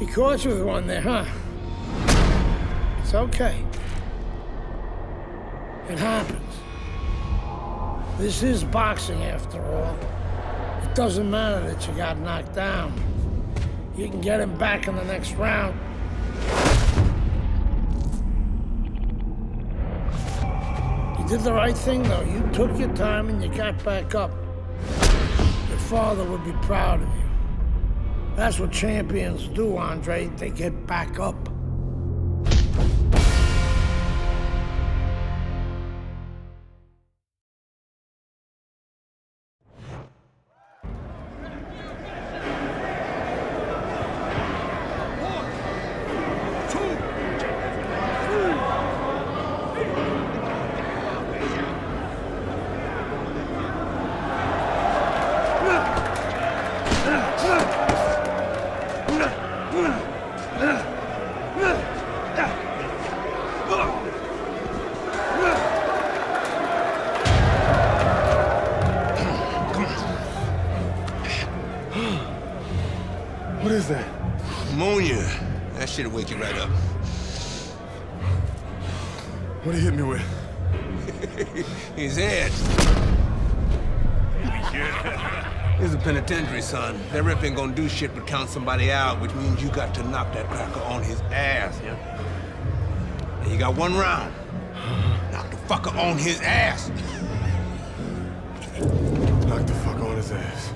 He caught you with one there, huh? It's okay. It happens. This is boxing, after all. It doesn't matter that you got knocked down. You can get him back in the next round. You did the right thing, though. You took your time and you got back up. Your father would be proud of you. That's what champions do, Andre. They get back up. What is that? Ammonia. That shit'll wake you right up. What did he hit me with? His head. He's a penitentiary, son. That rep ain't gonna do shit but count somebody out, which means you got to knock that cracker on his ass, yeah? And you got one round. Knock the fucker on his ass. Knock the fuck on his ass.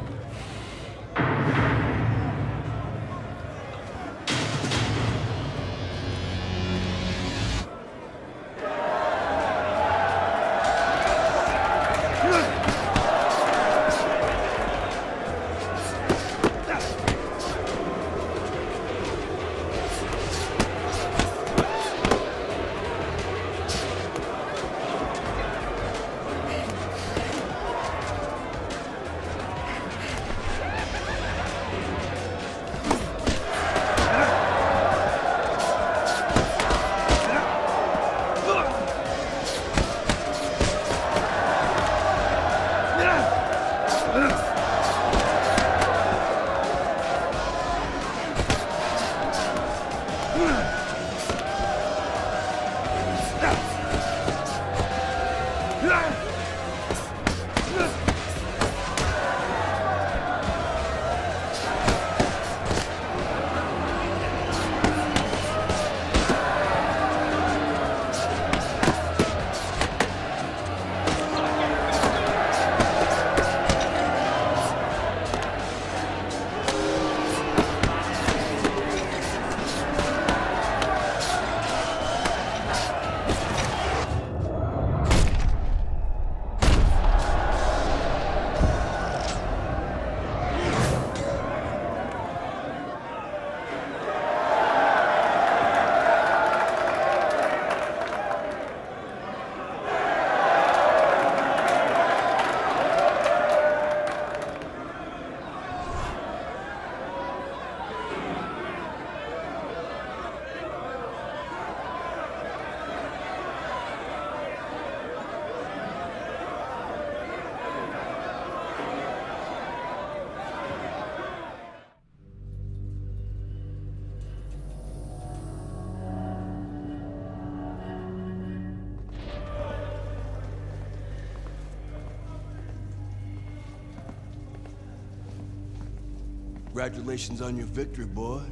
Congratulations on your victory, boy.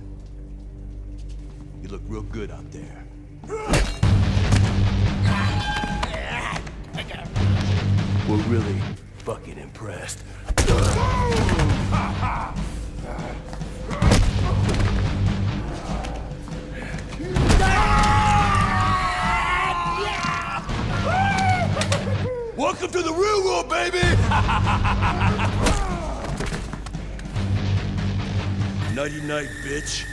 You look real good out there. We're really fucking impressed. Welcome to the real world, baby! Nighty night, bitch.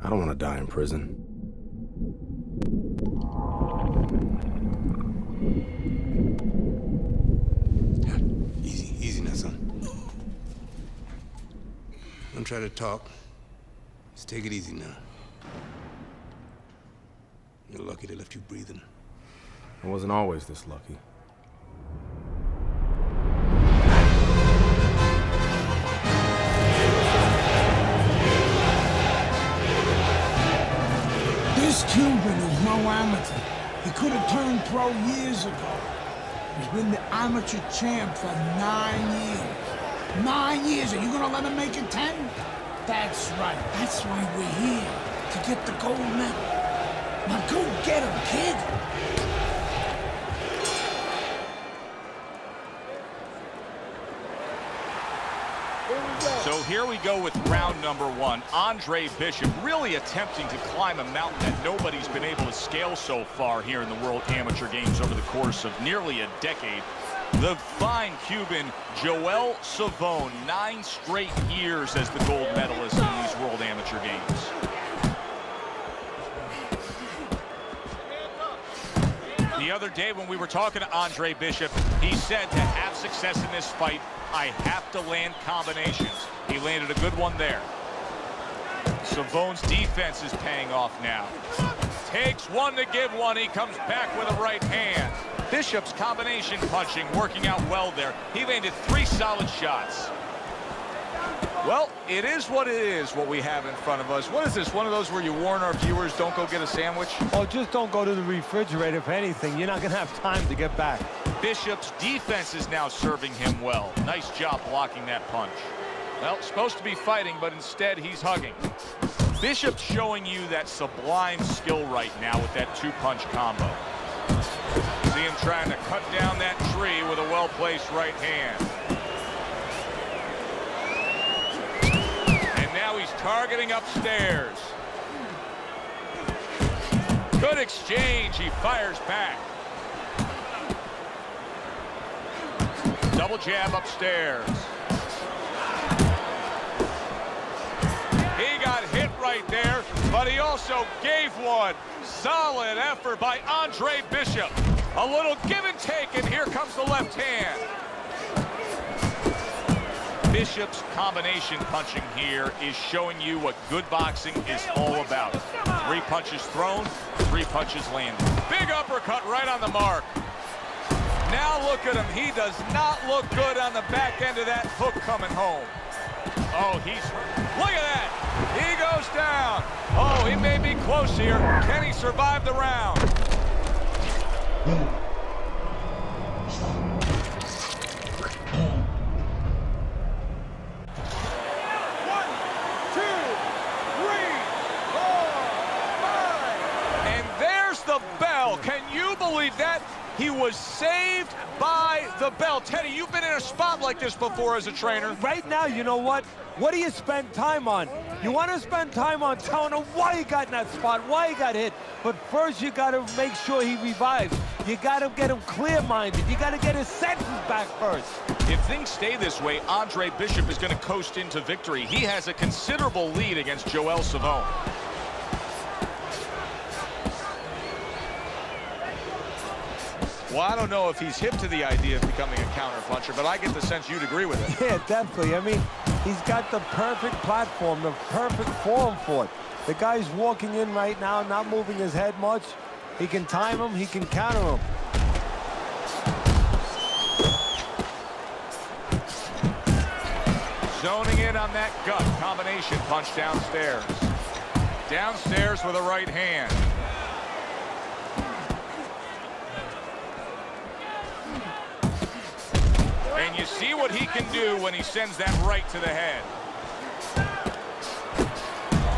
I don't want to die in prison. Easy, easy now, son. Don't try to talk. Just take it easy now. You're lucky they left you breathing. I wasn't always this lucky. Cuban is no amateur. He could have turned pro years ago. He's been the amateur champ for 9 years. 9 years. Are you gonna let him make it 10? That's right. That's why we're here. To get the gold medal. Now go get him, kid. So here we go with round number one. Andre Bishop really attempting to climb a mountain that nobody's been able to scale so far here in the World Amateur Games over the course of nearly a decade. The fine Cuban Joel Savone, 9 straight years as the gold medalist in these World Amateur Games. The other day when we were talking to Andre Bishop, he said to have success in this fight, I have to land combinations. He landed a good one there. Savone's defense is paying off now. Takes one to give one. He comes back with a right hand. Bishop's combination punching working out well there. He landed 3 solid shots. Well, it is what it is, what we have in front of us. What is this, one of those where you warn our viewers don't go get a sandwich? Oh, just don't go to the refrigerator. If anything, you're not going to have time to get back. Bishop's defense is now serving him well. Nice job blocking that punch. Well, supposed to be fighting, but instead he's hugging. Bishop's showing you that sublime skill right now with that 2-punch combo. See him trying to cut down that tree with a well-placed right hand. And now he's targeting upstairs. Good exchange. He fires back. Double jab upstairs. He got hit right there, but he also gave one. Solid effort by Andre Bishop. A little give and take, and here comes the left hand. Bishop's combination punching here is showing you what good boxing is all about. 3 punches thrown, 3 punches landed. Big uppercut right on the mark. Now look at him. He does not look good on the back end of that hook coming home. Oh, he's hurt. Look at that. He goes down. Oh, he may be close here. Can he survive the round? The bell. Can you believe that? He was saved by the bell. Teddy, you've been in a spot like this before as a trainer. Right now, you know what? What do you spend time on? You want to spend time on telling him why he got in that spot, why he got hit. But first, you got to make sure he revives. You got to get him clear-minded. You got to get his senses back first. If things stay this way, Andre Bishop is going to coast into victory. He has a considerable lead against Joel Savone. Well, I don't know if he's hip to the idea of becoming a counter-puncher, but I get the sense you'd agree with it. Yeah, definitely. I mean, he's got the perfect platform, the perfect form for it. The guy's walking in right now, not moving his head much. He can time him, he can counter him. Zoning in on that gut combination punch downstairs. Downstairs with a right hand. And you see what he can do when he sends that right to the head.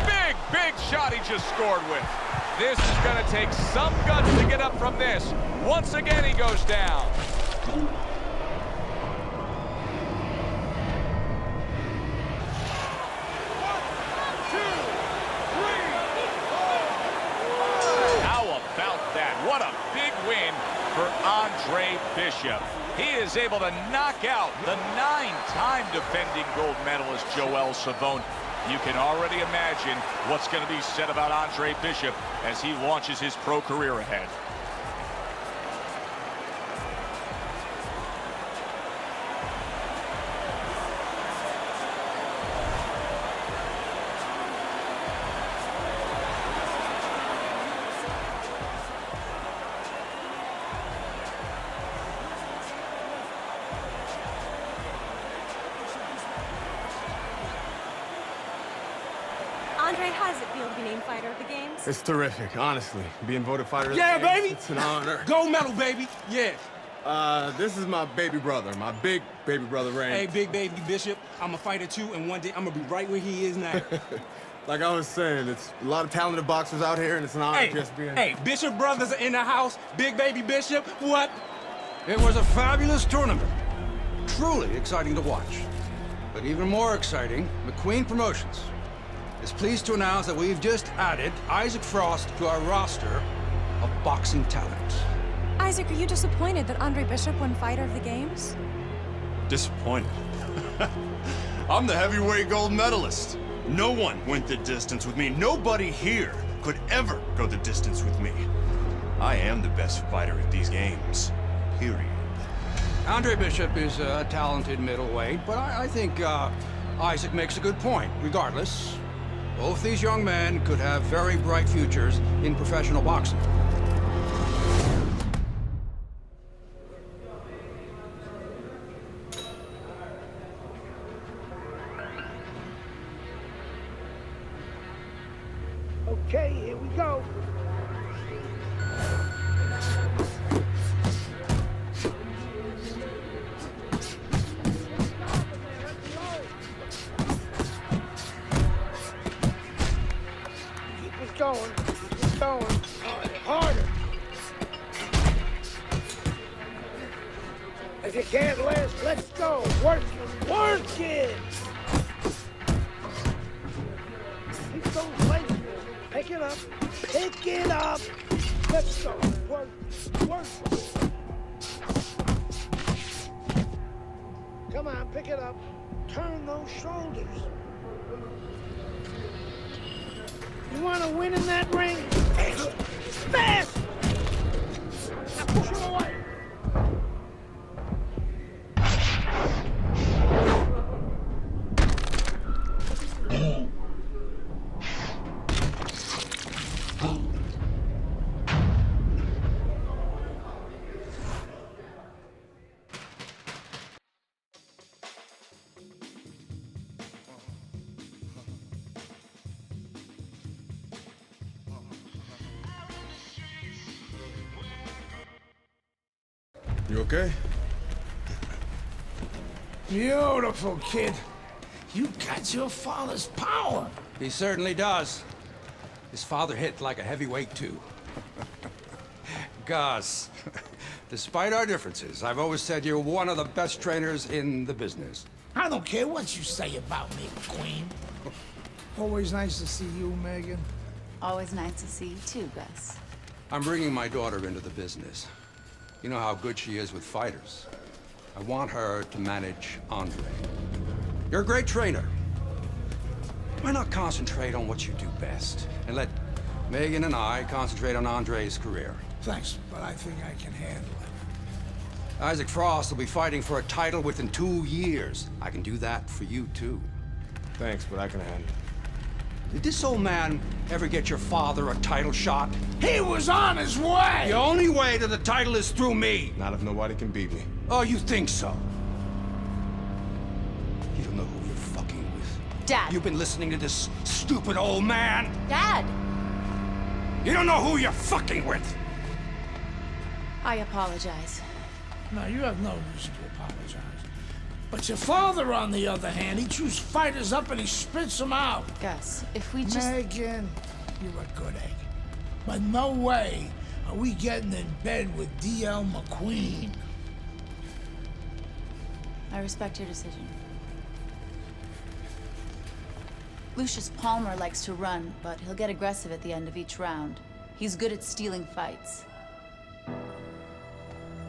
Big, big shot he just scored with. This is going to take some guts to get up from this. Once again, he goes down. How about that? What a big win for Andre Bishop. He is able to knock out the 9-time defending gold medalist Joel Savone. You can already imagine what's going to be said about Andre Bishop as he launches his pro career ahead. Andre, how does it feel to be named Fighter of the Games? It's terrific, honestly. Being voted fighter of the Yeah, games, baby. It's an honor. Gold medal, baby. Yeah. This is my baby brother, my big baby brother, Ray. Hey, Big Baby Bishop, I'm a fighter too, and one day I'm gonna be right where he is now. Like I was saying, it's a lot of talented boxers out here, and it's an honor Hey, just being... hey, Bishop brothers are in the house. Big Baby Bishop, what? It was a fabulous tournament. Truly exciting to watch. But even more exciting, McQueen Promotions is pleased to announce that we've just added Isaac Frost to our roster of boxing talent. Isaac, are you disappointed that Andre Bishop won Fighter of the Games? Disappointed. I'm the heavyweight gold medalist. No one went the distance with me. Nobody here could ever go the distance with me. I am the best fighter at these games. Period. Andre Bishop is a talented middleweight, but I think Isaac makes a good point. Regardless, both these young men could have very bright futures in professional boxing. Okay, here we go. Keep it going. Keep it going. Harder. If you can't last, let's go. Work it. Work it. Keep those legs. Pick it up. Pick it up. Let's go. Work. Work. Come on, pick it up. Turn those shoulders. You want to win in that ring? Fast! Now push him away. You okay? Beautiful, kid. You got your father's power. He certainly does. His father hit like a heavyweight, too. Gus, despite our differences, I've always said you're one of the best trainers in the business. I don't care what you say about me, Queen. Always nice to see you, Megan. Always nice to see you too, Gus. I'm bringing my daughter into the business. You know how good she is with fighters. I want her to manage Andre. You're a great trainer. Why not concentrate on what you do best and let Megan and I concentrate on Andre's career? Thanks, but I think I can handle it. Isaac Frost will be fighting for a title within 2 years. I can do that for you, too. Thanks, but I can handle it. Did this old man ever get your father a title shot? He was on his way! The only way to the title is through me. Not if nobody can beat me. Oh, you think so? You don't know who you're fucking with. Dad! You've been listening to this stupid old man. Dad! You don't know who you're fucking with. I apologize. No, you have no reason to apologize. But your father, on the other hand, he chews fighters up and he spits them out. Gus, if we just... Megan, you're a good egg. But no way are we getting in bed with D.L. McQueen. I respect your decision. Lucius Palmer likes to run, but he'll get aggressive at the end of each round. He's good at stealing fights.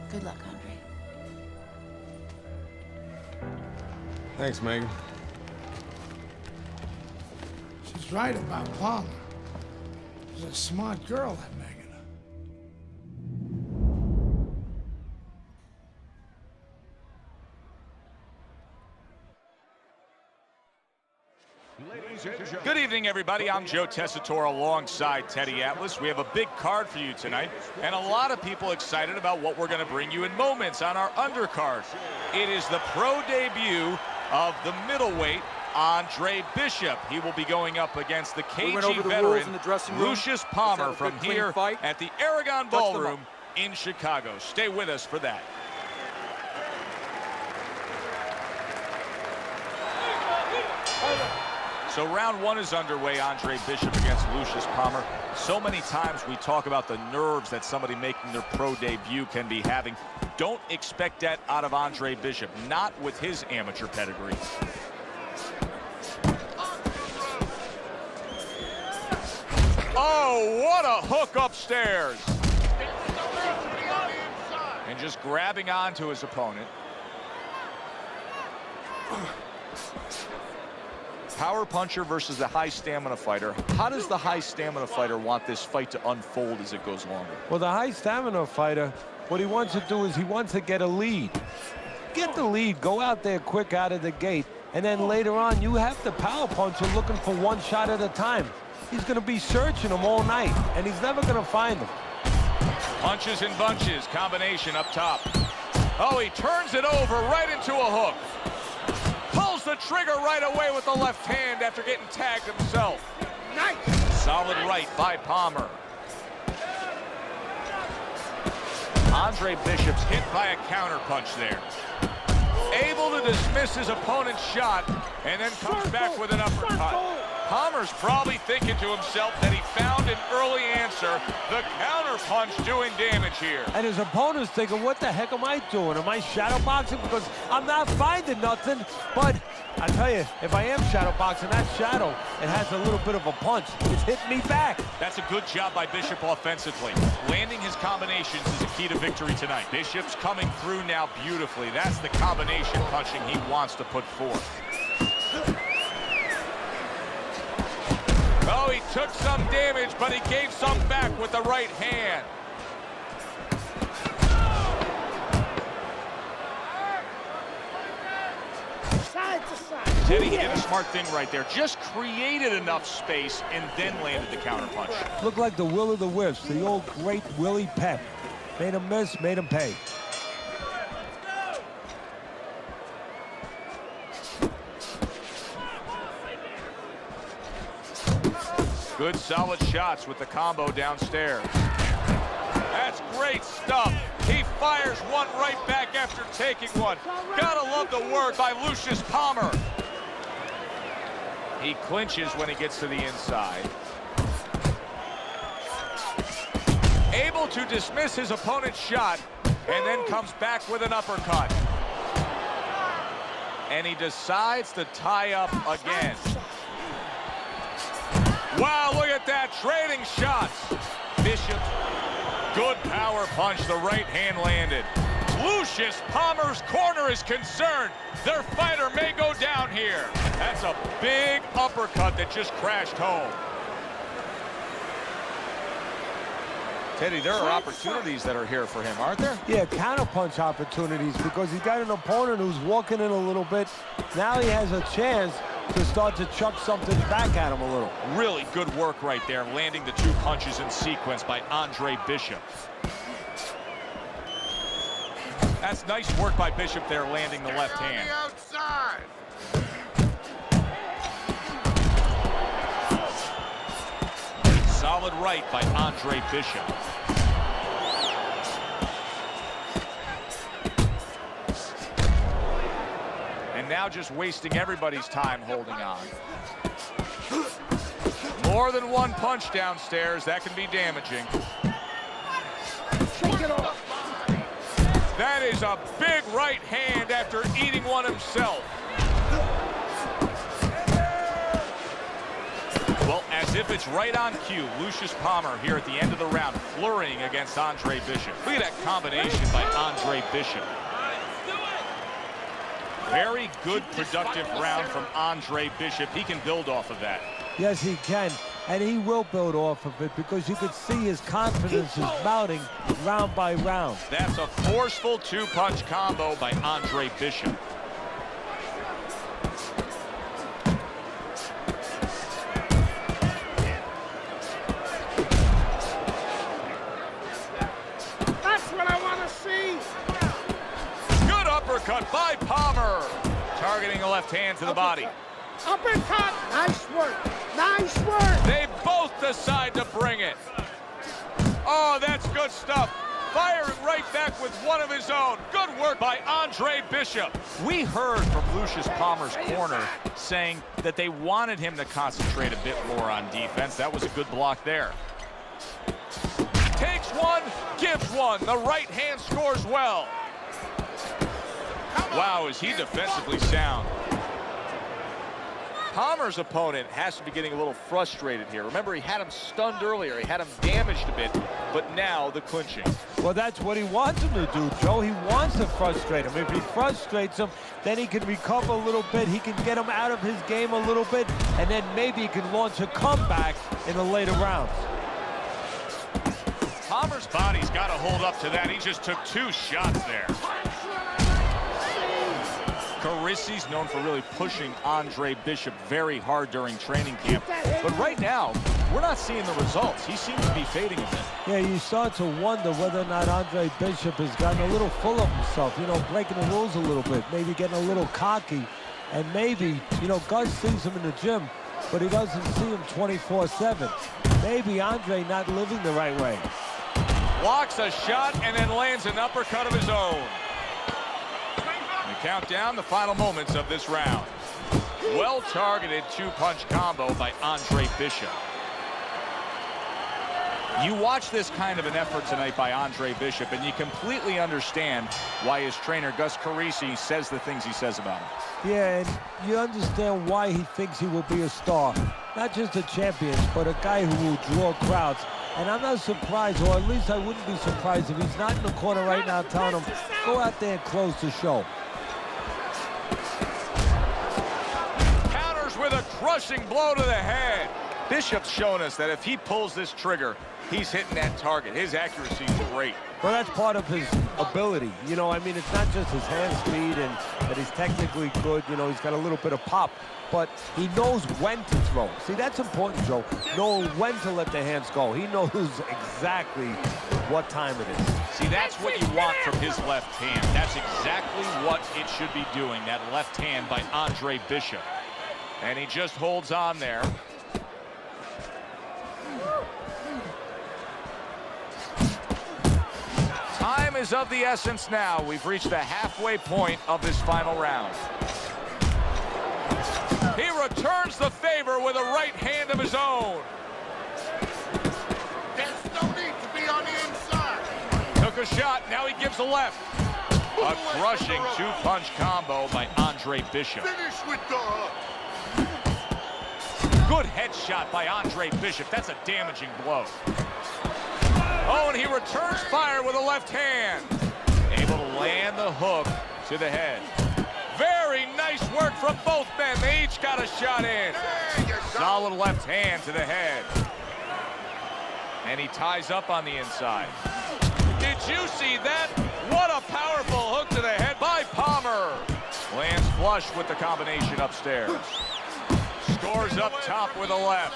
Good luck, Andre. Thanks, Megan. She's right about Palmer. She's a smart girl, that Megan. Good evening, everybody. I'm Joe Tessitore alongside Teddy Atlas. We have a big card for you tonight, and a lot of people excited about what we're going to bring you in moments on our undercard. It is the pro debut of the middleweight Andre Bishop. He will be going up against the We KG went over the rules veteran in the dressing room. Lucius Let's Palmer have a from good, clean here fight. at the Aragon Touch them Ballroom up. in Chicago. Stay with us for that. So round one is underway. Andre Bishop against Lucius Palmer. So many times we talk about the nerves that somebody making their pro debut can be having. Don't expect that out of Andre Bishop, not with his amateur pedigree. Oh, what a hook upstairs. And just grabbing onto his opponent. Power puncher versus the high stamina fighter. How does the high stamina fighter want this fight to unfold as it goes longer? Well, the high stamina fighter, what he wants to do is he wants to get a lead. Get the lead, go out there quick out of the gate, and then later on you have the power puncher looking for one shot at a time. He's going to be searching him all night, and he's never going to find him. Punches and bunches, combination up top. Oh, he turns it over right into a hook. Pulls the trigger right away with the left hand after getting tagged himself. Nice. Solid right by Palmer. Andre Bishop's hit by a counter punch there. Able to dismiss his opponent's shot and then comes back with an uppercut. Palmer's probably thinking to himself that he found an early answer. The counter punch doing damage here. And his opponent's thinking, what the heck am I doing? Am I shadow boxing? Because I'm not finding nothing. But I tell you, if I am shadow boxing, that shadow, it has a little bit of a punch. It's hitting me back. That's a good job by Bishop offensively. Landing his combinations is a key to victory tonight. Bishop's coming through now beautifully. That's the combination punching he wants to put forth. Oh, he took some damage, but he gave some back with the right hand. Side to side. Teddy did a smart thing right there. Just created enough space and then landed the counter punch. Looked like the Will of the Wisps, the old great Willie Pep. Made him miss, made him pay. Good solid shots with the combo downstairs. That's great stuff. He fires one right back after taking one. Gotta love the work by Lucius Palmer. He clinches when he gets to the inside. Able to dismiss his opponent's shot and then comes back with an uppercut. And he decides to tie up again. Wow, look at that, trading shots. Bishop, good power punch, the right hand landed. Lucius Palmer's corner is concerned. Their fighter may go down here. That's a big uppercut that just crashed home. Teddy, there are opportunities that are here for him, aren't there? Yeah, counterpunch opportunities because he's got an opponent who's walking in a little bit. Now he has a chance to start to chuck something back at him a little. Really good work right there, landing the two punches in sequence by Andre Bishop. That's nice work by Bishop there, landing the left hand. Outside. Solid right by Andre Bishop. And now just wasting everybody's time holding on. More than one punch downstairs. That can be damaging. Shake it off. That is a big right hand after eating one himself. Well, as if it's right on cue, Lucius Palmer here at the end of the round, flurrying against Andre Bishop. Look at that combination by Andre Bishop. Very good, productive round from Andre Bishop. He can build off of that. Yes, he can, and he will build off of it because you could see his confidence is mounting round by round. That's a forceful two-punch combo by Andre Bishop. That's what I want to see. Good uppercut by Palmer. Targeting the left hand to the body. Uppercut! Nice work! Nice work! They both decide to bring it. Oh, that's good stuff. Firing right back with one of his own. Good work by Andre Bishop. We heard from Lucius Palmer's corner saying that they wanted him to concentrate a bit more on defense. That was a good block there. Takes one, gives one. The right hand scores well. Wow, is he defensively sound. Palmer's opponent has to be getting a little frustrated here. Remember, he had him stunned earlier. He had him damaged a bit, but now the clinching. Well, that's what he wants him to do, Joe. He wants to frustrate him. If he frustrates him, then he can recover a little bit. He can get him out of his game a little bit, and then maybe he can launch a comeback in the later rounds. Palmer's body's got to hold up to that. He just took 2 shots there. Carisi's known for really pushing Andre Bishop very hard during training camp. But right now, we're not seeing the results. He seems to be fading a bit. Yeah, you start to wonder whether or not Andre Bishop has gotten a little full of himself, you know, breaking the rules a little bit, maybe getting a little cocky. And maybe, you know, Gus sees him in the gym, but he doesn't see him 24/7. Maybe Andre not living the right way. Blocks a shot and then lands an uppercut of his own. Count down the final moments of this round. Well-targeted 2-punch combo by Andre Bishop. You watch this kind of an effort tonight by Andre Bishop, and you completely understand why his trainer, Gus Carisi, says the things he says about him. Yeah, and you understand why he thinks he will be a star. Not just a champion, but a guy who will draw crowds. And I'm not surprised, or at least I wouldn't be surprised if he's not in the corner right now telling him, go out there and close the show. With a crushing blow to the head. Bishop's shown us that if he pulls this trigger, he's hitting that target. His accuracy is great. Well, that's part of his ability. You know, I mean, it's not just his hand speed and that he's technically good. You know, he's got a little bit of pop, but he knows when to throw. See, that's important, Joe. Knowing when to let the hands go. He knows exactly what time it is. See, that's what you want from his left hand. That's exactly what it should be doing, that left hand by Andre Bishop. And he just holds on there. Time is of the essence now. We've reached the halfway point of this final round. He returns the favor with a right hand of his own. There's no need to be on the inside. Took a shot, now he gives a left. A crushing 2-punch combo by Andre Bishop. Finish with the hook. Good headshot by Andre Bishop. That's a damaging blow. Oh, and he returns fire with a left hand. Able to land the hook to the head. Very nice work from both men. They each got a shot in. Solid left hand to the head. And he ties up on the inside. Did you see that? What a powerful hook to the head by Palmer. Lands flush with the combination upstairs. Scores up top with a left.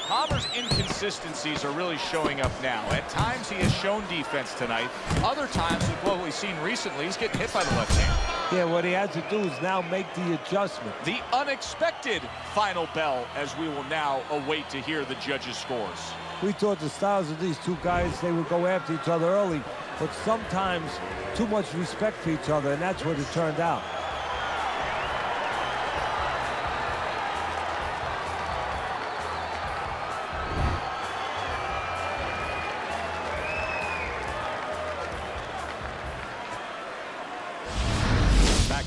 Palmer's inconsistencies are really showing up now. At times he has shown defense tonight. Other times, with what we've seen recently, he's getting hit by the left hand. Yeah, what he has to do is now make the adjustment. The unexpected final bell, as we will now await to hear the judges' scores. We thought the styles of these two guys, they would go after each other early, but sometimes too much respect for each other, and that's what it turned out.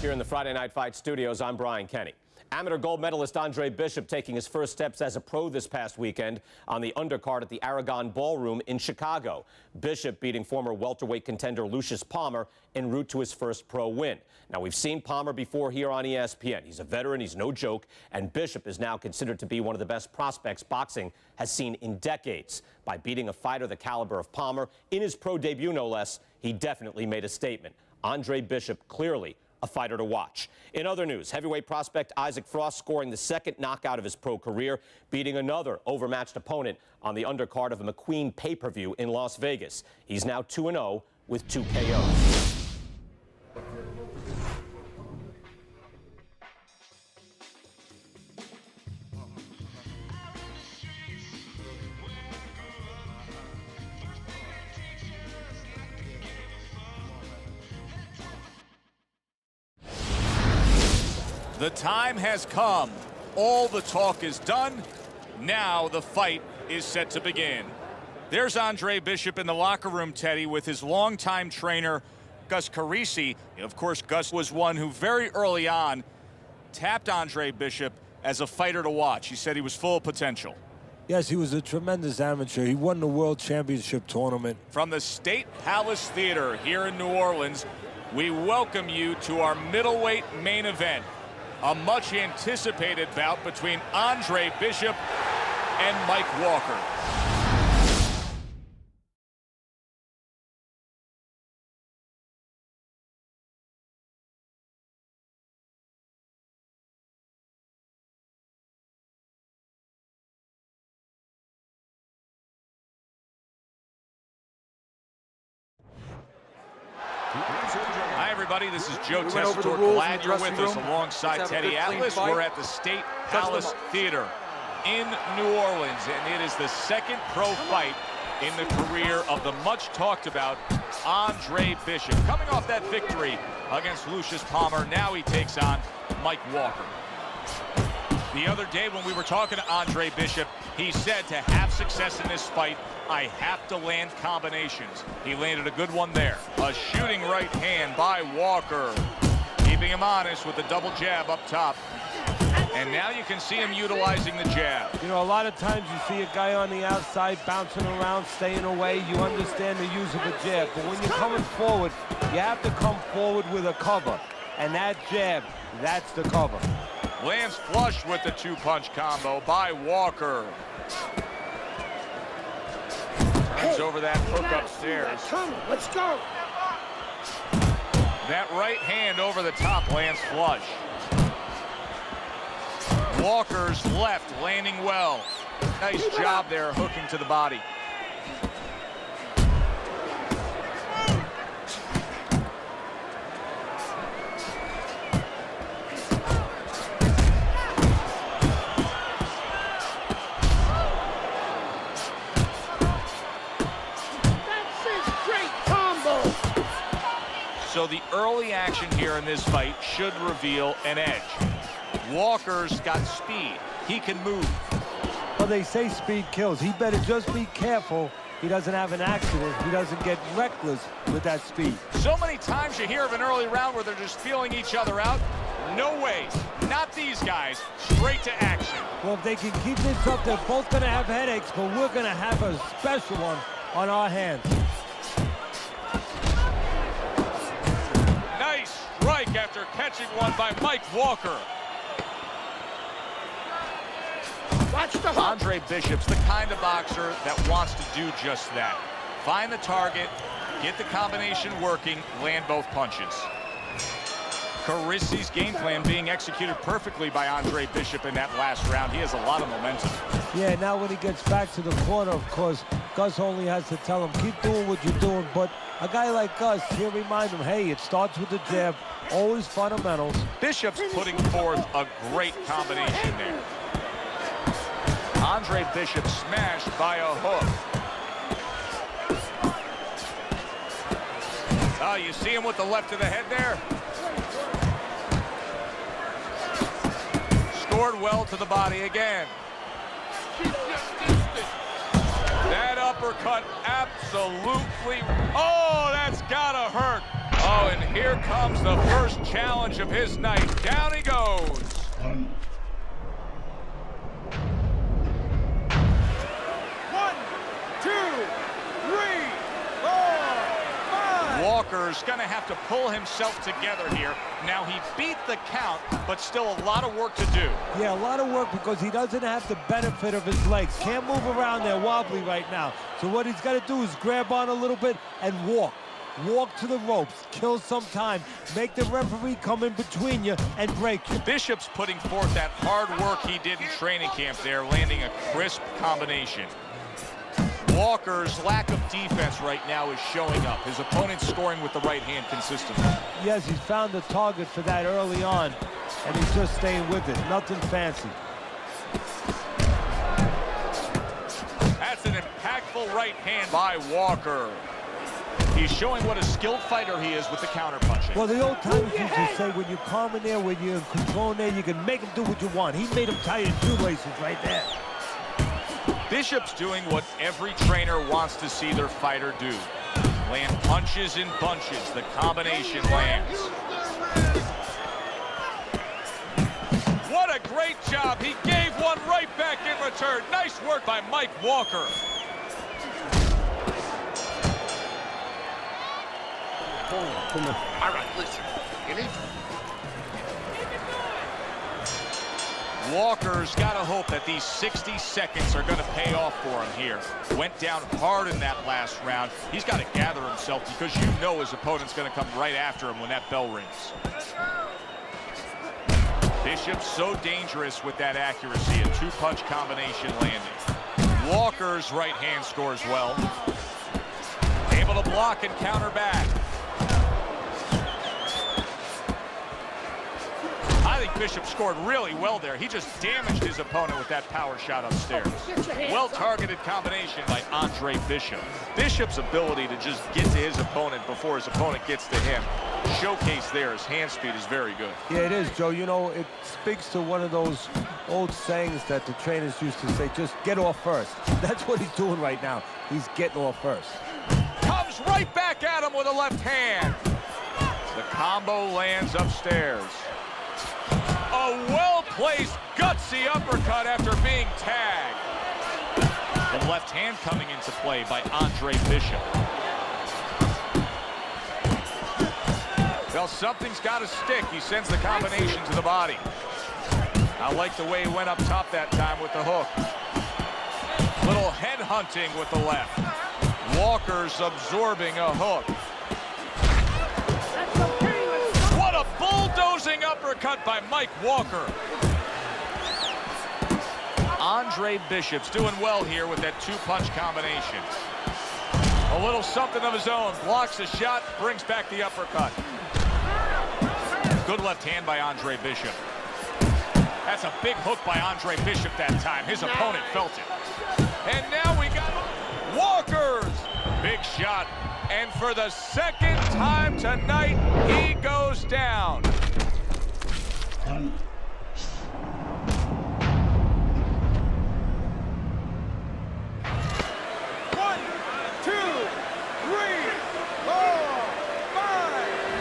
Here in the Friday Night Fight studios, I'm Brian Kenny. Amateur gold medalist Andre Bishop taking his first steps as a pro this past weekend on the undercard at the Aragon Ballroom in Chicago. Bishop beating former welterweight contender Lucius Palmer en route to his first pro win. Now, we've seen Palmer before here on ESPN. He's a veteran, he's no joke, and Bishop is now considered to be one of the best prospects boxing has seen in decades. By beating a fighter the caliber of Palmer in his pro debut, no less, he definitely made a statement. Andre Bishop clearly a fighter to watch. In other news, heavyweight prospect Isaac Frost scoring the second knockout of his pro career, beating another overmatched opponent on the undercard of a McQueen pay-per-view in Las Vegas. He's now 2-0 with 2 KOs. The time has come. All the talk is done. Now the fight is set to begin. There's Andre Bishop in the locker room, Teddy, with his longtime trainer, Gus Carisi. Of course, Gus was one who very early on tapped Andre Bishop as a fighter to watch. He said he was full of potential. Yes, he was a tremendous amateur. He won the World Championship tournament. From the State Palace Theater here in New Orleans, we welcome you to our middleweight main event. A much anticipated bout between Andre Bishop and Mike Walker. Hi, everybody. This is Joe Tessitore. Glad you're with us alongside Teddy Atlas. We're at the State Palace Theater in New Orleans, and it is the second pro fight in the career of the much-talked-about Andre Bishop. Coming off that victory against Lucius Palmer, now he takes on Mike Walker. The other day when we were talking to Andre Bishop, he said to have success in this fight, I have to land combinations. He landed a good one there. A shooting right hand by Walker, keeping him honest with the double jab up top. And now you can see him utilizing the jab. You know, a lot of times you see a guy on the outside bouncing around, staying away. You understand the use of a jab. But when you're coming forward, you have to come forward with a cover. And that jab, that's the cover. Lands flush with the two-punch combo by Walker. Turns over that hook upstairs. Let's go. That right hand over the top lands flush. Walker's left landing well. Nice job there hooking to the body. So the early action here in this fight should reveal an edge. Walker's got speed. He can move. Well, they say speed kills. He better just be careful he doesn't have an accident. He doesn't get reckless with that speed. So many times you hear of an early round where they're just feeling each other out. No way. Not these guys. Straight to action. Well, if they can keep this up, they're both going to have headaches, but we're going to have a special one on our hands. Nice strike after catching one by Mike Walker. Watch the hook. Andre Bishop's the kind of boxer that wants to do just that. Find the target, get the combination working, land both punches. Carisi's game plan being executed perfectly by Andre Bishop in that last round. He has a lot of momentum. Yeah, now when he gets back to the corner, of course, Gus only has to tell him, keep doing what you're doing. But a guy like Gus, he'll remind him, hey, it starts with the jab, always fundamentals. Bishop's putting forth a great combination there. Andre Bishop smashed by a hook. Oh, you see him with the left of the head there? Scored well to the body again. That uppercut absolutely... Oh, that's gotta hurt. Oh, and here comes the first challenge of his night. Down he goes. Walker's gonna have to pull himself together here. Now he beat the count, but still a lot of work to do. Yeah, a lot of work because he doesn't have the benefit of his legs. Can't move around there wobbly right now. So what he's got to do is grab on a little bit and walk. Walk to the ropes, kill some time, make the referee come in between you and break you. Bishop's putting forth that hard work he did in training camp there, landing a crisp combination. Walker's lack of defense right now is showing up. His opponent's scoring with the right hand consistently. Yes, he's found the target for that early on, and he's just staying with it. Nothing fancy. That's an impactful right hand by Walker. He's showing what a skilled fighter he is with the counterpunching. Well, the old timers used to say when you're calm in there, when you're in control in there, you can make him do what you want. He made him tie his shoelaces right there. Bishop's doing what every trainer wants to see their fighter do. Land punches in bunches. The combination lands. What a great job. He gave one right back in return. Nice work by Mike Walker. All right, listen. You need Walker's got to hope that these 60 seconds are going to pay off for him here. Went down hard in that last round. He's got to gather himself because you know his opponent's going to come right after him when that bell rings. Bishop's so dangerous with that accuracy. A two-punch combination landing. Walker's right hand scores well. Able to block and counter back. I think Bishop scored really well there. He just damaged his opponent with that power shot upstairs. Well-targeted combination by Andre Bishop. Bishop's ability to just get to his opponent before his opponent gets to him, showcased there. His hand speed is very good. Yeah, it is, Joe. You know, it speaks to one of those old sayings that the trainers used to say, just get off first. That's what he's doing right now. He's getting off first. Comes right back at him with a left hand. The combo lands upstairs. A well-placed, gutsy uppercut after being tagged. The left hand coming into play by Andre Bishop. Well, something's got to stick. He sends the combination to the body. I like the way he went up top that time with the hook. Little head hunting with the left. Walker's absorbing a hook. What a bulldozing uppercut by Mike Walker. Andre Bishop's doing well here with that two-punch combination. A little something of his own. Blocks the shot, brings back the uppercut. Good left hand by Andre Bishop. That's a big hook by Andre Bishop that time. His opponent felt it. And now we got Walker's big shot. And for the second time tonight, he goes down.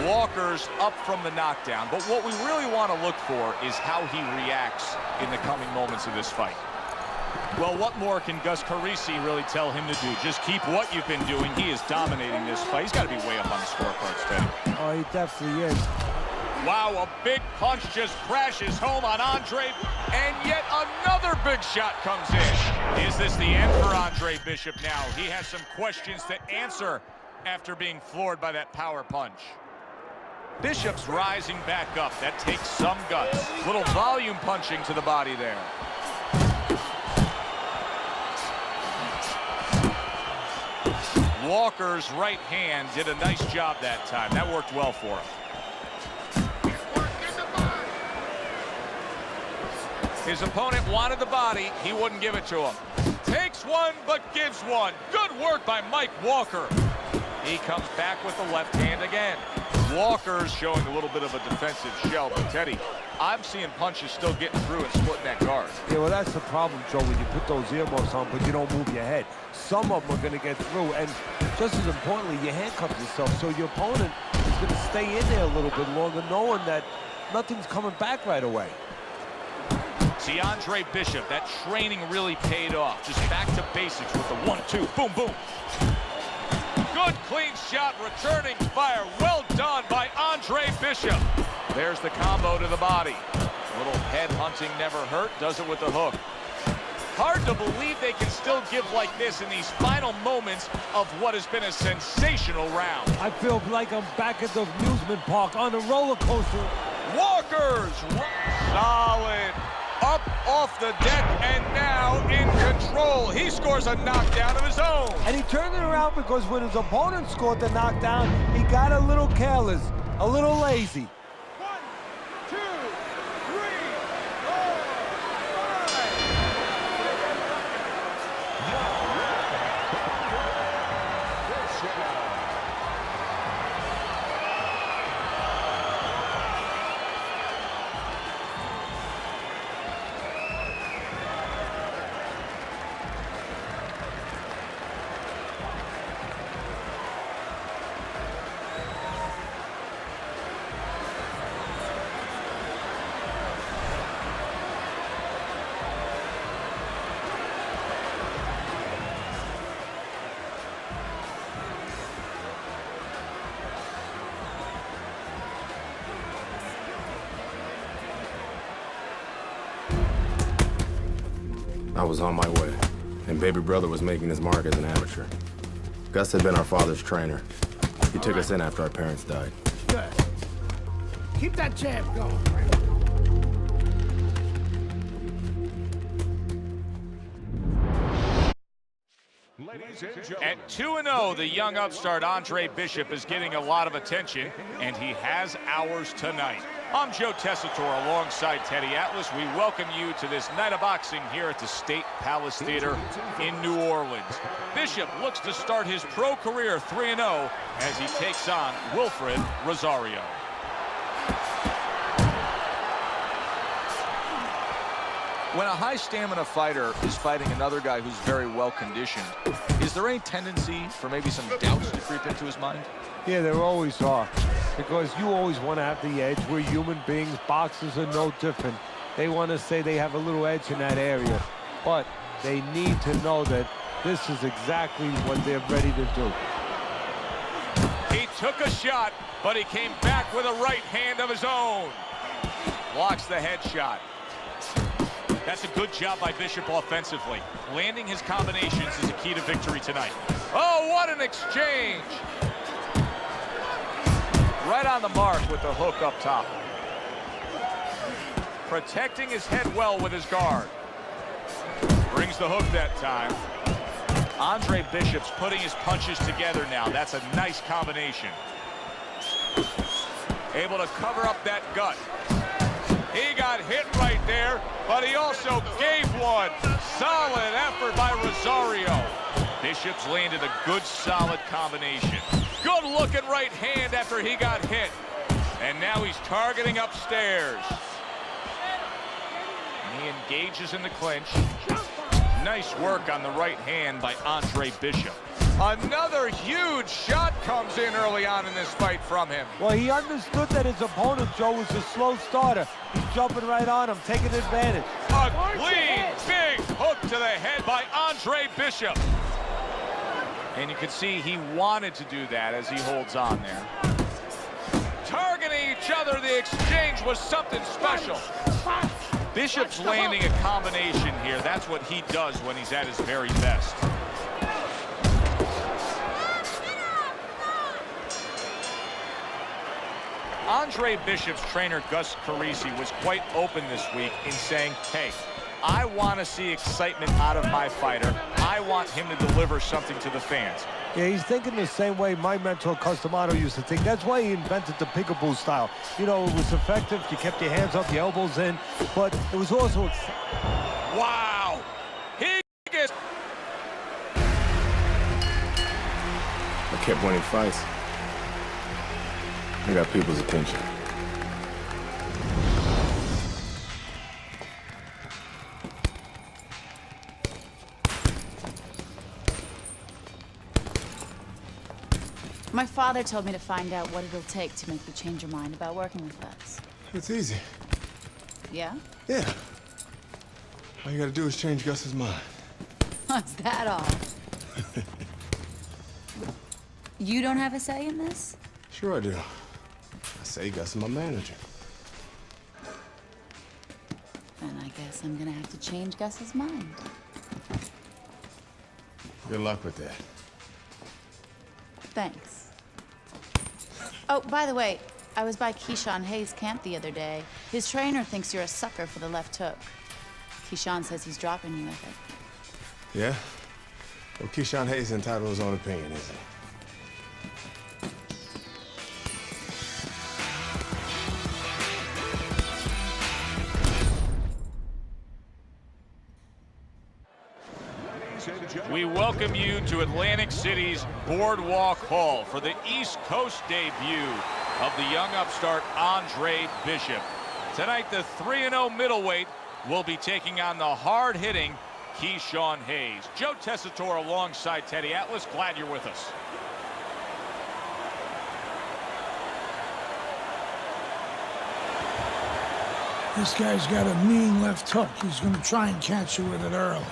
Walker's up from the knockdown, but what we really want to look for is how he reacts in the coming moments of this fight. Well, what more can Gus Carisi really tell him to do? Just keep what you've been doing. He is dominating this fight. He's got to be way up on the scorecards, Teddy. Oh, he definitely is. Wow, a big punch just crashes home on Andre, and yet another big shot comes in. Is this the end for Andre Bishop now? He has some questions to answer after being floored by that power punch. Bishop's rising back up. That takes some guts. Little volume punching to the body there. Walker's right hand did a nice job that time. That worked well for him. His opponent wanted the body. He wouldn't give it to him. Takes one, but gives one. Good work by Mike Walker. He comes back with the left hand again. Walker's showing a little bit of a defensive shell, but Teddy, I'm seeing punches still getting through and splitting that guard. Yeah, well, that's the problem, Joe, when you put those earmuffs on, but you don't move your head. Some of them are going to get through, and just as importantly, you handcuff yourself, so your opponent is going to stay in there a little bit longer, knowing that nothing's coming back right away. See, Andre Bishop, that training really paid off. Just back to basics with the 1-2, boom, boom. Good clean shot, returning fire. Well done by Andre Bishop. There's the combo to the body. A little head hunting never hurt. Does it with the hook. Hard to believe they can still give like this in these final moments of what has been a sensational round. I feel like I'm back at the amusement park on a roller coaster. Walker's solid. Up off the deck and now in control. He scores a knockdown of his own. And he turned it around because when his opponent scored the knockdown, he got a little careless, a little lazy. 1, 2, 3, 4, 5. I was on my way, and baby brother was making his mark as an amateur. Gus had been our father's trainer. He took us in after our parents died. Good. Keep that jab going. At 2-0, the young upstart Andre Bishop is getting a lot of attention, and he has ours tonight. I'm Joe Tessitore alongside Teddy Atlas. We welcome you to this night of boxing here at the State Palace Theater in New Orleans. Bishop looks to start his pro career 3-0 as he takes on Wilfred Rosario. When a high stamina fighter is fighting another guy who's very well conditioned, is there any tendency for maybe some doubts to creep into his mind? Yeah, there always are. Because you always want to have the edge. We're human beings. Boxers are no different. They want to say they have a little edge in that area. But they need to know that this is exactly what they're ready to do. He took a shot, but he came back with a right hand of his own. Blocks the headshot. That's a good job by Bishop offensively. Landing his combinations is a key to victory tonight. Oh, what an exchange! Right on the mark with the hook up top. Protecting his head well with his guard. Brings the hook that time. Andre Bishop's putting his punches together now. That's a nice combination. Able to cover up that gut. He got hit right there, but he also gave one. Solid effort by Rosario. Bishop's landed a good, solid combination. Good looking right hand after he got hit. And now he's targeting upstairs. And he engages in the clinch. Nice work on the right hand by Andre Bishop. Another huge shot comes in early on in this fight from him. Well, he understood that his opponent, Joe, was a slow starter. He's jumping right on him, taking advantage. A clean, big hook to the head by Andre Bishop. And you can see he wanted to do that as he holds on there. Targeting each other, the exchange was something special. Bishop's landing a combination here. That's what he does when he's at his very best. Andre Bishop's trainer, Gus Carisi, was quite open this week in saying, hey, I want to see excitement out of my fighter. I want him to deliver something to the fans. Yeah, he's thinking the same way my mentor, Customato, used to think. That's why he invented the peekaboo style. You know, it was effective. You kept your hands up, your elbows in, but it was also... Wow! He gets... I kept winning fights. I got people's attention. My father told me to find out what it'll take to make you change your mind about working with us. It's easy. Yeah? Yeah. All you gotta do is change Gus's mind. Is that all? You don't have a say in this? Sure I do. I say Gus is my manager. Then I guess I'm gonna have to change Gus's mind. Good luck with that. Thanks. Oh, by the way, I was by Keyshawn Hayes' camp the other day. His trainer thinks you're a sucker for the left hook. Keyshawn says he's dropping you with it. Yeah? Well, Keyshawn Hayes is entitled to his own opinion, isn't he? We welcome you to Atlantic City's Boardwalk Hall for the East Coast debut of the young upstart Andre Bishop. Tonight, the 3-0 middleweight will be taking on the hard-hitting Keyshawn Hayes. Joe Tessitore alongside Teddy Atlas. Glad you're with us. This guy's got a mean left hook. He's going to try and catch you with it early.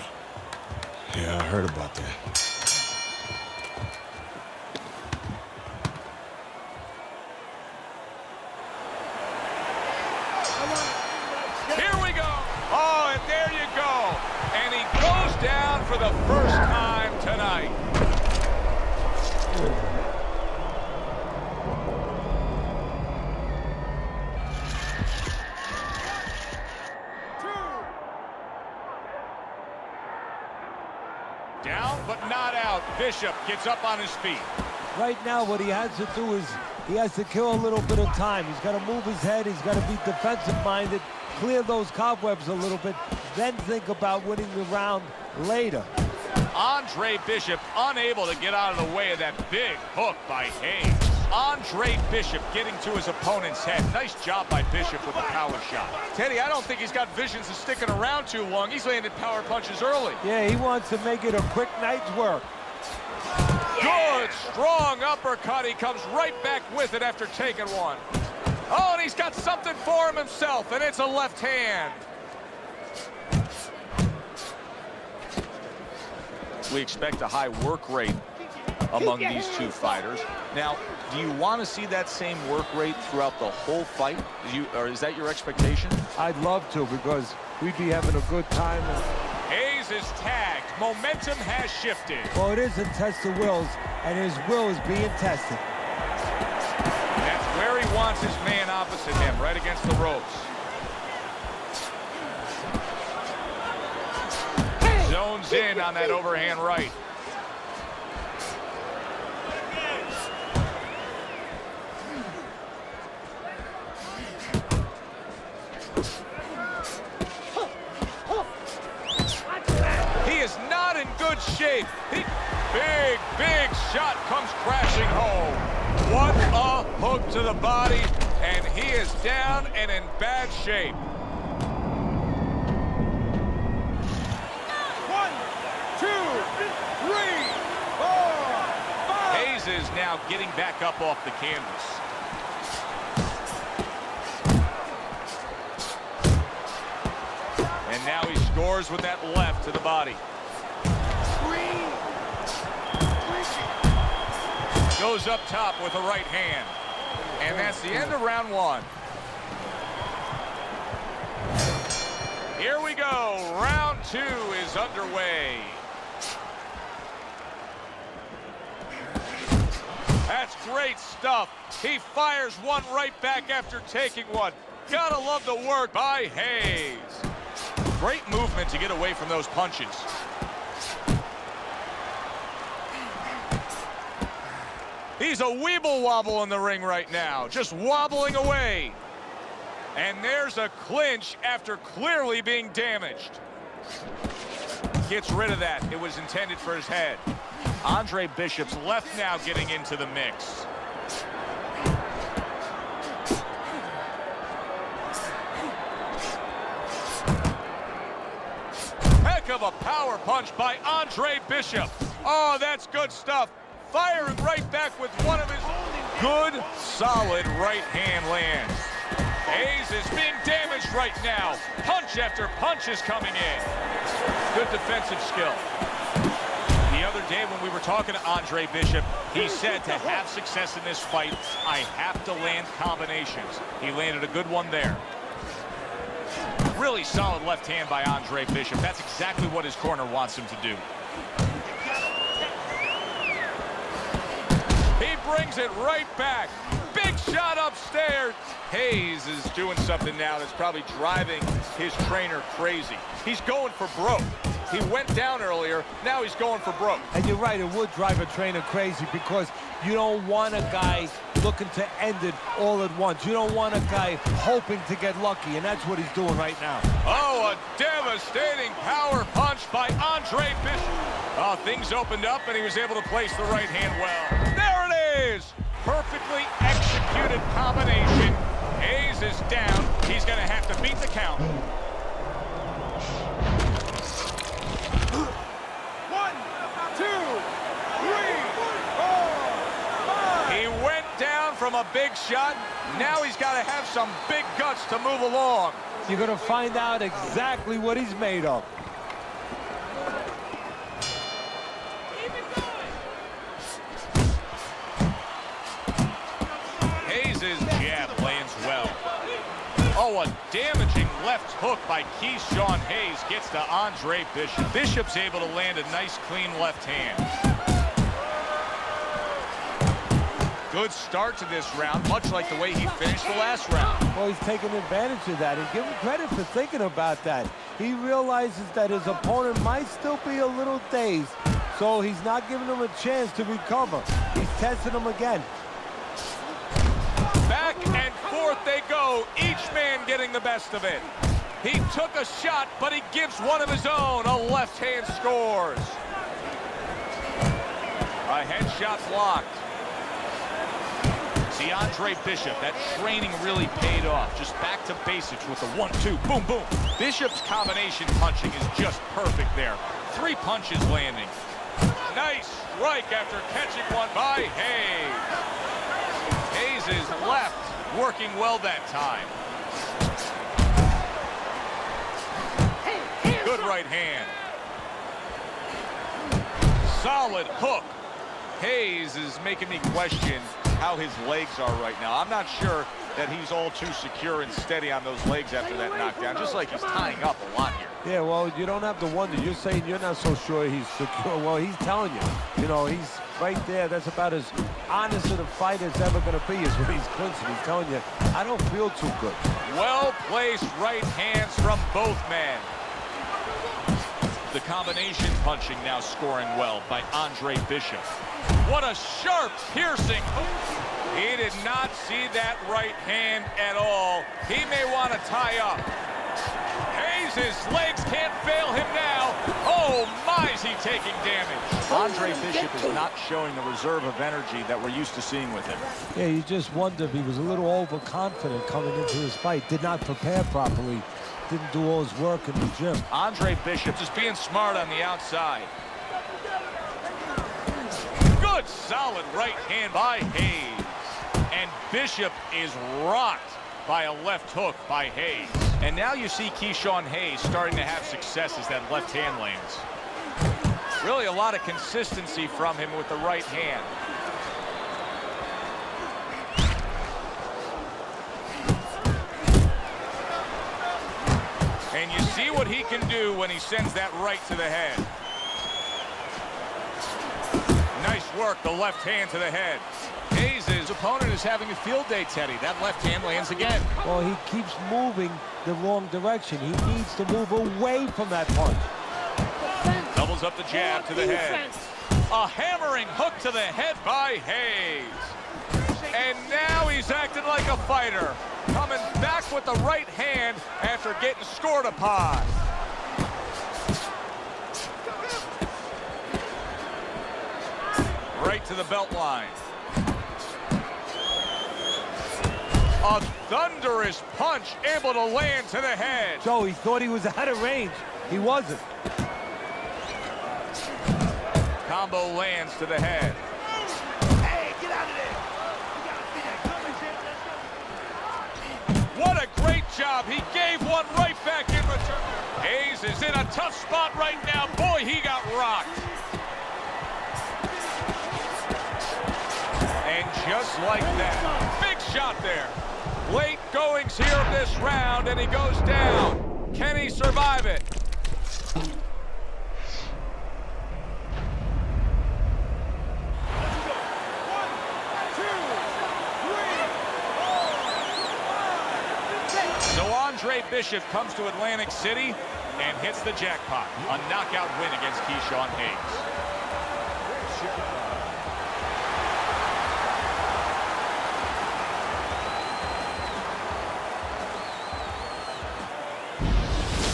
Yeah, I heard about that. Here we go. Oh, and there you go. And he goes for the first time tonight. Down, but not out. Bishop gets up on his feet. Right now, what he has to do is he has to kill a little bit of time. He's got to move his head. He's got to be defensive-minded, clear those cobwebs a little bit, then think about winning the round later. Andre Bishop unable to get out of the way of that big hook by Hayes. Andre Bishop getting to his opponent's head. Nice job by Bishop with the power shot. Teddy, I don't think he's got visions of sticking around too long. He's landed power punches early. Yeah, he wants to make it a quick night's work. Good, strong uppercut. He comes right back with it after taking one. Oh, and he's got something for him himself, and it's a left hand. We expect a high work rate among these two fighters. Now, do you want to see that same work rate throughout the whole fight? Or is that your expectation? I'd love to, because we'd be having a good time. Hayes is tagged. Momentum has shifted. Well, it is a test of wills, and his will is being tested. That's where he wants his man opposite him, right against the ropes. Zones in on that overhand right. He is not in good shape. Big shot comes crashing home. What a hook to the body, and he is down and in bad shape. 1, 2, 3, 4, 5. Hayes is now getting back up off the canvas. And now he scores with that left to the body. Goes up top with a right hand. And that's the end of round one. Here we go. Round two is underway. That's great stuff. He fires one right back after taking one. Gotta love the work by Hayes. Great movement to get away from those punches. He's a weeble wobble in the ring right now, just wobbling away. And there's a clinch after clearly being damaged. Gets rid of that. It was intended for his head. Andre Bishop's left now getting into the mix. Heck of a power punch by Andre Bishop. Oh, that's good stuff. Firing right back with one of his good, solid right hand lands. Hayes is being damaged right now. Punch after punch is coming in. Good defensive skill. The other day when we were talking to Andre Bishop, he said to have success in this fight, I have to land combinations. He landed a good one there. Really solid left hand by Andre Bishop. That's exactly what his corner wants him to do. He brings it right back. Big shot upstairs. Hayes is doing something now that's probably driving his trainer crazy. He's going for broke. He went down earlier. Now he's going for broke. And you're right, it would drive a trainer crazy, because you don't want a guy looking to end it all at once. You don't want a guy hoping to get lucky, and that's what he's doing right now. Oh, a devastating power punch by Andre Bishop. Oh, things opened up, and he was able to place the right hand well. There it is! Perfectly executed combination. Hayes is down. He's going to have to beat the count. 1, 2, 3, 4, 5. He went down from a big shot. Now he's got to have some big guts to move along. You're going to find out exactly what he's made of. Hayes' jab lands well. Oh, a damaging left hook by Keyshawn Hayes gets to Andre Bishop. Bishop's able to land a nice, clean left hand. Good start to this round, much like the way he finished the last round. Well, he's taking advantage of that, and give him credit for thinking about that. He realizes that his opponent might still be a little dazed, so he's not giving him a chance to recover. He's testing him again. Back and forth they go, each man getting the best of it. He took a shot, but he gives one of his own. A left hand scores. A headshot blocked. See, Andre Bishop, that training really paid off. Just back to basics with the 1-2, boom, boom. Bishop's combination punching is just perfect there. 3 punches landing. Nice strike after catching one by Hayes. Hayes is left, working well that time. Good right hand. Solid hook. Hayes is making me question how his legs are right now. I'm not sure that he's all too secure and steady on those legs after that knockdown, just like he's tying up a lot here. Yeah, well, you don't have to wonder. You're saying you're not so sure he's secure. Well, he's telling you. You know, he's right there. That's about as honest of a fight as ever going to be is when he's clinching. He's telling you, I don't feel too good. Well-placed right hands from both men. The combination punching now scoring well by Andre Bishop. What a sharp, piercing hook. He did not see that right hand at all. He may want to tie up. Hayes' legs can't fail him now. Oh, my, is he taking damage. Andre Bishop is not showing the reserve of energy that we're used to seeing with him. Yeah, you just wonder if he was a little overconfident coming into his fight. Did not prepare properly. Didn't do all his work in the gym. Andre Bishop just being smart on the outside. Good solid right hand by Hayes. And Bishop is rocked by a left hook by Hayes. And now you see Keyshawn Hayes starting to have success as that left hand lands. Really a lot of consistency from him with the right hand. And you see what he can do when he sends that right to the head. Nice work, the left hand to the head. Hayes' opponent is having a field day, Teddy. That left hand lands again. Well, he keeps moving the wrong direction. He needs to move away from that punch. Doubles up the jab to the head. A hammering hook to the head by Hayes. And now he's acting like a fighter. Coming back with the right hand after getting scored upon. Right to the belt line. A thunderous punch able to land to the head. Joe, he thought he was out of range. He wasn't. Combo lands to the head. Hey, get out of there. What a great job. He gave one right back in return. Hayes is in a tough spot right now. Boy, he got rocked. And just like that, big shot there. Late goings here of this round, and he goes down. Can he survive it? So Andre Bishop comes to Atlantic City and hits the jackpot. A knockout win against Keyshawn Hayes.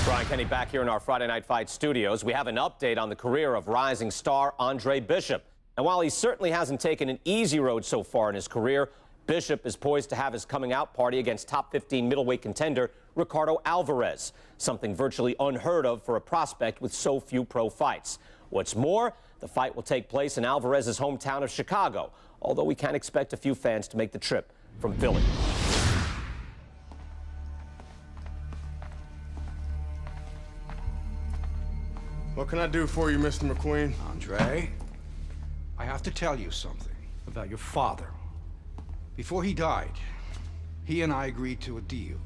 Brian Kenny back here in our Friday Night Fight studios. We have an update on the career of rising star Andre Bishop. And while he certainly hasn't taken an easy road so far in his career, Bishop is poised to have his coming out party against top 15 middleweight contender Ricardo Alvarez, something virtually unheard of for a prospect with so few pro fights. What's more, the fight will take place in Alvarez's hometown of Chicago, although we can expect a few fans to make the trip from Philly. What can I do for you, Mr. McQueen? Andre, I have to tell you something about your father. Before he died, he and I agreed to a deal.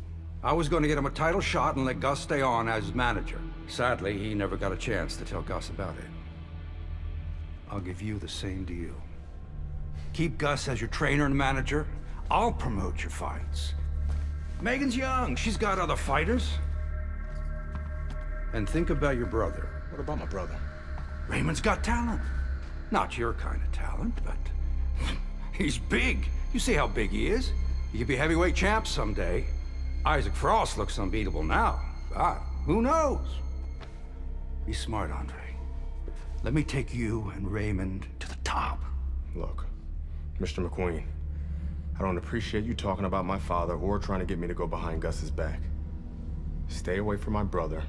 I was going to get him a title shot and let Gus stay on as manager. Sadly, he never got a chance to tell Gus about it. I'll give you the same deal. Keep Gus as your trainer and manager. I'll promote your fights. Megan's young. She's got other fighters. And think about your brother. What about my brother? Raymond's got talent. Not your kind of talent, but he's big. You see how big he is? He could be heavyweight champ someday. Isaac Frost looks unbeatable now. God, who knows? Be smart, Andre. Let me take you and Raymond to the top. Look, Mr. McQueen, I don't appreciate you talking about my father or trying to get me to go behind Gus's back. Stay away from my brother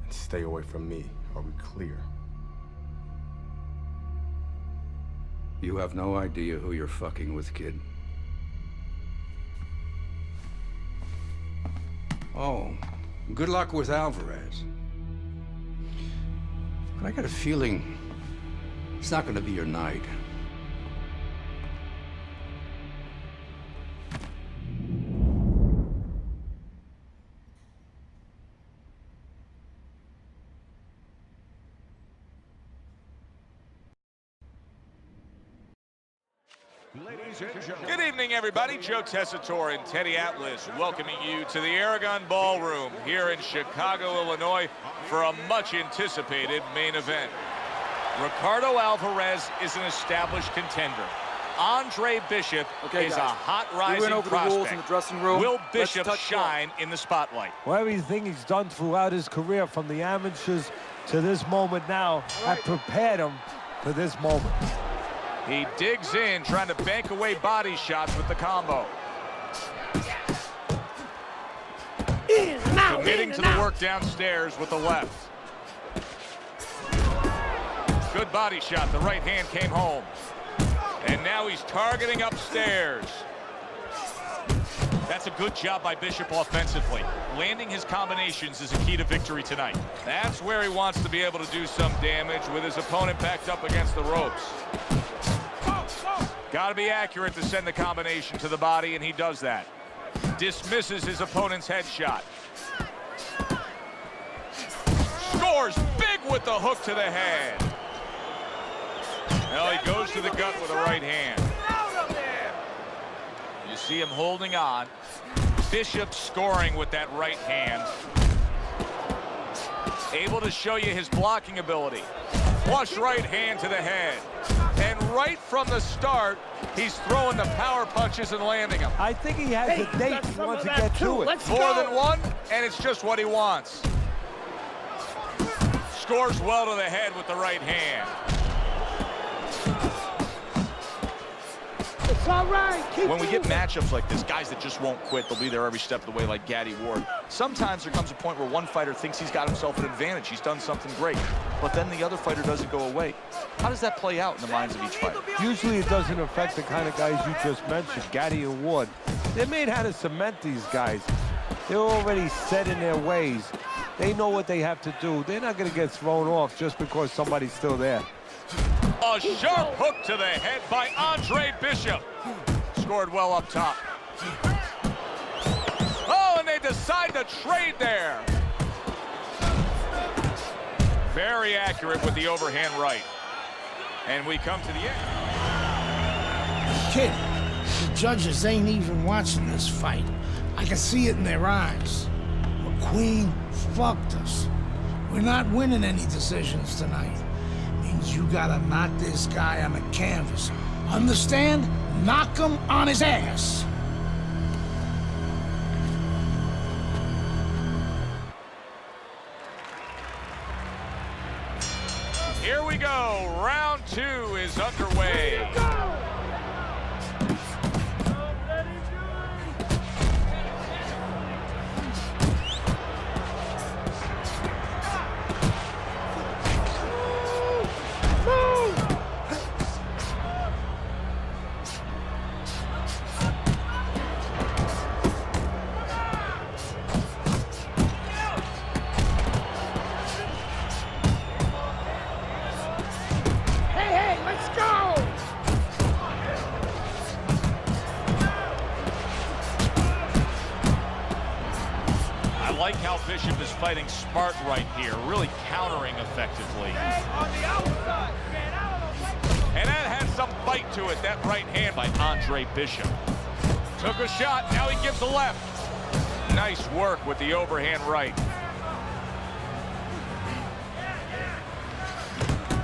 and stay away from me. Are we clear? You have no idea who you're fucking with, kid. Oh, good luck with Alvarez. But I got a feeling it's not gonna be your night. Good evening, everybody. Joe Tessitore and Teddy Atlas welcoming you to the Aragon Ballroom here in Chicago, Illinois for a much-anticipated main event. Ricardo Alvarez is an established contender. Andre Bishop is a hot rising prospect. Will Bishop shine in the spotlight? Well, everything he's done throughout his career, from the amateurs to this moment now, have prepared him for this moment. He digs in, trying to bank away body shots with the combo. Committing to the work downstairs with the left. Good body shot. The right hand came home. And now he's targeting upstairs. That's a good job by Bishop offensively. Landing his combinations is a key to victory tonight. That's where he wants to be able to do some damage with his opponent backed up against the ropes. Got to be accurate to send the combination to the body, and he does that. Dismisses his opponent's headshot. Scores big with the hook to the head. Well, he goes to the gut with a right hand. You see him holding on. Bishop scoring with that right hand. Able to show you his blocking ability. Flush right hand to the head. And right from the start, he's throwing the power punches and landing them. I think he has a date he wants to get to it. More than one, and it's just what he wants. Scores well to the head with the right hand. It's all right. When we get matchups like this, guys that just won't quit, they'll be there every step of the way like Gaddy Ward. Sometimes there comes a point where one fighter thinks he's got himself an advantage. He's done something great. But then the other fighter doesn't go away. How does that play out in the minds of each fighter? Usually it doesn't affect the kind of guys you just mentioned, Gaddy and Ward. They're made how to cement these guys. They're already set in their ways. They know what they have to do. They're not going to get thrown off just because somebody's still there. A sharp hook to the head by Andre Bishop. Scored well up top. Oh, and they decide to trade there. Very accurate with the overhand right. And we come to the end. Kid, the judges ain't even watching this fight. I can see it in their eyes. McQueen fucked us. We're not winning any decisions tonight. Means you gotta knock this guy on the canvas. Understand? Knock him on his ass. Here we go. Round 2 is underway. fighting smart right here, really countering effectively. And that had some bite to it, that right hand by Andre Bishop. Took a shot, now he gives a left. Nice work with the overhand right.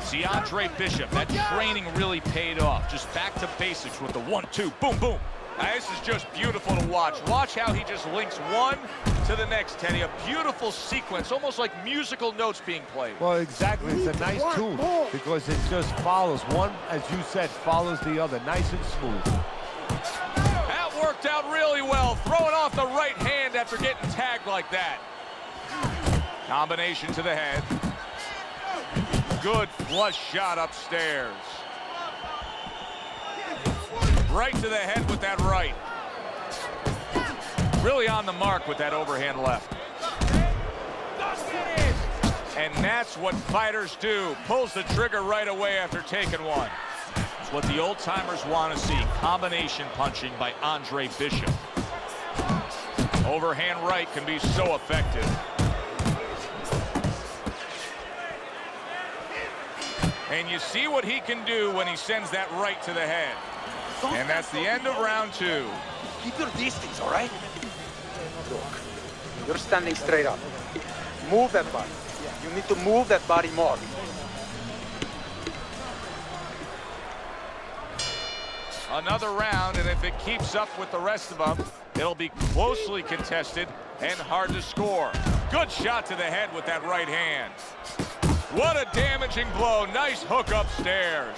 See, Andre Bishop, that training really paid off. Just back to basics with the 1-2, boom, boom. Now, this is just beautiful to watch. Watch how he just links one to the next, Teddy. A beautiful sequence, almost like musical notes being played. Well, exactly. It's a nice tune because it just follows. One, as you said, follows the other. Nice and smooth. That worked out really well. Throwing off the right hand after getting tagged like that. Combination to the head. Good flush shot upstairs. Right to the head with that right. Really on the mark with that overhand left. And that's what fighters do. Pulls the trigger right away after taking one. It's what the old-timers want to see. Combination punching by Andre Bishop. Overhand right can be so effective. And you see what he can do when he sends that right to the head. And that's the end of round 2. Keep your distance, all right? Look, you're standing straight up. Move that body. You need to move that body more. Another round, and if it keeps up with the rest of them, it'll be closely contested and hard to score. Good shot to the head with that right hand. What a damaging blow. Nice hook upstairs.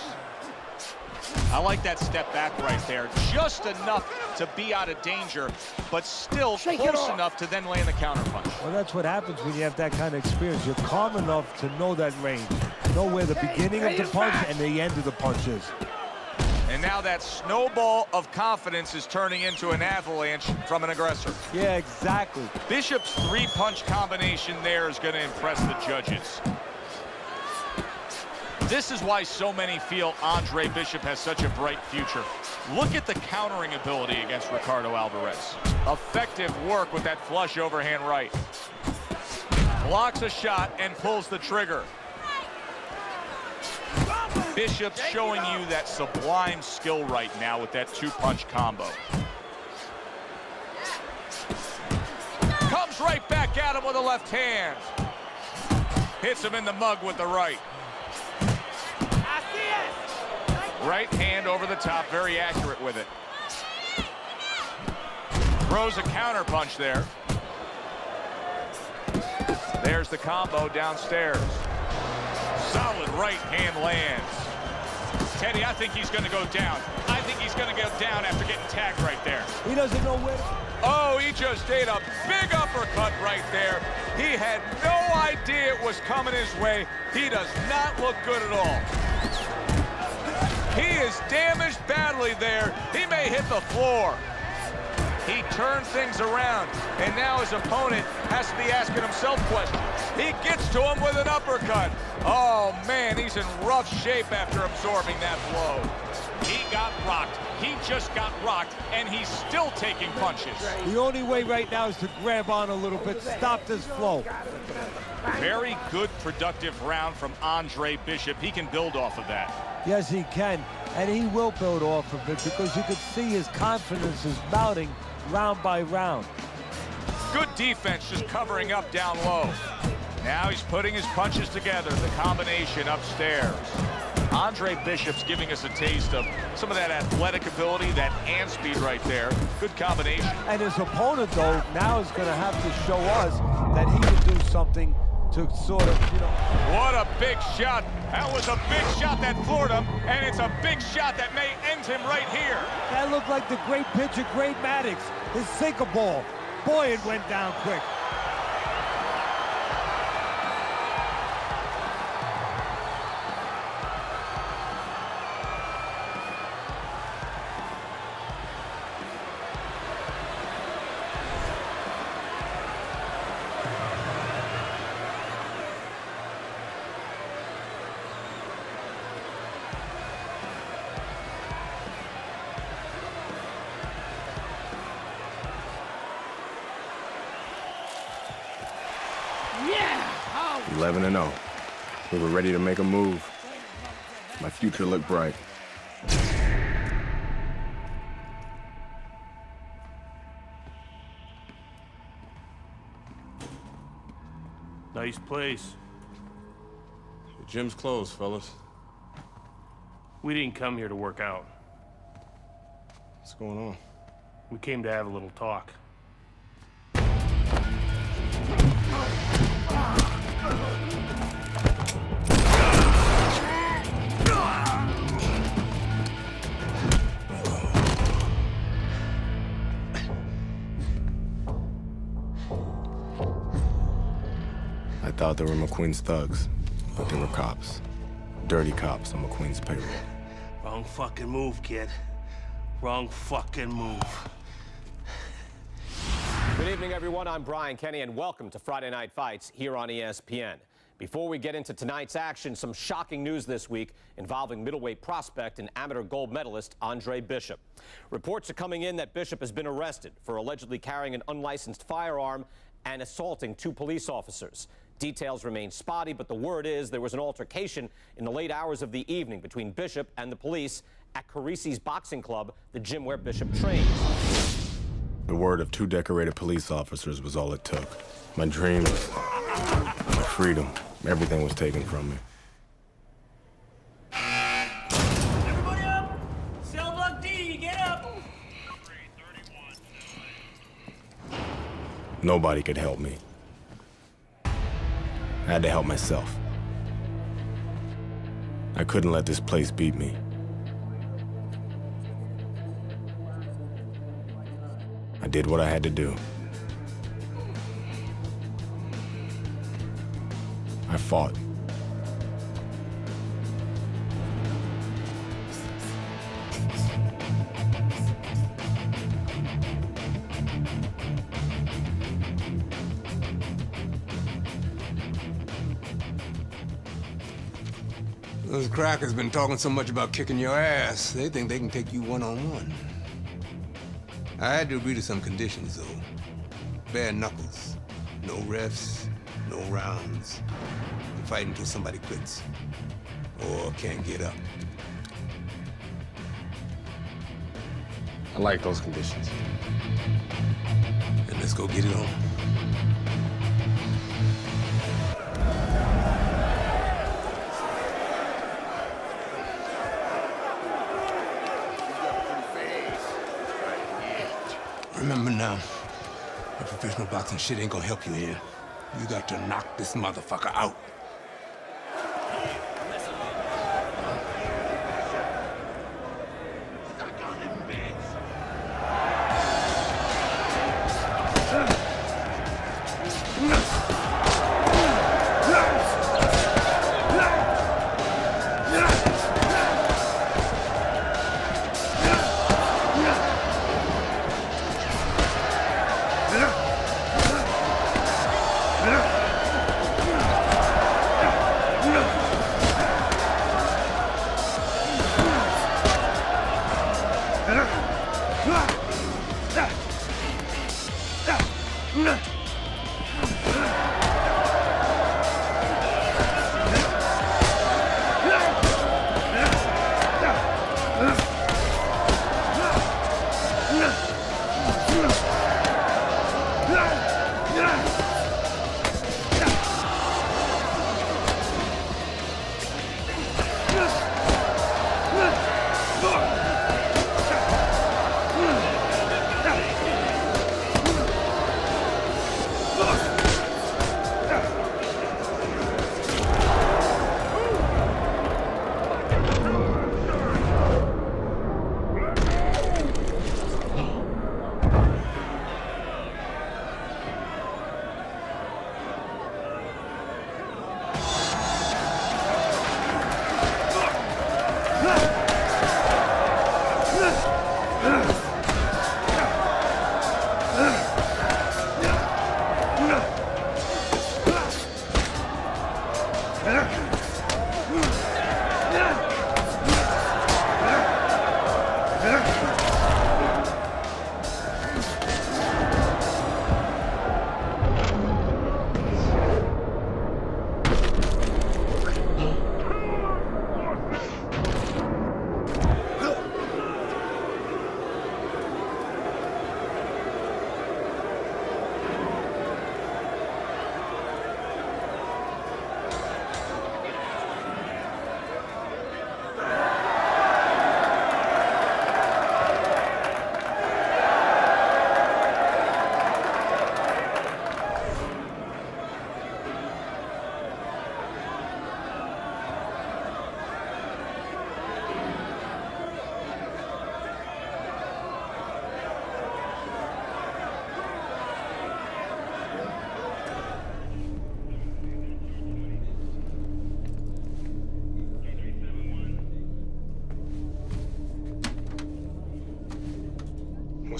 I like that step back right there. Just enough to be out of danger, but still close enough to then land the counterpunch. Well, that's what happens when you have that kind of experience. You're calm enough to know that range. Know where the beginning of the punch and the end of the punch is. And now that snowball of confidence is turning into an avalanche from an aggressor. Yeah, exactly. Bishop's 3-punch combination there is going to impress the judges. This is why so many feel Andre Bishop has such a bright future. Look at the countering ability against Ricardo Alvarez. Effective work with that flush overhand right. Blocks a shot and pulls the trigger. Bishop's showing you that sublime skill right now with that 2-punch combo. Comes right back at him with a left hand. Hits him in the mug with the right. Right hand over the top, very accurate with it. Throws a counter punch there. There's the combo downstairs. Solid right hand lands. Teddy, I think he's going to go down. I think he's going to go down after getting tagged right there. He doesn't know where. Oh, he just ate a big uppercut right there. He had no idea it was coming his way. He does not look good at all. He is damaged badly there. He may hit the floor. He turned things around, and now his opponent has to be asking himself questions. He gets to him with an uppercut. Oh, man, he's in rough shape after absorbing that blow. He got rocked. He just got rocked, and he's still taking punches. The only way right now is to grab on a little bit, stop this flow. Very good, productive round from Andre Bishop. He can build off of that. Yes, he can, and he will build off of it because you can see his confidence is mounting round by round. Good defense, just covering up down low. Now he's putting his punches together, the combination upstairs. Andre Bishop's giving us a taste of some of that athletic ability, that hand speed right there. Good combination. And his opponent, though, now is going to have to show us that he can do something to sort of, you know. What a big shot. That was a big shot that floored him, and it's a big shot that may end him right here. That looked like the great pitcher, Great Maddox, his sinker ball. Boy, it went down quick. 11-0. We were ready to make a move. My future looked bright. Nice place. The gym's closed, fellas. We didn't come here to work out. What's going on? We came to have a little talk. I thought they were McQueen's thugs, but they were cops. Dirty cops on McQueen's payroll. Wrong fucking move, kid. Wrong fucking move. Good evening, everyone. I'm Brian Kenny, and welcome to Friday Night Fights here on ESPN. Before we get into tonight's action, some shocking news this week involving middleweight prospect and amateur gold medalist Andre Bishop. Reports are coming in that Bishop has been arrested for allegedly carrying an unlicensed firearm and assaulting 2 police officers. Details remain spotty, but the word is there was an altercation in the late hours of the evening between Bishop and the police at Carisi's Boxing Club, the gym where Bishop trains. The word of 2 decorated police officers was all it took. My dreams, my freedom, everything was taken from me. Everybody up! Cell block D, get up! Nobody could help me. I had to help myself. I couldn't let this place beat me. I did what I had to do. I fought. Those crackers been talking so much about kicking your ass, they think they can take you one-on-one. I had to agree to some conditions, though. Bare knuckles. No refs, no rounds. You fight until somebody quits. Or can't get up. I like those conditions. And let's go get it on. Remember now, that professional boxing shit ain't gonna help you here. You got to knock this motherfucker out.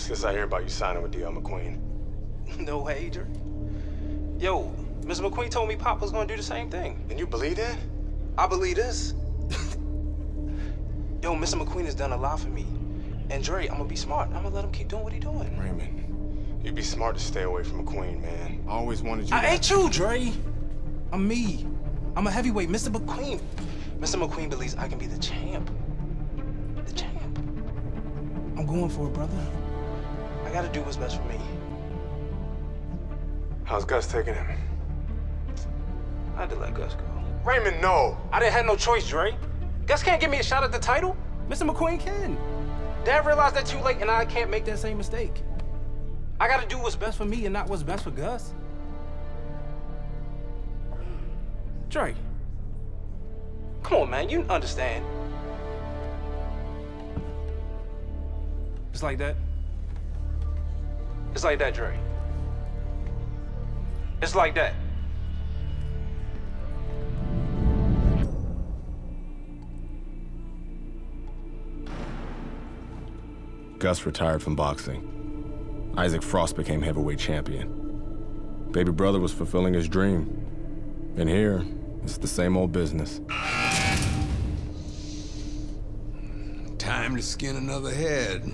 Since I hear about you signing with D.L. McQueen. No way, Dre. Yo, Mr. McQueen told me Pop was gonna do the same thing. And you believe that? I believe this. Yo, Mr. McQueen has done a lot for me. And Dre, I'm gonna be smart. I'm gonna let him keep doing what he's doing. Raymond, you'd be smart to stay away from McQueen, man. I always wanted you to... I ain't you, Dre. I'm me. I'm a heavyweight, Mr. McQueen. Mr. McQueen believes I can be the champ. The champ. I'm going for it, brother. I gotta do what's best for me. How's Gus taking him? I had to let Gus go. Raymond, no! I didn't have no choice, Dre. Gus can't give me a shot at the title. Mr. McQueen can. Dad realized that too late, and I can't make that same mistake. I gotta do what's best for me and not what's best for Gus. Dre. Come on, man, you understand. It's like that. It's like that, Dre. It's like that. Gus retired from boxing. Isaac Frost became heavyweight champion. Baby brother was fulfilling his dream. And here, it's the same old business. Time to skin another head.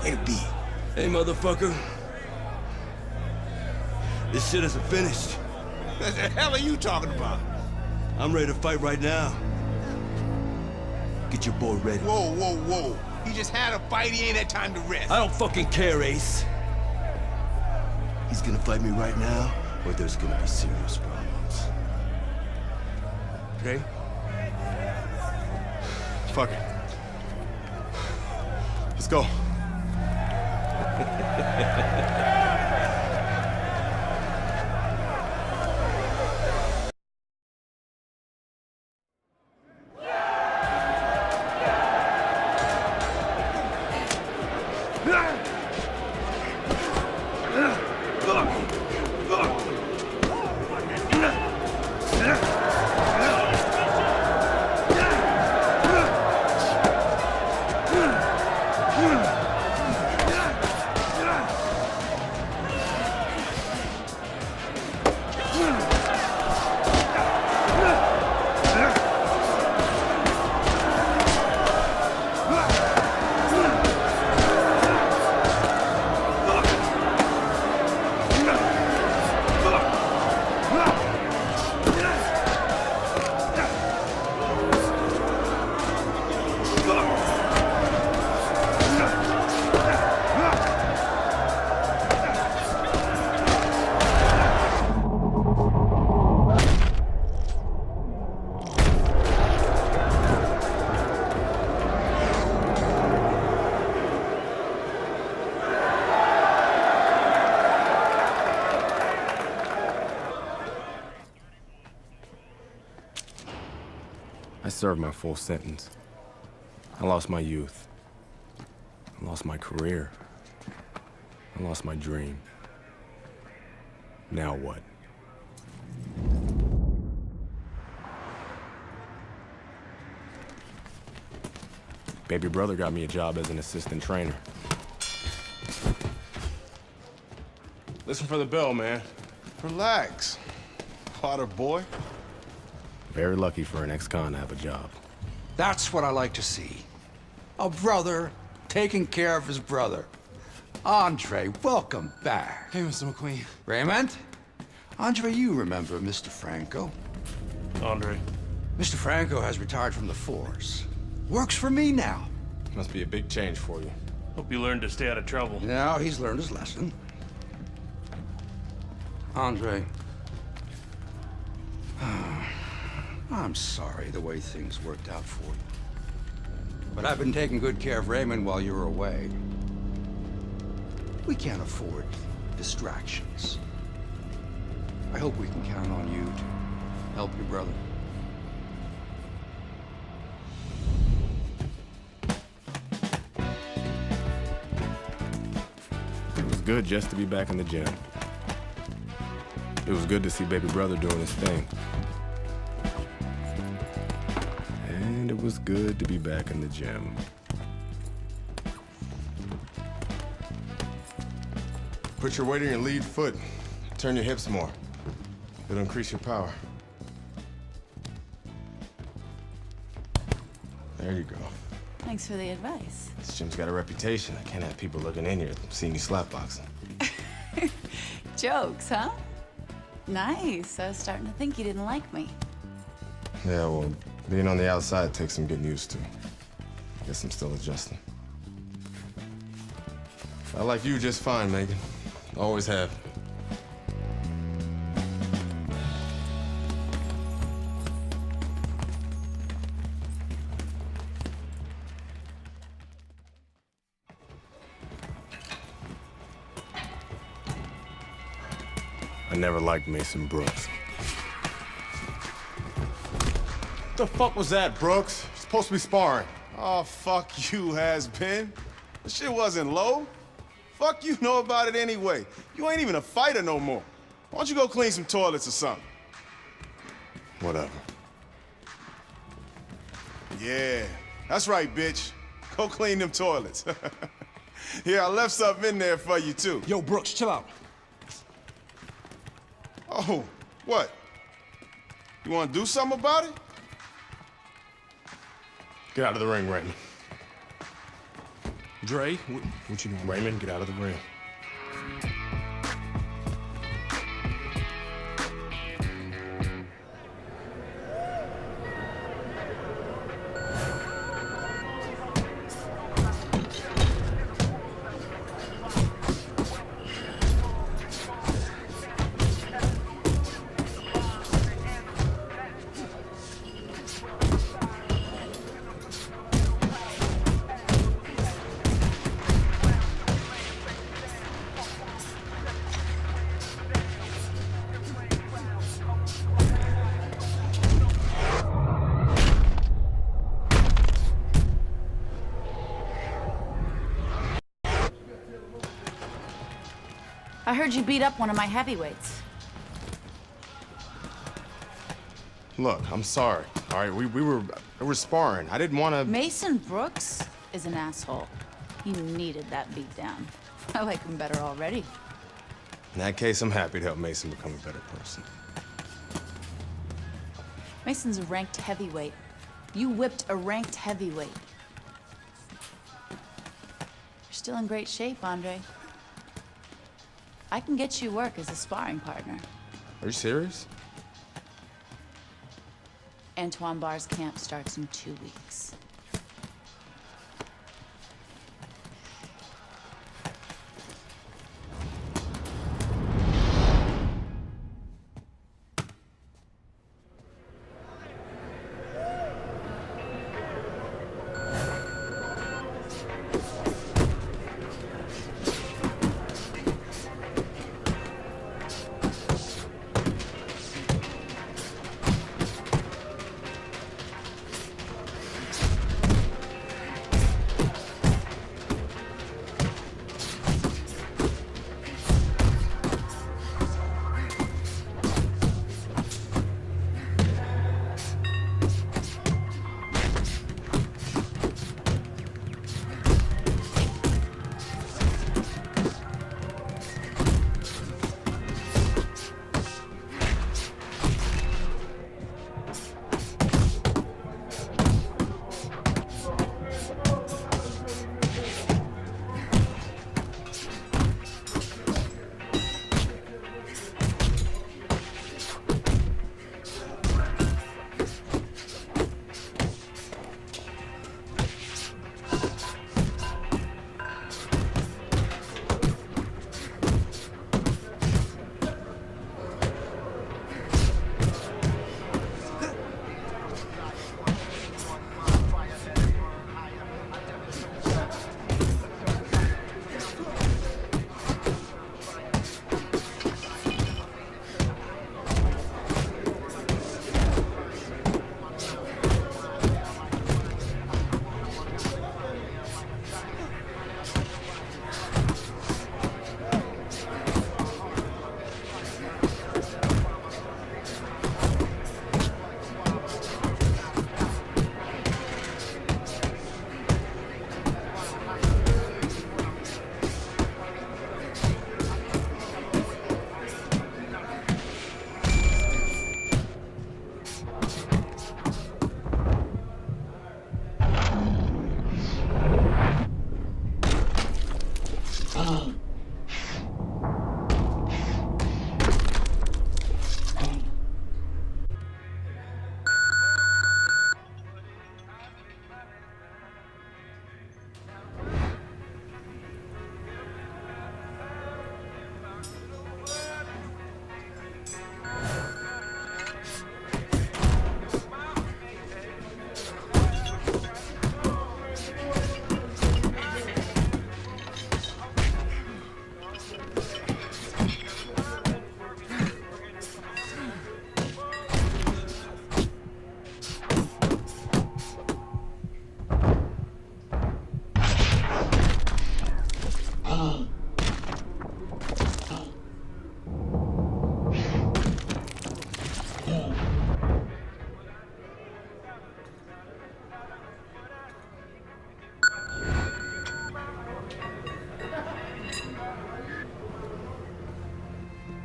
Way to be. Hey, motherfucker. This shit isn't finished. What the hell are you talking about? I'm ready to fight right now. Get your boy ready. Whoa, whoa, whoa. He just had a fight, he ain't had time to rest. I don't fucking care, Ace. He's gonna fight me right now, or there's gonna be serious problems. Okay? Fuck it. Let's go. I served my full sentence. I lost my youth. I lost my career. I lost my dream. Now what? Baby brother got me a job as an assistant trainer. Listen for the bell, man. Relax, Potter boy. Very lucky for an ex-con to have a job. That's what I like to see. A brother taking care of his brother. Andre, welcome back. Hey, Mr. McQueen. Raymond? Andre, you remember Mr. Franco? Andre. Mr. Franco has retired from the force. Works for me now. Must be a big change for you. Hope you learned to stay out of trouble. Now he's learned his lesson. Andre. I'm sorry the way things worked out for you. But I've been taking good care of Raymond while you were away. We can't afford distractions. I hope we can count on you to help your brother. It was good just to be back in the gym. It was good to see baby brother doing his thing. And it was good to be back in the gym. Put your weight on your lead foot. Turn your hips more. It'll increase your power. There you go. Thanks for the advice. This gym's got a reputation. I can't have people looking in here seeing you slapboxing. Jokes, huh? Nice. I was starting to think you didn't like me. Yeah, well, being on the outside takes some getting used to. Guess I'm still adjusting. I like you just fine, Megan. Always have. I never liked Mason Brooks. What the fuck was that, Brooks? You're supposed to be sparring. Oh, fuck you, has-been. The shit wasn't low. Fuck you know about it anyway. You ain't even a fighter no more. Why don't you go clean some toilets or something? Whatever. Yeah, that's right, bitch. Go clean them toilets. Here, I left something in there for you, too. Yo, Brooks, chill out. Oh, what? You want to do something about it? Get out of the ring, Raymond. Dre, what you doing? Raymond, get out of the ring. I heard you beat up one of my heavyweights. Look, I'm sorry. All right, we were sparring. I didn't want to. Mason Brooks is an asshole. He needed that beat down. I like him better already. In that case, I'm happy to help Mason become a better person. Mason's a ranked heavyweight. You whipped a ranked heavyweight. You're still in great shape, Andre. I can get you work as a sparring partner. Are you serious? Antoine Barr's camp starts in 2 weeks.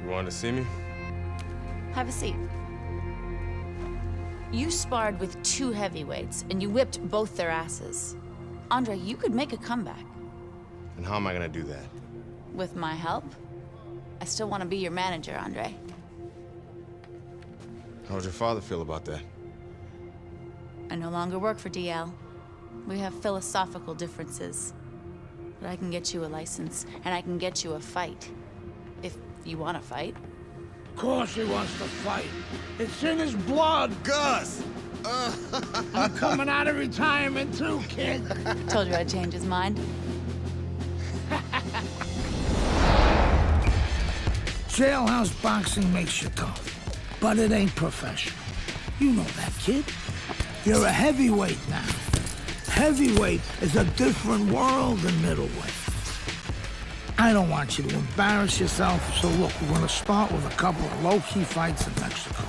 You wanted to see me? Have a seat. You sparred with 2 heavyweights, and you whipped both their asses. Andre, you could make a comeback. And how am I gonna do that? With my help? I still want to be your manager, Andre. How does your father feel about that? I no longer work for DL. We have philosophical differences. But I can get you a license, and I can get you a fight. If you want to fight. Of course he wants to fight. It's in his blood. Gus! I'm coming out of retirement too, kid. Told you I'd change his mind. Jailhouse boxing makes you tough, but it ain't professional. You know that, kid. You're a heavyweight now. Heavyweight is a different world than middleweight. I don't want you to embarrass yourself, so look, we're gonna start with a couple of low-key fights in Mexico.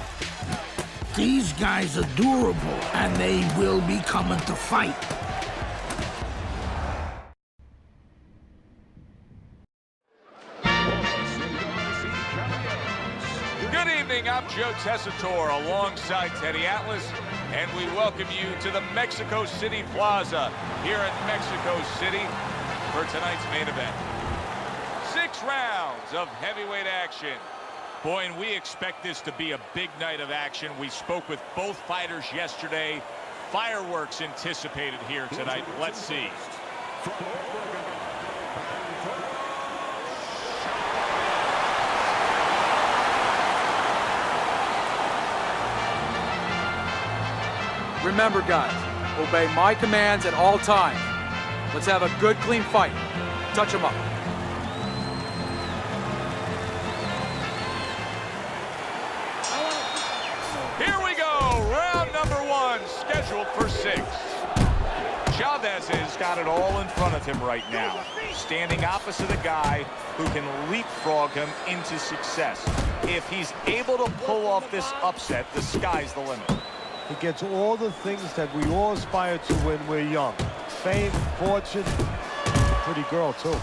These guys are durable, and they will be coming to fight. Good evening, I'm Joe Tessitore alongside Teddy Atlas, and we welcome you to the Mexico City Plaza here in Mexico City for tonight's main event. 6 rounds of heavyweight action. Boy, and we expect this to be a big night of action. We spoke with both fighters yesterday. Fireworks anticipated here tonight. Let's see. Remember, guys, obey my commands at all times. Let's have a good, clean fight. Touch him up. Here we go, round number 1, scheduled for 6. Chavez has got it all in front of him right now, standing opposite a guy who can leapfrog him into success. If he's able to pull off this upset, the sky's the limit. He gets all the things that we all aspire to when we're young. Fame, fortune, pretty girl, too.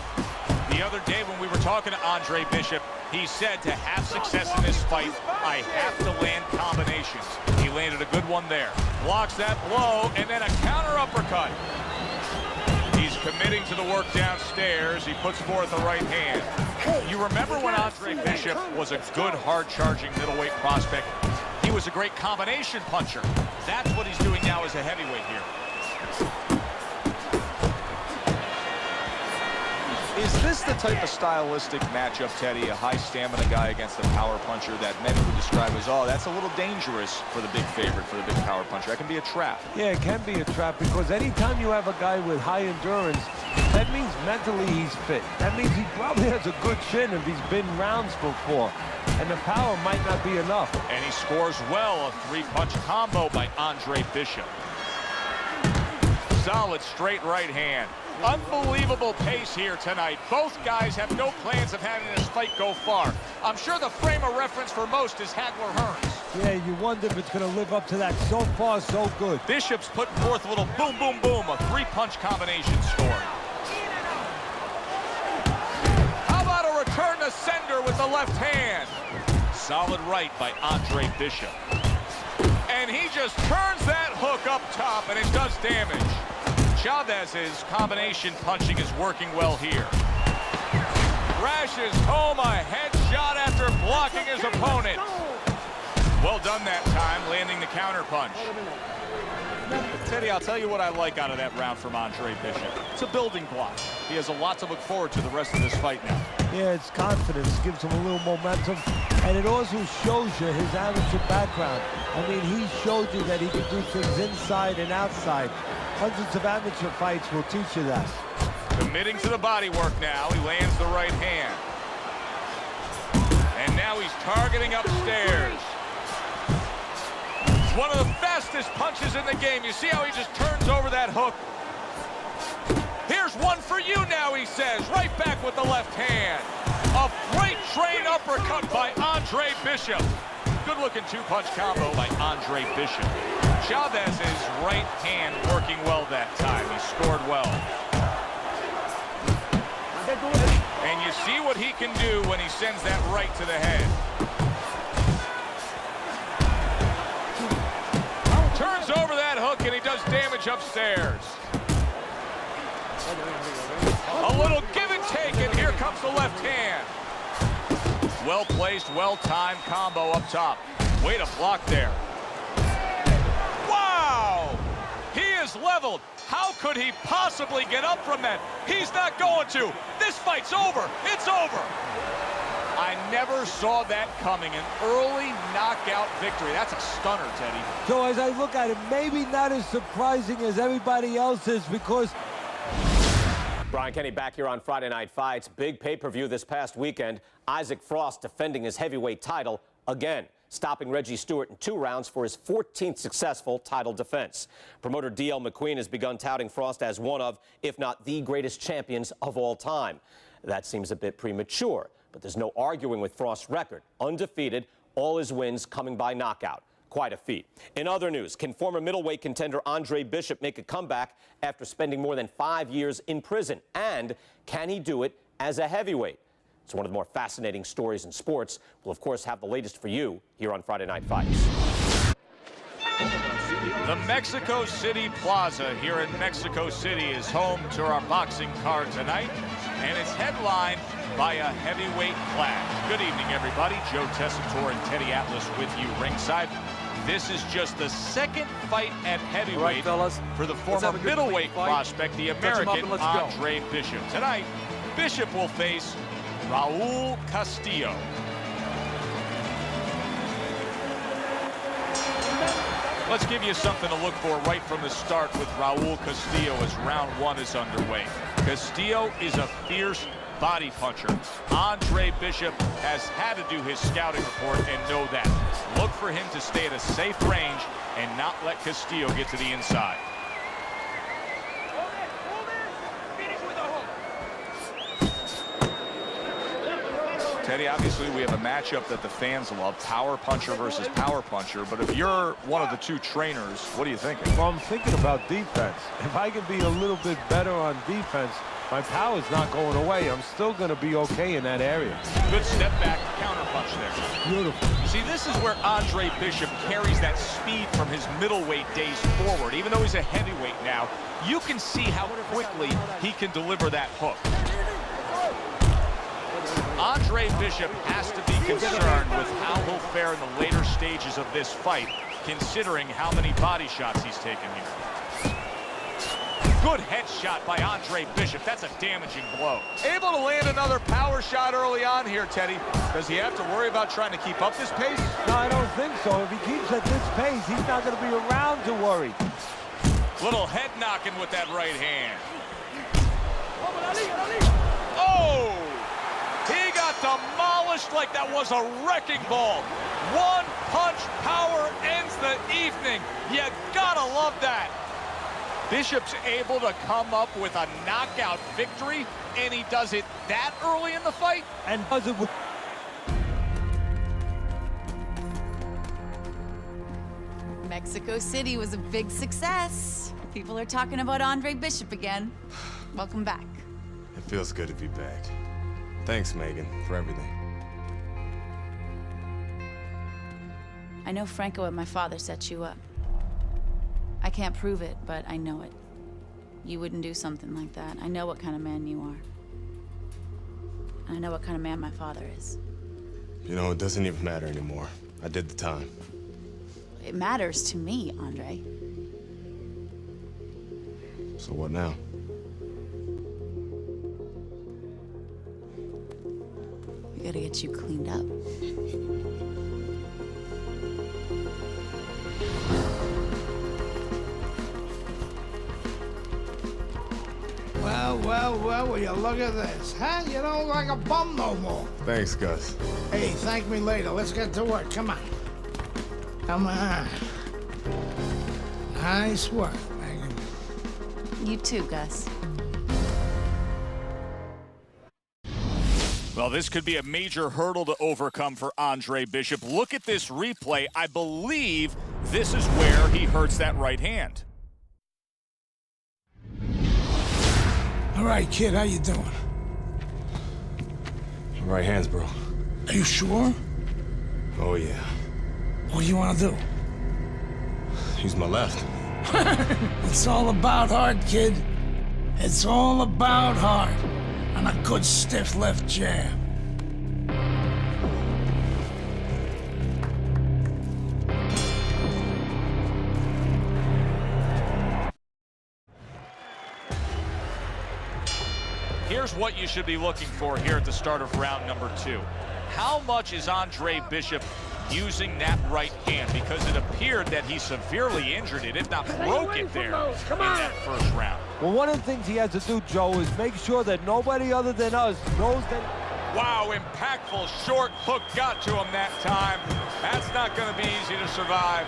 The other day when we were talking to Andre Bishop, he said to have success in this fight, I have to land combinations. He landed a good one there. Blocks that blow, and then a counter uppercut. He's committing to the work downstairs. He puts forth the right hand. You remember when Andre Bishop was a good, hard-charging middleweight prospect? He was a great combination puncher. That's what he's doing now as a heavyweight here. Is this the type of stylistic matchup, Teddy, a high stamina guy against a power puncher that many would describe as, oh, that's a little dangerous for the big favorite, for the big power puncher? That can be a trap. Yeah, it can be a trap because anytime you have a guy with high endurance, that means mentally he's fit. That means he probably has a good chin if he's been rounds before. And the power might not be enough. And he scores well, a 3-punch combo by Andre Bishop. Solid straight right hand. Unbelievable pace here tonight. Both guys have no plans of having this fight go far. I'm sure the frame of reference for most is Hagler-Hearns. Yeah, you wonder if it's going to live up to that. So far, so good. Bishop's putting forth a little boom, boom, boom, a 3-punch combination score. How about a return to sender with the left hand? Solid right by Andre Bishop. And he just turns that hook up top, and it does damage. Chavez's combination punching is working well here. Rashes home a headshot after blocking his opponent. Well done that time, landing the counter punch. Teddy, I'll tell you what I like out of that round from Andre Bishop. It's a building block. He has a lot to look forward to the rest of this fight now. Yeah, it's confidence, gives him a little momentum, and it also shows you his amateur background. I mean, he showed you that he can do things inside and outside. Hundreds of amateur fights will teach you that. Committing to the body work now. He lands the right hand. And now he's targeting upstairs. One of the fastest punches in the game. You see how he just turns over that hook? Here's one for you now, he says. Right back with the left hand. A freight train uppercut by Andre Bishop. Good-looking 2-punch combo by Andre Bishop. Chavez's right hand working well that time. He scored well. And you see what he can do when he sends that right to the head. Turns over that hook, and he does damage upstairs. A little comes the left hand. Well-placed, well-timed combo up top. Way to block there. Wow! He is leveled. How could he possibly get up from that? He's not going to. This fight's over. It's over. I never saw that coming. An early knockout victory. That's a stunner, Teddy. So as I look at it, maybe not as surprising as everybody else is because... Brian Kenny back here on Friday Night Fights. Big pay-per-view this past weekend. Isaac Frost defending his heavyweight title again, stopping Reggie Stewart in 2 rounds for his 14th successful title defense. Promoter D.L. McQueen has begun touting Frost as one of, if not the greatest champions of all time. That seems a bit premature, but there's no arguing with Frost's record. Undefeated, all his wins coming by knockout. Quite a feat. In other news, can former middleweight contender Andre Bishop make a comeback after spending more than 5 years in prison? And can he do it as a heavyweight? It's one of the more fascinating stories in sports. We'll, of course, have the latest for you here on Friday Night Fights. The Mexico City Plaza here in Mexico City is home to our boxing card tonight, and it's headlined by a heavyweight clash. Good evening, everybody. Joe Tessitore and Teddy Atlas with you ringside. This is just the second fight at heavyweight for the former middleweight prospect, the American Andre Bishop. Tonight, Bishop will face Raul Castillo. Let's give you something to look for right from the start with Raul Castillo as round 1 is underway. Castillo is a fierce body puncher. Andre Bishop has had to do his scouting report and know that. Look for him to stay at a safe range and not let Castillo get to the inside. Teddy, obviously we have a matchup that the fans love, power puncher versus power puncher, but if you're one of the 2 trainers, what are you thinking? Well, I'm thinking about defense. If I can be a little bit better on defense, my power's not going away. I'm still going to be okay in that area. Good step back, counter punch there. Beautiful. You see, this is where Andre Bishop carries that speed from his middleweight days forward. Even though he's a heavyweight now, you can see how quickly he can deliver that hook. Andre Bishop has to be concerned with how he'll fare in the later stages of this fight, considering how many body shots he's taken here. Good headshot by Andre Bishop. That's a damaging blow. Able to land another power shot early on here, Teddy. Does he have to worry about trying to keep up this pace? No, I don't think so. If he keeps at this pace, he's not going to be around to worry. Little head knocking with that right hand. Oh! He got demolished like that was a wrecking ball. One punch power ends the evening. You gotta love that. Bishop's able to come up with a knockout victory, and he does it that early in the fight. And does it with... Mexico City was a big success. People are talking about Andre Bishop again. Welcome back. It feels good to be back. Thanks, Megan, for everything. I know Franco and my father set you up. I can't prove it, but I know it. You wouldn't do something like that. I know what kind of man you are. And I know what kind of man my father is. You know, it doesn't even matter anymore. I did the time. It matters to me, Andre. So what now? We gotta get you cleaned up. Well, will you look at this, huh? You don't look like a bum no more. Thanks, Gus. Hey, thank me later. Let's get to work. Come on. Come on. Nice work, Megan. You too, Gus. Well, this could be a major hurdle to overcome for Andre Bishop. Look at this replay. I believe this is where he hurts that right hand. All right, kid, how you doing? Right hands, bro. Are you sure? Oh, yeah. What do you want to do? Use my left. It's all about heart, kid. It's all about heart. and a good stiff left jab. Here's what you should be looking for here at the start of round number 2. How much is Andre Bishop using that right hand? Because it appeared that he severely injured it, if not broke it there in that first round. Well, one of the things he has to do, Joe, is make sure that nobody other than us knows that... Wow, impactful short hook got to him that time. That's not going to be easy to survive.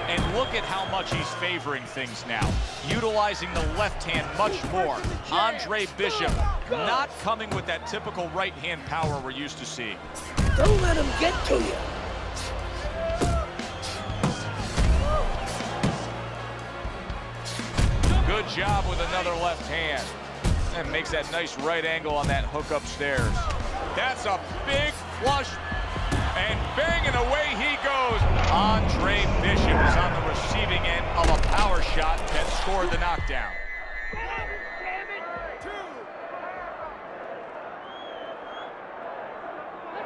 And look at how much he's favoring things now, utilizing the left hand much more. Andre Bishop not coming with that typical right hand power we're used to seeing. Don't let him get to you. Good job with another left hand. And makes that nice right angle on that hook upstairs. That's a big flush. And banging away he goes. Andre Bishop is on the receiving end of a power shot that scored the knockdown.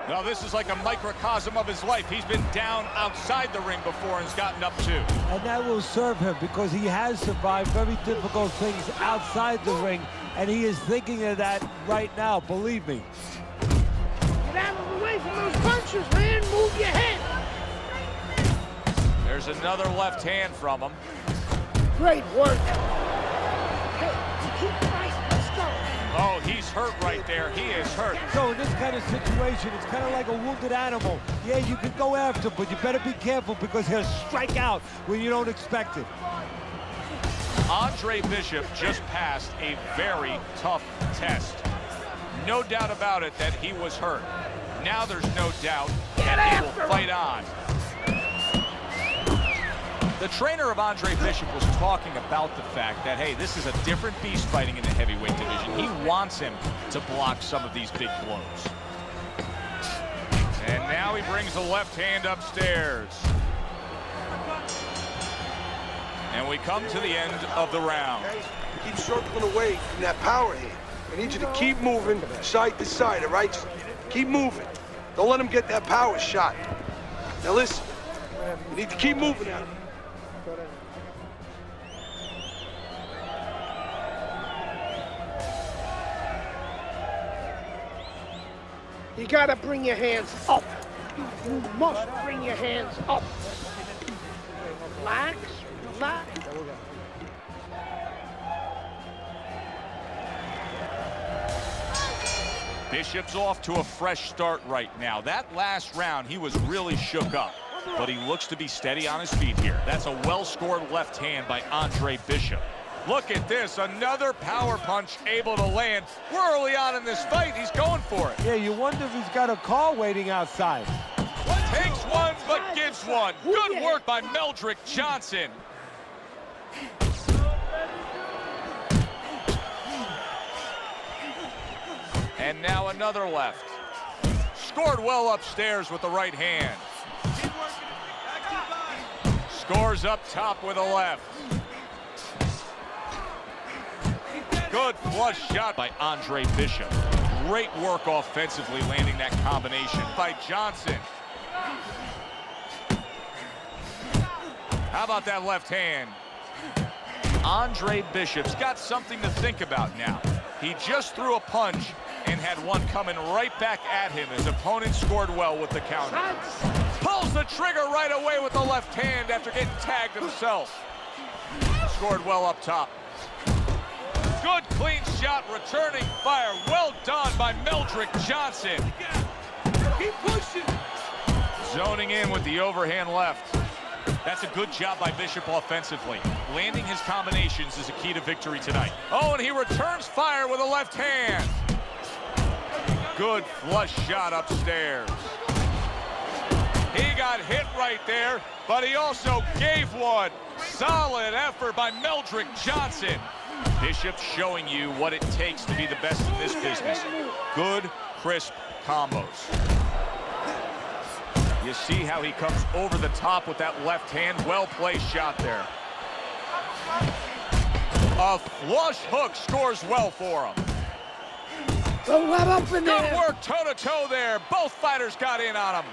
Well, this is like a microcosm of his life. He's been down outside the ring before and has gotten up too. And that will serve him because he has survived very difficult things outside the ring, and he is thinking of that right now, believe me. Get out of the way from those punches, man. Move your head. There's another left hand from him. Great work. Hey, keep fighting. Let's go. Oh, he's hurt right there. He is hurt. So in this kind of situation, it's kind of like a wounded animal. Yeah, you can go after him, but you better be careful because he'll strike out when you don't expect it. Andre Bishop just passed a very tough test. No doubt about it that he was hurt. Now there's no doubt that he will fight on. The trainer of Andre Bishop was talking about the fact that, hey, this is a different beast fighting in the heavyweight division. He wants him to block some of these big blows. And now he brings the left hand upstairs. And we come to the end of the round. Keep circling away from that power hand. I need you to keep moving side to side, all right? Keep moving. Don't let him get that power shot. Now listen, you need to keep moving at him. You gotta bring your hands up. You must bring your hands up. Relax, relax. Bishop's off to a fresh start right now. That last round, he was really shook up, but he looks to be steady on his feet here. That's a well-scored left hand by Andre Bishop. Look at this, another power punch able to land. We're early on in this fight, he's going for it. Yeah, you wonder if he's got a car waiting outside. Takes one, but gives one. Good work by Meldrick Johnson. And now another left. Scored well upstairs with the right hand. Scores up top with a left. Good flush shot by Andre Bishop. Great work offensively landing that combination by Johnson. How about that left hand? Andre Bishop's got something to think about now. He just threw a punch and had one coming right back at him. His opponent scored well with the counter. Pulls the trigger right away with the left hand after getting tagged himself. Scored well up top. Good clean shot, returning fire. Well done by Meldrick Johnson. Keep pushing. Zoning in with the overhand left. That's a good job by Bishop offensively. Landing his combinations is a key to victory tonight. Oh, and he returns fire with a left hand. Good flush shot upstairs. He got hit right there, but he also gave one. Solid effort by Meldrick Johnson. Bishop showing you what it takes to be the best in this business. Good, crisp combos. You see how he comes over the top with that left hand. Well-placed shot there. A flush hook scores well for him. Don't let up in there. Good work toe-to-toe there. Both fighters got in on him.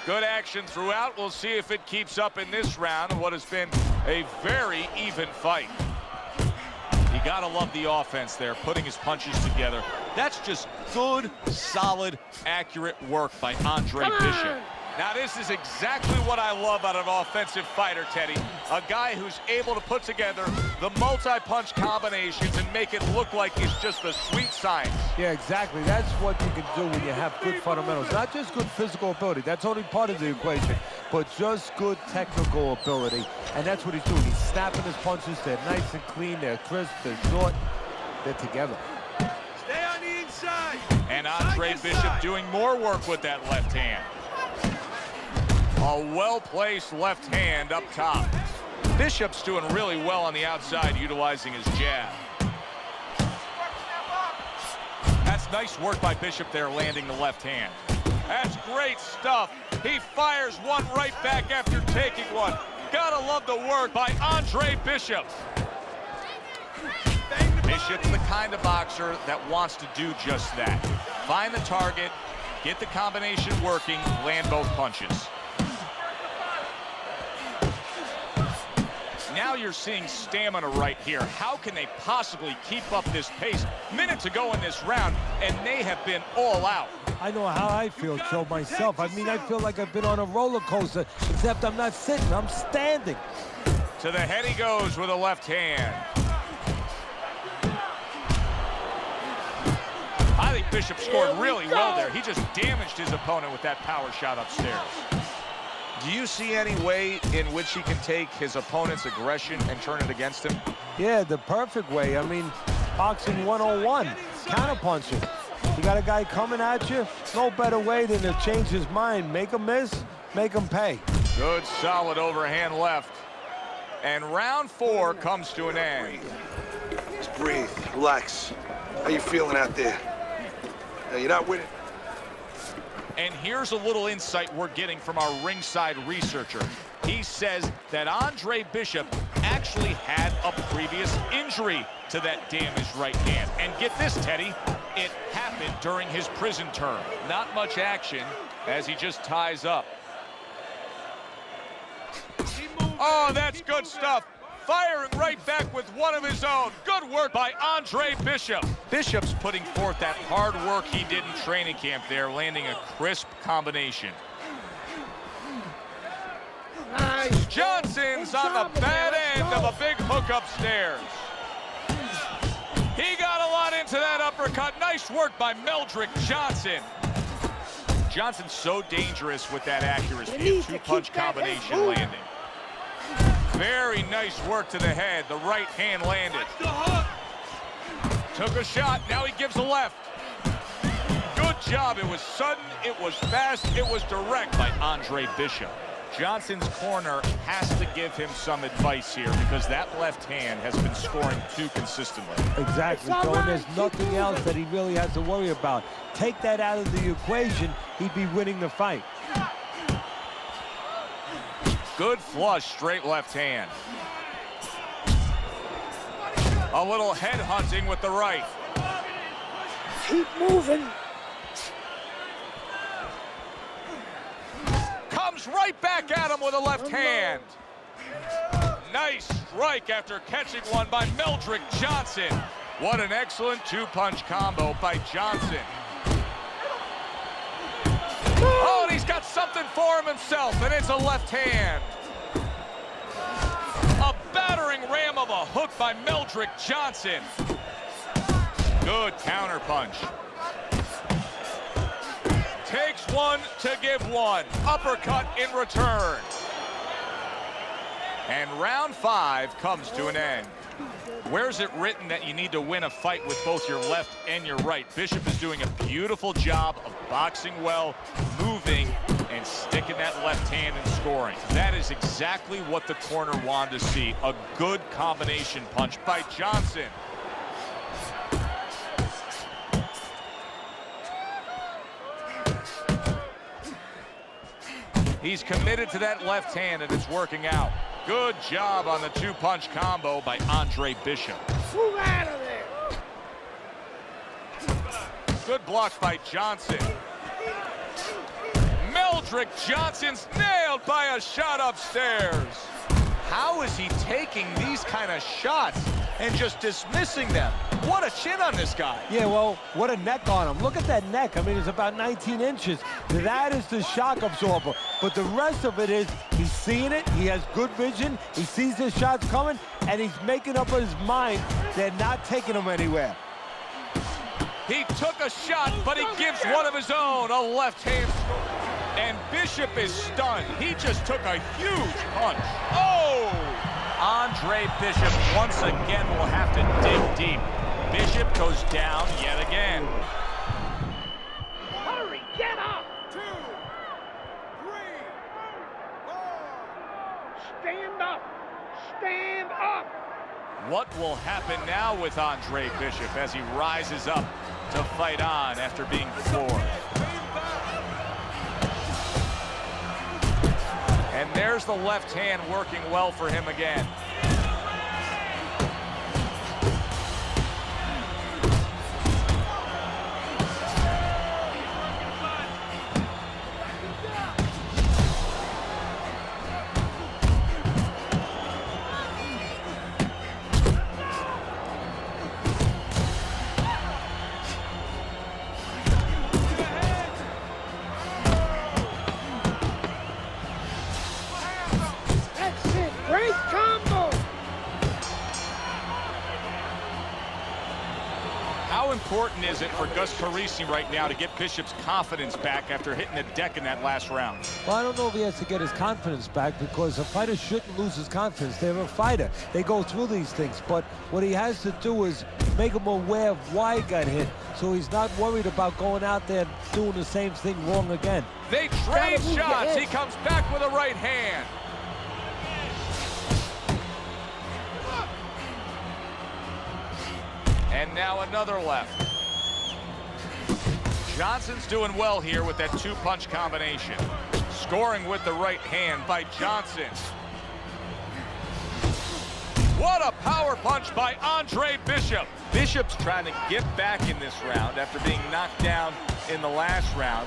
Good action throughout. We'll see if it keeps up in this round, what has been a very even fight. You gotta love the offense there, putting his punches together. That's just good, solid, accurate work by Andre Bishop. Now, this is exactly what I love out of an offensive fighter, Teddy. A guy who's able to put together the multi-punch combinations and make it look like it's just a sweet science. Yeah, exactly. That's what you can do when you have good fundamentals. Not just good physical ability. That's only part of the equation. But just good technical ability. And that's what he's doing. He's snapping his punches. They're nice and clean. They're crisp. They're short. They're together. Stay on the inside. And Andre Bishop doing more work with that left hand. A well-placed left hand up top. Bishop's doing really well on the outside, utilizing his jab. That's nice work by Bishop there, landing the left hand. That's great stuff. He fires one right back after taking one. Gotta love the work by Andre Bishop. Bishop's the kind of boxer that wants to do just that. Find the target, get the combination working, land both punches. Now you're seeing stamina right here. How can they possibly keep up this pace? Minutes ago in this round, and they have been all out. I know how I feel, Joe, myself. I mean, I feel like I've been on a roller coaster, except I'm not sitting, I'm standing. To the head he goes with a left hand. I think Bishop scored really well there. He just damaged his opponent with that power shot upstairs. Do you see any way in which he can take his opponent's aggression and turn it against him? Yeah, the perfect way. I mean, boxing 101, counterpunching. You got a guy coming at you, no better way than to change his mind. Make him miss, make him pay. Good, solid overhand left. And round 4 comes to an end. Just breathe, relax. How you feeling out there? You're not winning. And here's a little insight we're getting from our ringside researcher. He says that Andre Bishop actually had a previous injury to that damaged right hand. And get this, Teddy, it happened during his prison term. Not much action as he just ties up. Oh, that's good stuff. Firing right back with one of his own. Good work by Andre Bishop. Bishop's putting forth that hard work he did in training camp there, landing a crisp combination. Nice. Johnson's on the bad end of a big hook upstairs. He got a lot into that uppercut. Nice work by Meldrick Johnson. Johnson's so dangerous with that accuracy. A two-punch combination landing. Very nice work to the head. The right hand landed. Took a shot. Now he gives a left. Good job. It was sudden. It was fast. It was direct by Andre Bishop. Johnson's corner has to give him some advice here because that left hand has been scoring too consistently. Exactly, Joe, and there's nothing else that he really has to worry about. Take that out of the equation, he'd be winning the fight. Good flush, straight left hand. A little head hunting with the right. Keep moving. Comes right back at him with a left hand. Nice strike after catching one by Meldrick Johnson. What an excellent two-punch combo by Johnson. Oh, and he's got something for him himself, and it's a left hand. A battering ram of a hook by Meldrick Johnson. Good counter punch. Takes one to give one. Uppercut in return. And round 5 comes to an end. Where's it written that you need to win a fight with both your left and your right? Bishop is doing a beautiful job of boxing well, moving, and sticking that left hand and scoring. That is exactly what the corner wanted to see. A good combination punch by Johnson. He's committed to that left hand, and it's working out. Good job on the two-punch combo by Andre Bishop. Move out of there. Good block by Johnson. Meldrick Johnson's nailed by a shot upstairs. How is he taking these kind of shots and just dismissing them? What a chin on this guy. Yeah, well, what a neck on him. Look at that neck. I mean, it's about 19 inches. That is the shock absorber. But the rest of it is he's seeing it. He has good vision. He sees the shots coming, and he's making up his mind they're not taking him anywhere. He took a shot, but he gives one of his own, a left hand. And Bishop is stunned. He just took a huge punch. Oh! Andre Bishop once again will have to dig deep. Bishop goes down yet again. Hurry, get up! 2, 3, 4. Stand up! Stand up! What will happen now with Andre Bishop as he rises up to fight on after being floored? And there's the left hand working well for him again. Great combo! How important is it for Gus Parisi right now to get Bishop's confidence back after hitting the deck in that last round? Well, I don't know if he has to get his confidence back, because a fighter shouldn't lose his confidence. They're a fighter. They go through these things. But what he has to do is make him aware of why he got hit, so he's not worried about going out there doing the same thing wrong again. They trade shots. He comes back with a right hand. And now another left. Johnson's doing well here with that two-punch combination. Scoring with the right hand by Johnson. What a power punch by Andre Bishop. Bishop's trying to get back in this round after being knocked down in the last round.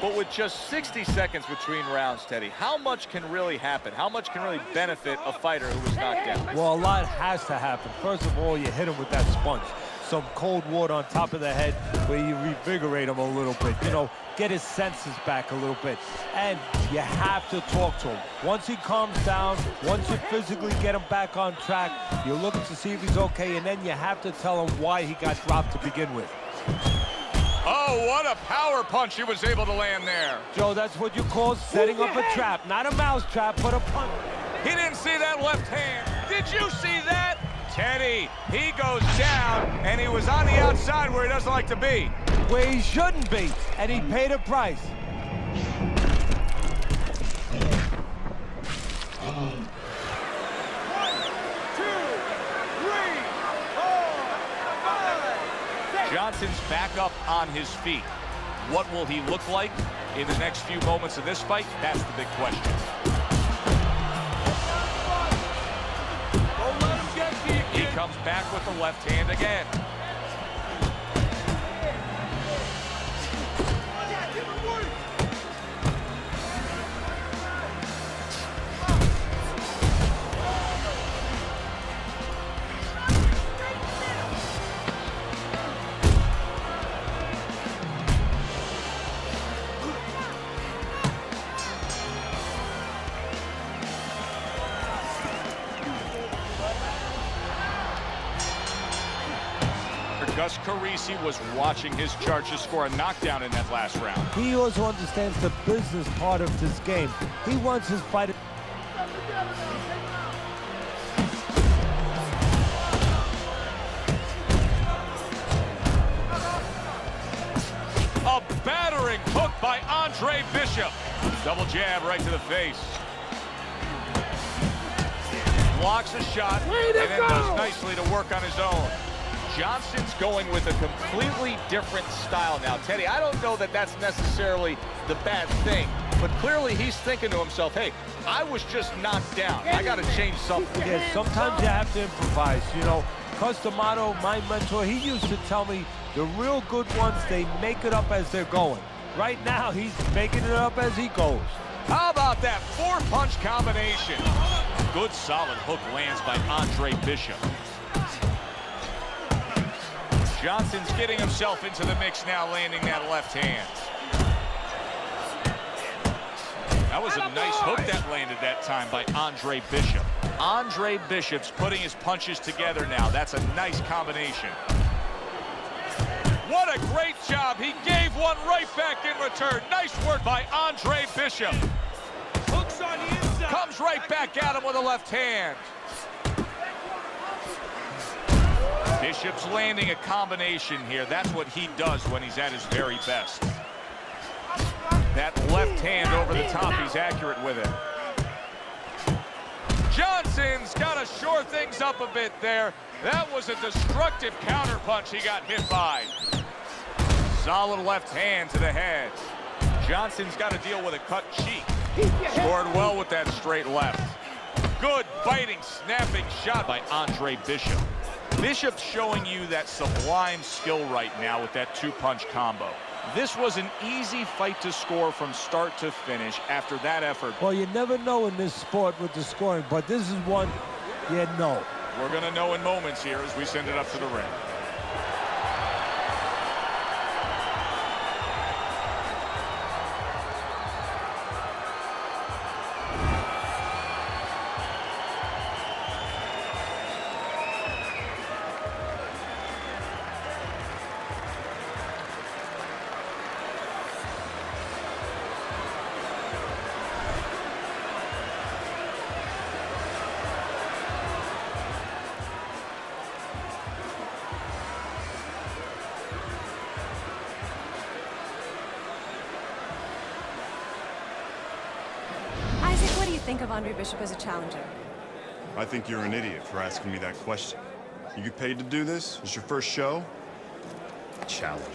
But with just 60 seconds between rounds, Teddy, how much can really happen? How much can really benefit a fighter who was knocked down? Well, a lot has to happen. First of all, you hit him with that sponge. Some cold water on top of the head where you revigorate him a little bit. You know, get his senses back a little bit. And you have to talk to him. Once he calms down, once you physically get him back on track, you're looking to see if he's okay, and then you have to tell him why he got dropped to begin with. Oh, what a power punch he was able to land there. Joe, that's what you call setting up a trap. Not a mouse trap, but a punch. He didn't see that left hand. Did you see that? Teddy, he goes down, and he was on the outside where he doesn't like to be. Where he shouldn't be, and he paid a price. Johnson's back up on his feet. What will he look like in the next few moments of this fight? That's the big question. He comes back with the left hand again. Gus Carisi was watching his charge to score a knockdown in that last round. He also understands the business part of this game. He wants his fighter. A battering hook by Andre Bishop. Double jab right to the face. Blocks a shot and then does nicely to work on his own. Johnson's going with a completely different style now. Teddy, I don't know that that's necessarily the bad thing, but clearly he's thinking to himself, hey, I was just knocked down. I got to change something. Yeah, sometimes you have to improvise. You know, Customato, my mentor, he used to tell me the real good ones, they make it up as they're going. Right now, he's making it up as he goes. How about that four-punch combination? Good solid hook lands by Andre Bishop. Johnson's getting himself into the mix now, landing that left hand. That was a nice hook that landed that time by Andre Bishop. Andre Bishop's putting his punches together now. That's a nice combination. What a great job. He gave one right back in return. Nice work by Andre Bishop. Hooks on the inside. Comes right back at him with a left hand. Bishop's landing a combination here. That's what he does when he's at his very best. That left hand over the top, he's accurate with it. Johnson's got to shore things up a bit there. That was a destructive counterpunch he got hit by. Solid left hand to the head. Johnson's got to deal with a cut cheek. Scored well with that straight left. Good biting, snapping shot by Andre Bishop. Bishop's showing you that sublime skill right now with that two-punch combo. This was an easy fight to score from start to finish after that effort. Well, you never know in this sport with the scoring, but this is one you know. We're going to know in moments here as we send it up to the ring. What do you think of Andre Bishop as a challenger? I think you're an idiot for asking me that question. You get paid to do this? It's your first show? Challenger.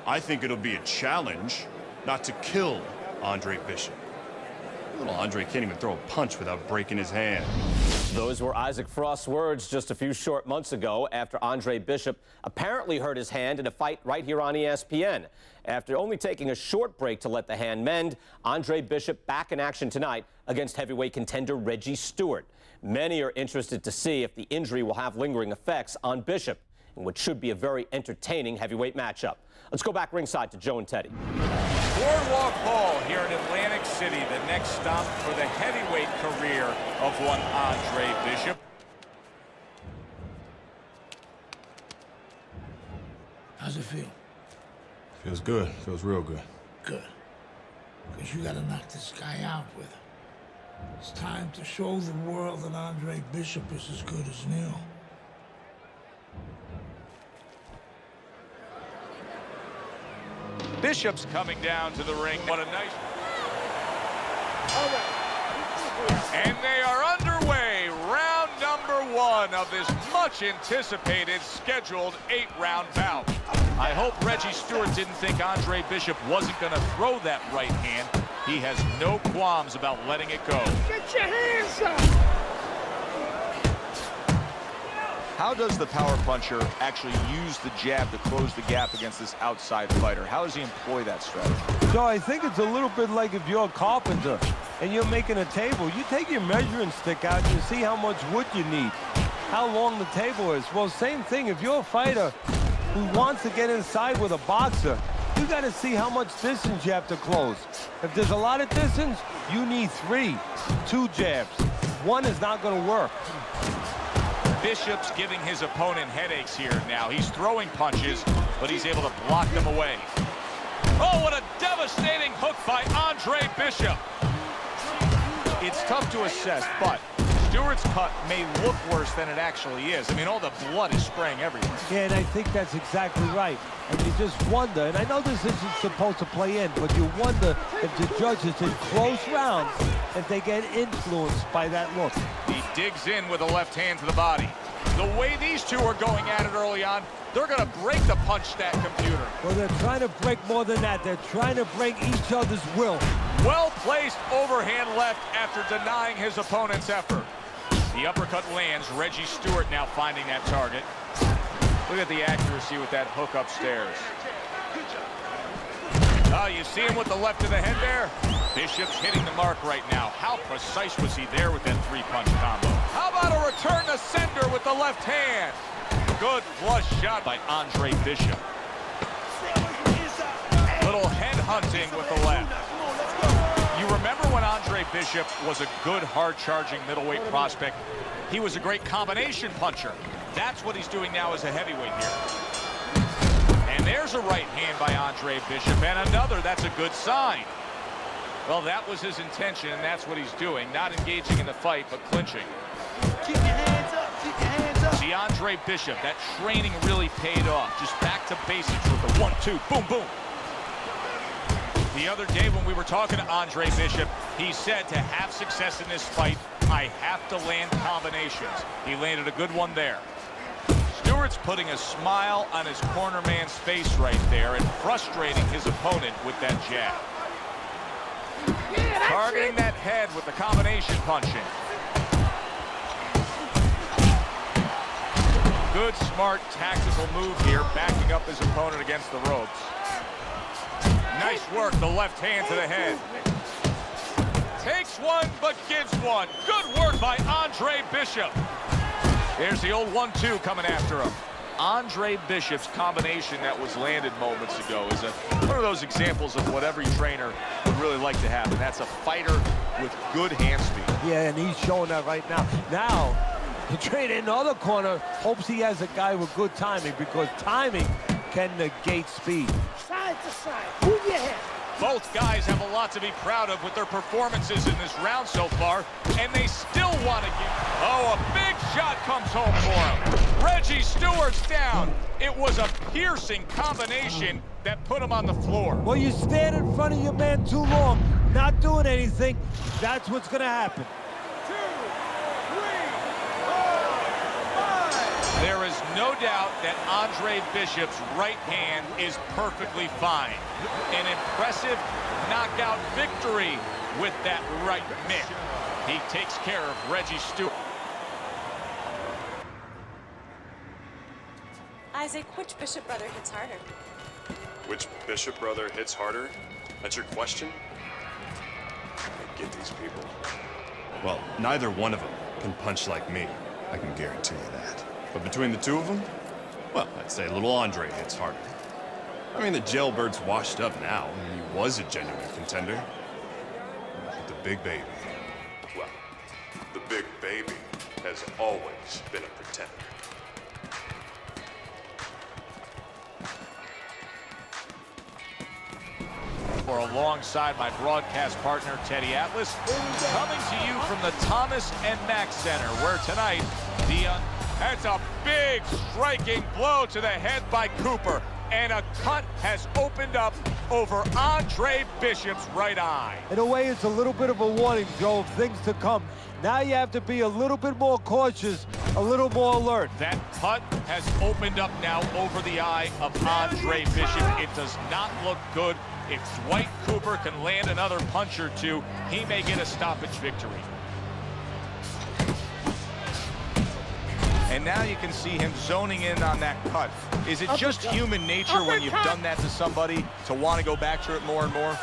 I think it'll be a challenge not to kill Andre Bishop. Little Andre can't even throw a punch without breaking his hand. Those were Isaac Frost's words just a few short months ago after Andre Bishop apparently hurt his hand in a fight right here on ESPN. After only taking a short break to let the hand mend, Andre Bishop back in action tonight against heavyweight contender Reggie Stewart. Many are interested to see if the injury will have lingering effects on Bishop in what should be a very entertaining heavyweight matchup. Let's go back ringside to Joe and Teddy. Boardwalk Hall here in Atlantic City, the next stop for the heavyweight career of one Andre Bishop. How's it feel? Feels good. Feels real good. Good. Because you gotta knock this guy out with him. It's time to show the world that Andre Bishop is as good as new. Bishop's coming down to the ring. What a nice... And they are underway. Round number one of this much-anticipated scheduled 8-round bout. I hope Reggie Stewart didn't think Andre Bishop wasn't going to throw that right hand. He has no qualms about letting it go. Get your hands up! How does the power puncher actually use the jab to close the gap against this outside fighter? How does he employ that strategy? So I think it's a little bit like if you're a carpenter and you're making a table. You take your measuring stick out and you see how much wood you need, how long the table is. Well, same thing. If you're a fighter who wants to get inside with a boxer, you got to see how much distance you have to close. If there's a lot of distance, you need 2 jabs. One is not going to work. Bishop's giving his opponent headaches here now. He's throwing punches, but he's able to block them away. Oh, what a devastating hook by Andre Bishop. It's tough to assess, but Stewart's cut may look worse than it actually is. I mean, all the blood is spraying everywhere. Yeah, and I think that's exactly right. And you just wonder, and I know this isn't supposed to play in, but you wonder if the judges in close rounds, if they get influenced by that look. He digs in with a left hand to the body. The way these two are going at it early on, they're going to break the punch stat computer. Well, they're trying to break more than that. They're trying to break each other's will. Well-placed overhand left after denying his opponent's effort. The uppercut lands. Reggie Stewart now finding that target. Look at the accuracy with that hook upstairs. Oh, you see him with the left of the head there? Bishop's hitting the mark right now. How precise was he there with that three-punch combo? How about a return to sender with the left hand? Good flush shot by Andre Bishop. Little head hunting with the left. You remember when Andre Bishop was a good, hard-charging middleweight prospect? He was a great combination puncher. That's what he's doing now as a heavyweight here. And there's a right hand by Andre Bishop, and another. That's a good sign. Well, that was his intention, and that's what he's doing. Not engaging in the fight, but clinching. Keep your hands up. Keep your hands up. See, Andre Bishop, that training really paid off. Just back to basics with the 1-2, boom, boom. The other day when we were talking to Andre Bishop, he said to have success in this fight, I have to land combinations. He landed a good one there. Stewart's putting a smile on his corner man's face right there and frustrating his opponent with that jab. Targeting that head with the combination punching. Good, smart, tactical move here, backing up his opponent against the ropes. Nice work, the left hand to the head. Takes one, but gives one. Good work by Andre Bishop. There's the old 1-2 coming after him. Andre Bishop's combination that was landed moments ago is one of those examples of what every trainer would really like to have, and that's a fighter with good hand speed. Yeah, and he's showing that right now. Now, the trainer in the other corner hopes he has a guy with good timing, because timing can negate speed. Side to side. Move your head. Both guys have a lot to be proud of with their performances in this round so far, and they still want to get... Oh, a big shot comes home for him. Reggie Stewart's down. It was a piercing combination that put him on the floor. Well, you stand in front of your man too long, not doing anything, that's what's going to happen. There is no doubt that Andre Bishop's right hand is perfectly fine. An impressive knockout victory with that right mitt. He takes care of Reggie Stewart. Isaac, which Bishop brother hits harder? Which Bishop brother hits harder? That's your question? I get these people. Well, neither one of them can punch like me. I can guarantee you that. But between the two of them, well, I'd say little Andre hits harder. I mean, the jailbird's washed up now. I mean, he was a genuine contender. But the big baby, well, the big baby has always been a pretender. Or alongside my broadcast partner, Teddy Atlas, coming to you from the Thomas and Mack Center, where tonight, that's a big striking blow to the head by Cooper, and a cut has opened up over Andre Bishop's right eye. In a way, it's a little bit of a warning, Joe, of things to come. Now you have to be a little bit more cautious, a little more alert. That cut has opened up now over the eye of Andre Bishop. It does not look good. If Dwight Cooper can land another punch or two, he may get a stoppage victory. And now you can see him zoning in on that cut. Is it just human nature when you've done that to somebody to want to go back to it more and more?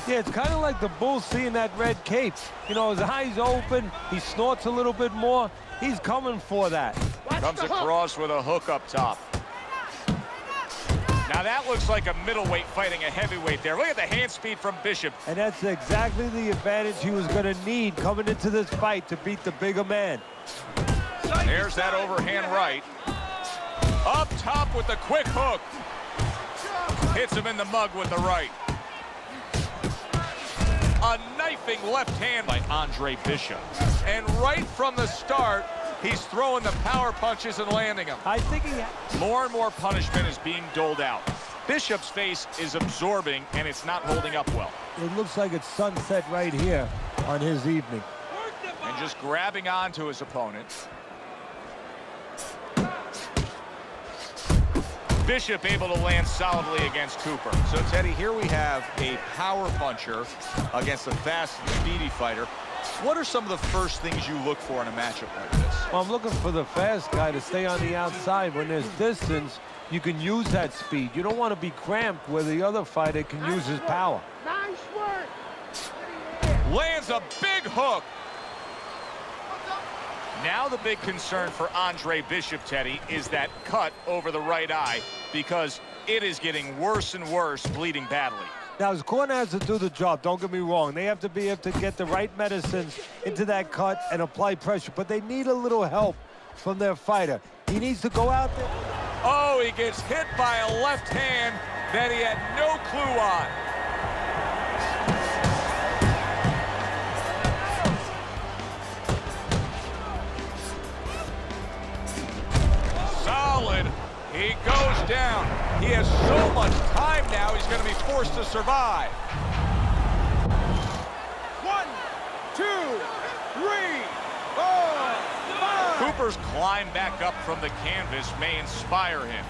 Yeah, it's kind of like the bull seeing that red cape. You know, his eyes open, he snorts a little bit more. He's coming for that. Comes across with a hook up top. Now that looks like a middleweight fighting a heavyweight there. Look at the hand speed from Bishop. And that's exactly the advantage he was going to need coming into this fight to beat the bigger man. There's that overhand right. Up top with the quick hook. Hits him in the mug with the right. A knifing left hand by Andre Bishop. And right from the start, he's throwing the power punches and landing them. I think more and more punishment is being doled out. Bishop's face is absorbing, and it's not holding up well. It looks like it's sunset right here on his evening. And just grabbing onto his opponent. Bishop able to land solidly against Cooper. So, Teddy, here we have a power puncher against a fast and speedy fighter. What are some of the first things you look for in a matchup like this? Well, I'm looking for the fast guy to stay on the outside. When there's distance, you can use that speed. You don't want to be cramped where the other fighter can use his power. Nice work. Lands a big hook. Now the big concern for Andre Bishop, Teddy, is that cut over the right eye because it is getting worse and worse, bleeding badly. Now, his corner has to do the job, don't get me wrong. They have to be able to get the right medicines into that cut and apply pressure, but they need a little help from their fighter. He needs to go out there. Oh, he gets hit by a left hand that he had no clue on. Solid. He goes down. He has so much time now, he's going to be forced to survive. 1, 2, 3, 4, 5. Cooper's climb back up from the canvas may inspire him.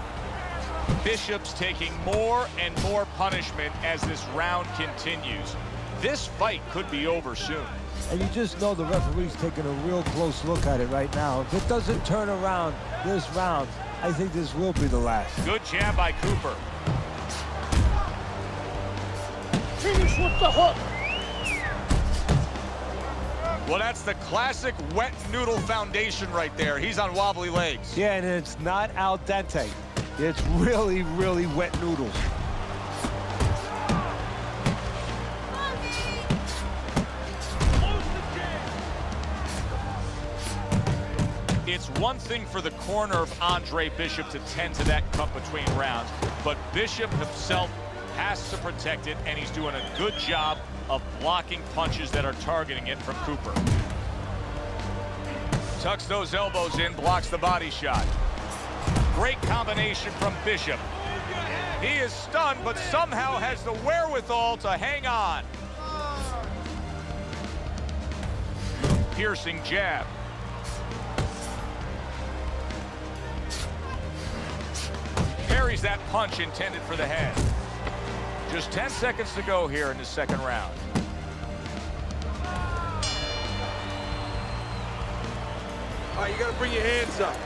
Bishop's taking more and more punishment as this round continues. This fight could be over soon. And you just know the referee's taking a real close look at it right now. If it doesn't turn around this round, I think this will be the last. Good jab by Cooper. Finish with the hook. Well, that's the classic wet noodle foundation right there. He's on wobbly legs. Yeah, and it's not al dente. It's really, really wet noodles. It's one thing for the corner of Andre Bishop to tend to that cut between rounds, but Bishop himself has to protect it, and he's doing a good job of blocking punches that are targeting it from Cooper. Tucks those elbows in, blocks the body shot. Great combination from Bishop. He is stunned, but somehow has the wherewithal to hang on. Piercing jab. Parries that punch intended for the head. Just 10 seconds to go here in the second round. All right, you gotta bring your hands up.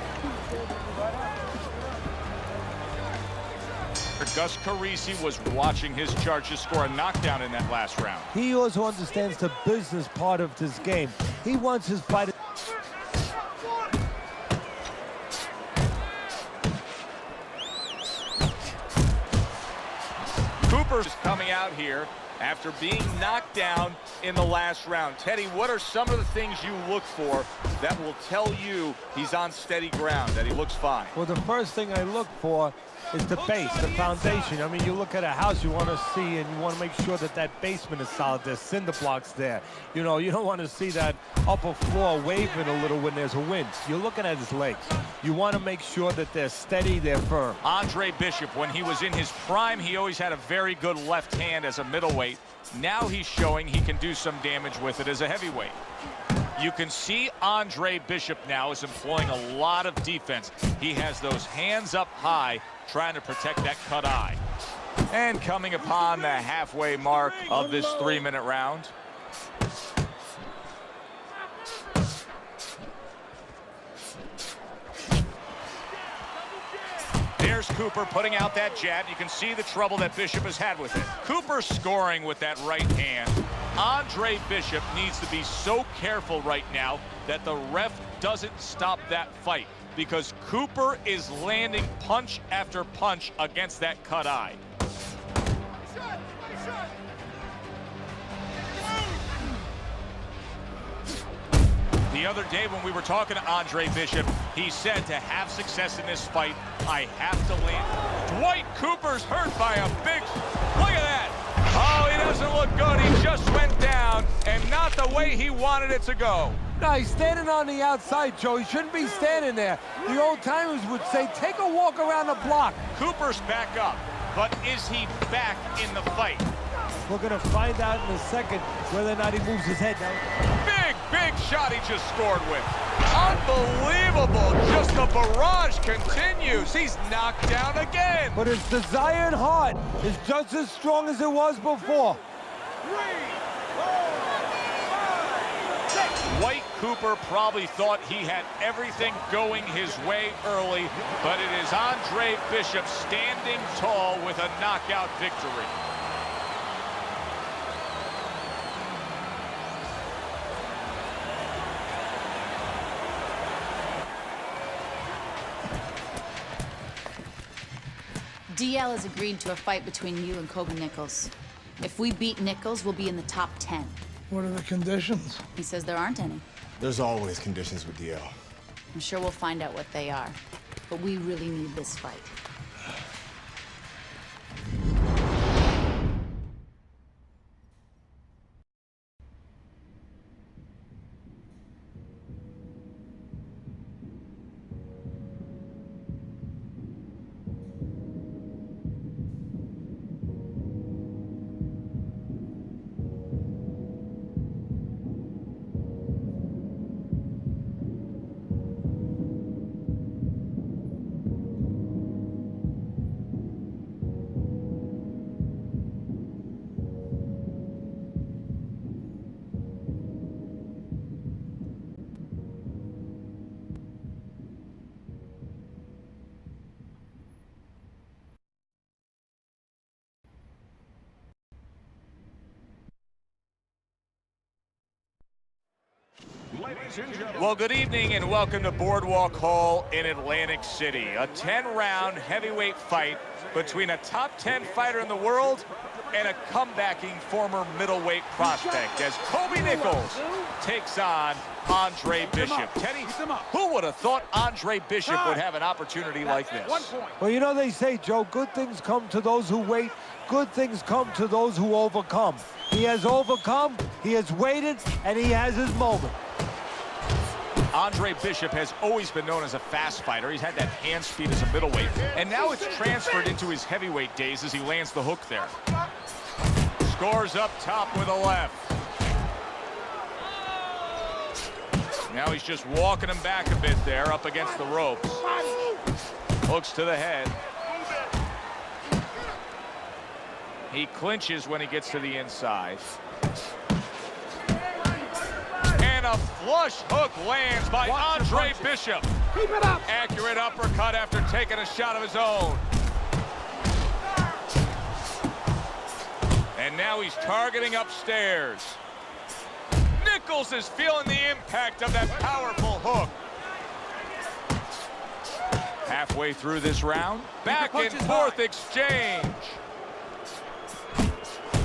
Gus Carisi was watching his charges score a knockdown in that last round. He also understands the business part of this game. He wants his fighter. Cooper's coming out here after being knocked down in the last round. Teddy, what are some of the things you look for that will tell you he's on steady ground, that he looks fine? Well, the first thing I look for is the base, the foundation. I mean, you look at a house, you want to see, and you want to make sure that that basement is solid. There's cinder blocks there. You know, you don't want to see that upper floor waving a little when there's a wind. You're looking at his legs. You want to make sure that they're steady, they're firm. Andre Bishop, when he was in his prime, he always had a very good left hand as a middleweight. Now he's showing he can do some damage with it as a heavyweight. You can see Andre Bishop now is employing a lot of defense. He has those hands up high, trying to protect that cut eye. And coming upon the halfway mark of this 3-minute round. There's Cooper putting out that jab. You can see the trouble that Bishop has had with it. Cooper scoring with that right hand. Andre Bishop needs to be so careful right now that the ref doesn't stop that fight, because Cooper is landing punch after punch against that cut eye. The other day when we were talking to Andre Bishop, he said to have success in this fight, I have to land. Dwight Cooper's hurt by a big, look at that. Oh, he doesn't look good. He just went down, and not the way he wanted it to go. No, he's standing on the outside, Joe. He shouldn't be standing there. The old-timers would say, take a walk around the block. Cooper's back up, but is he back in the fight? We're going to find out in a second whether or not he moves his head now. Big big shot he just scored with. Unbelievable. Just the barrage continues. He's knocked down again. But his desire and heart is just as strong as it was before. White Cooper probably thought he had everything going his way early, but it is Andre Bishop standing tall with a knockout victory. DL has agreed to a fight between you and Kobe Nichols. If we beat Nichols, we'll be in the top 10. What are the conditions? He says there aren't any. There's always conditions with DL. I'm sure we'll find out what they are. But we really need this fight. Well, good evening and welcome to Boardwalk Hall in Atlantic City. A 10-round heavyweight fight between a top 10 fighter in the world and a comebacking former middleweight prospect as Kobe Nichols takes on Andre Bishop. Teddy, who would have thought Andre Bishop would have an opportunity like this? Well, you know they say, Joe, good things come to those who wait. Good things come to those who overcome. He has overcome, he has waited, and he has his moment. Andre Bishop has always been known as a fast fighter. He's had that hand speed as a middleweight, and now it's transferred into his heavyweight days as he lands the hook there. Scores up top with a left. Now he's just walking him back a bit there up against the ropes. Hooks to the head. He clinches when he gets to the inside. And a flush hook lands by Andre Bishop. Keep it up. Accurate uppercut after taking a shot of his own. And now he's targeting upstairs. Nichols is feeling the impact of that powerful hook. Halfway through this round, back and forth exchange.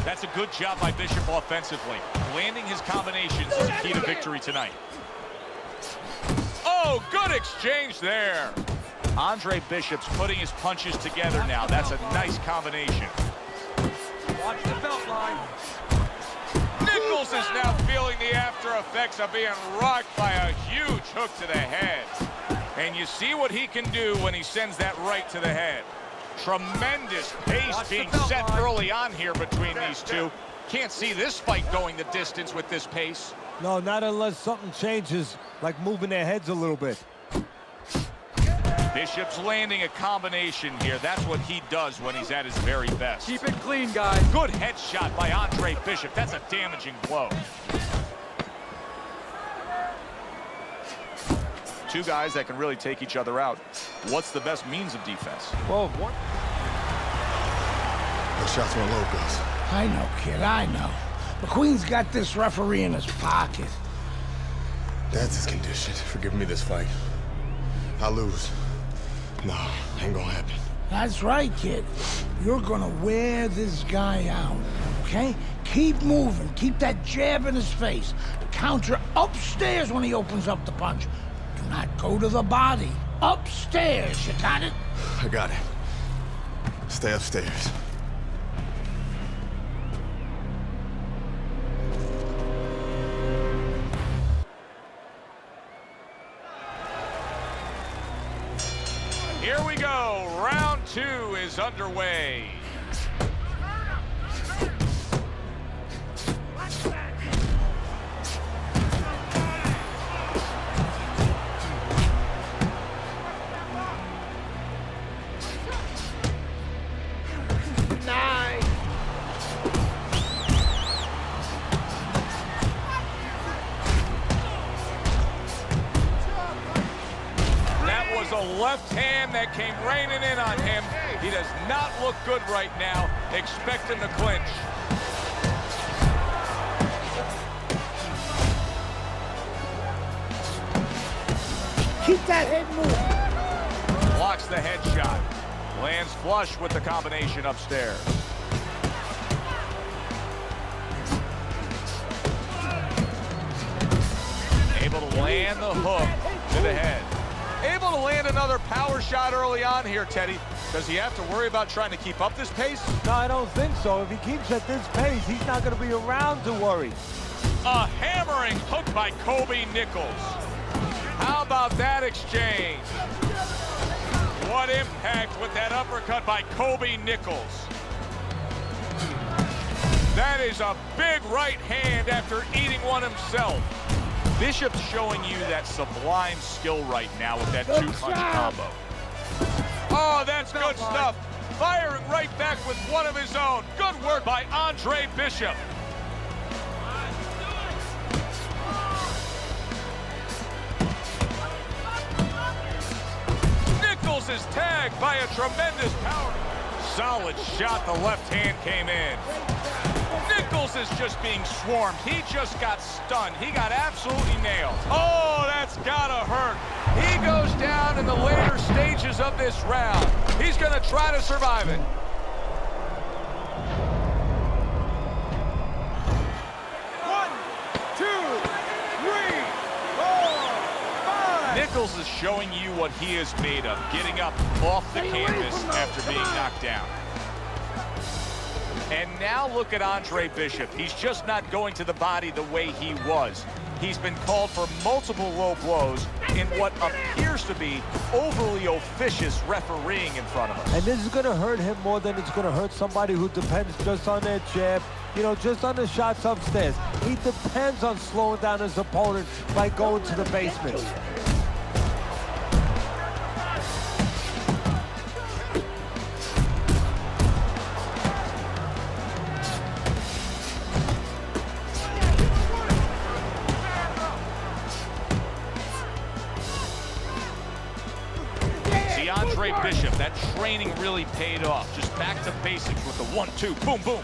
That's a good job by Bishop offensively. Landing his combinations is a key to victory tonight. Oh, good exchange there. Andre Bishop's putting his punches together now. That's a nice combination. Watch the belt line. Nichols is now feeling the after effects of being rocked by a huge hook to the head. And you see what he can do when he sends that right to the head. Tremendous pace being set early on here between these two. Can't see this fight going the distance with this pace. No, not unless something changes, like moving their heads a little bit. Bishop's landing a combination here. That's what he does when he's at his very best. Keep it clean, guys. Good headshot by Andre Bishop. That's a damaging blow. Two guys that can really take each other out. What's the best means of defense? Well, what? Those shots were low, Gus. I know, kid, I know. McQueen's got this referee in his pocket. That's his condition for giving me this fight. I lose. No, ain't gonna happen. That's right, kid. You're gonna wear this guy out, okay? Keep moving. Keep that jab in his face. Counter upstairs when he opens up the punch. Do not go to the body. Upstairs, you got it? I got it. Stay upstairs. Here we go. Round two is underway. left hand that came raining in on him. He does not look good right now. Expect him to clinch. Keep that head moving. Blocks the headshot. Lands flush with the combination upstairs. Able to land the hook to the head. Able to land another power shot early on here, Teddy. Does he have to worry about trying to keep up this pace? No, I don't think so. If he keeps at this pace, he's not going to be around to worry. A hammering hook by Kobe Nichols. How about that exchange? What impact with that uppercut by Kobe Nichols. That is a big right hand after eating one himself. Bishop's showing you that sublime skill right now with that two-punch combo. Oh, that's good stuff. Firing right back with one of his own. Good work by Andre Bishop. Nichols is tagged by a tremendous power. Solid shot, the left hand came in. Nichols is just being swarmed. He just got stunned. He got absolutely nailed. Oh, that's gotta hurt. He goes down in the later stages of this round. He's gonna try to survive it. Nichols is showing you what he is made of, getting up off the canvas after being knocked down. And now look at Andre Bishop. He's just not going to the body the way he was. He's been called for multiple low blows in what appears to be overly officious refereeing in front of us. And this is going to hurt him more than it's going to hurt somebody who depends just on their jab, you know, just on the shots upstairs. He depends on slowing down his opponent by going to the basement. Andre Bishop, that training really paid off. Just back to basics with the 1-2, boom, boom.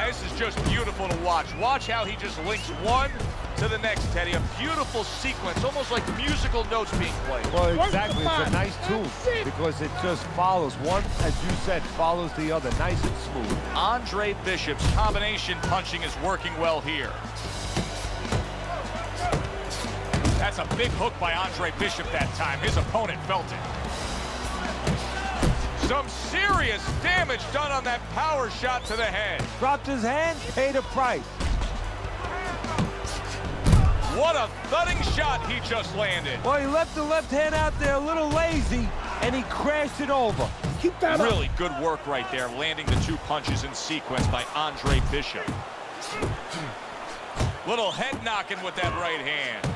This is just beautiful to watch. Watch how he just links one to the next, Teddy. A beautiful sequence, almost like musical notes being played. Well, exactly. It's a nice tool because it just follows. One, as you said, follows the other. Nice and smooth. Andre Bishop's combination punching is working well here. That's a big hook by Andre Bishop that time. His opponent felt it. Some serious damage done on that power shot to the head. Dropped his hand, paid a price. What a thudding shot he just landed. Well, he left the left hand out there a little lazy, and he crashed it over. Keep that really up. Good work right there, landing the two punches in sequence by Andre Bishop. Little head knocking with that right hand.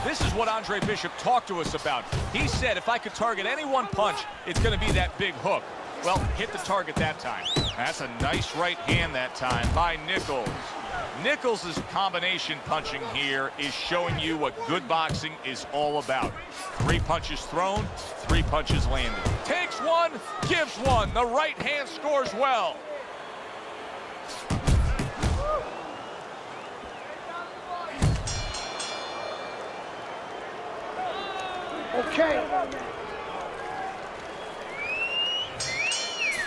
This is what Andre Bishop talked to us about. He said, if I could target any one punch, it's going to be that big hook. Well, hit the target that time. That's a nice right hand that time by Nichols. Nichols' combination punching here is showing you what good boxing is all about. 3 punches thrown, 3 punches landed. Takes one, gives one. The right hand scores well. Okay.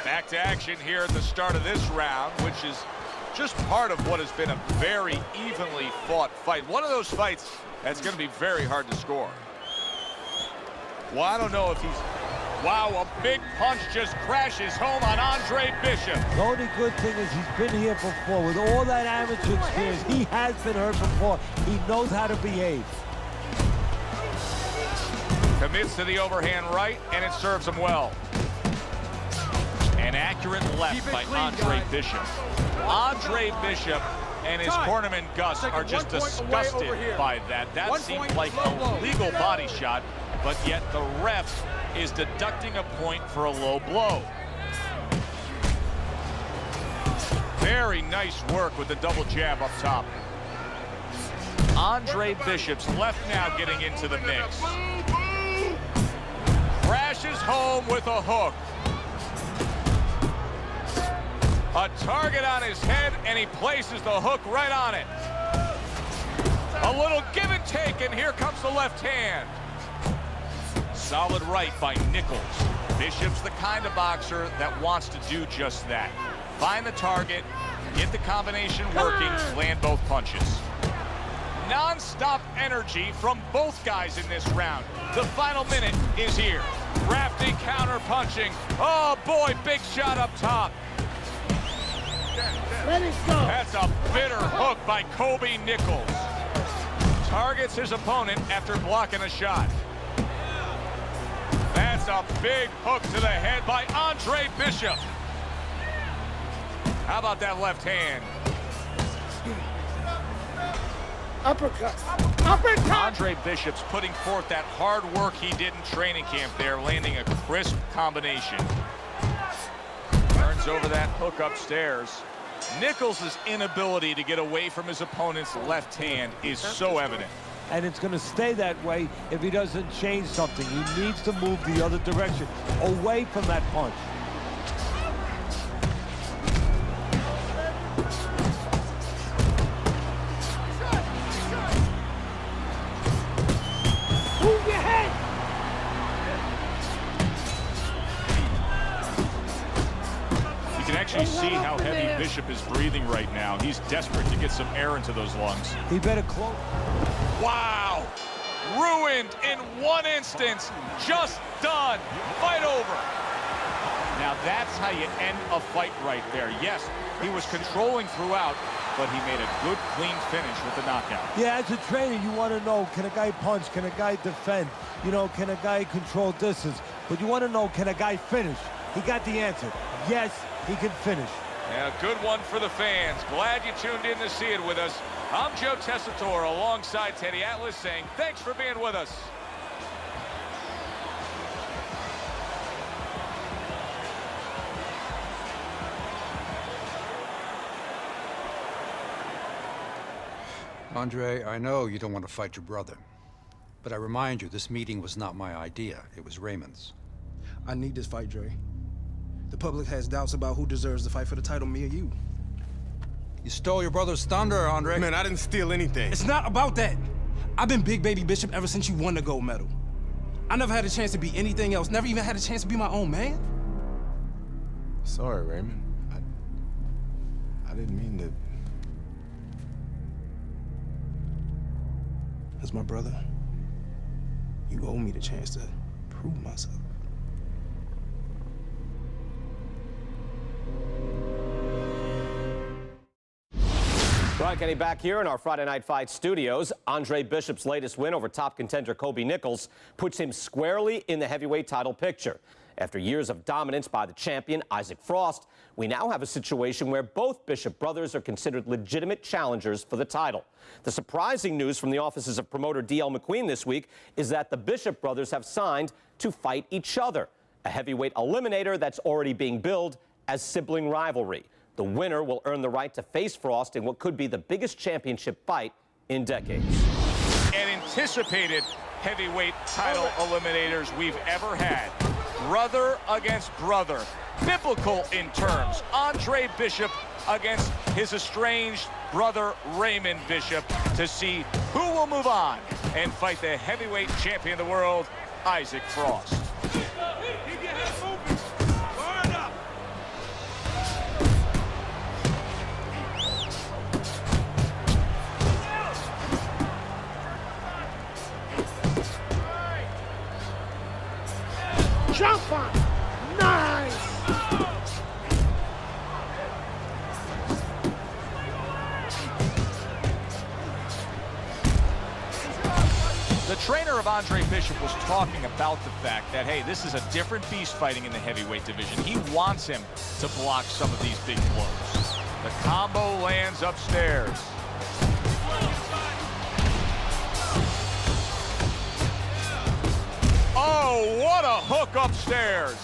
Back to action here at the start of this round, which is just part of what has been a very evenly fought fight. One of those fights that's going to be very hard to score. Well, I don't know if he's... Wow, a big punch just crashes home on Andre Bishop. The only good thing is he's been here before. With all that amateur experience, he has been hurt before. He knows how to behave. Commits to the overhand right, and it serves him well. An accurate left by Andre Bishop. Andre Bishop and his cornerman Gus are just disgusted by that. That seemed like a legal body shot, but yet the ref is deducting a point for a low blow. Very nice work with the double jab up top. Andre Bishop's left now getting into the mix. crashes home with a hook. A target on his head, and he places the hook right on it. A little give and take, and here comes the left hand. Solid right by Nichols. Bishop's the kind of boxer that wants to do just that. Find the target, get the combination working, land both punches. Non-stop energy from both guys in this round. The final minute is here. Crafty counter punching. Oh boy, big shot up top. Let it go. That's a bitter hook by Kobe Nichols. Targets his opponent after blocking a shot. That's a big hook to the head by Andre Bishop. How about that left hand? Uppercut. Uppercut. Andre Bishop's putting forth that hard work he did in training camp there, landing a crisp combination. Turns over that hook upstairs. Nichols' inability to get away from his opponent's left hand is so evident. And it's going to stay that way if he doesn't change something. He needs to move the other direction, away from that punch. Move your head. You can actually see how heavy Bishop is breathing right now. He's desperate to get some air into those lungs. He better close. Wow! Ruined in one instance. Just done. Fight over. Now that's how you end a fight right there. Yes, he was controlling throughout, but he made a good, clean finish with the knockout. Yeah, as a trainer, you want to know, can a guy punch? Can a guy defend? You know, can a guy control distance? But you want to know, can a guy finish? He got the answer. Yes, he can finish. Yeah, good one for the fans. Glad you tuned in to see it with us. I'm Joe Tessitore alongside Teddy Atlas saying thanks for being with us. Andre, I know you don't want to fight your brother. But I remind you, this meeting was not my idea. It was Raymond's. I need this fight, Dre. The public has doubts about who deserves the fight for the title, me or you. You stole your brother's thunder, Andre. Man, I didn't steal anything. It's not about that. I've been Big Baby Bishop ever since you won the gold medal. I never had a chance to be anything else, never even had a chance to be my own man. Sorry, Raymond. I didn't mean to. As my brother, you owe me the chance to prove myself. Brian Kenny back here in our Friday Night Fight studios. Andre Bishop's latest win over top contender Kobe Nichols puts him squarely in the heavyweight title picture. After years of dominance by the champion, Isaac Frost, we now have a situation where both Bishop brothers are considered legitimate challengers for the title. The surprising news from the offices of promoter D.L. McQueen this week is that the Bishop brothers have signed to fight each other, a heavyweight eliminator that's already being billed as sibling rivalry. The winner will earn the right to face Frost in what could be the biggest championship fight in decades. And anticipated heavyweight title eliminators we've ever had. Brother against brother. Biblical in terms. Andre Bishop against his estranged brother Raymond Bishop to see who will move on and fight the heavyweight champion of the world, Isaac Frost. Jump on. Nice. The trainer of Andre Bishop was talking about the fact that, hey, this is a different beast fighting in the heavyweight division. He wants him to block some of these big blows. The combo lands upstairs. Oh, what a hook upstairs.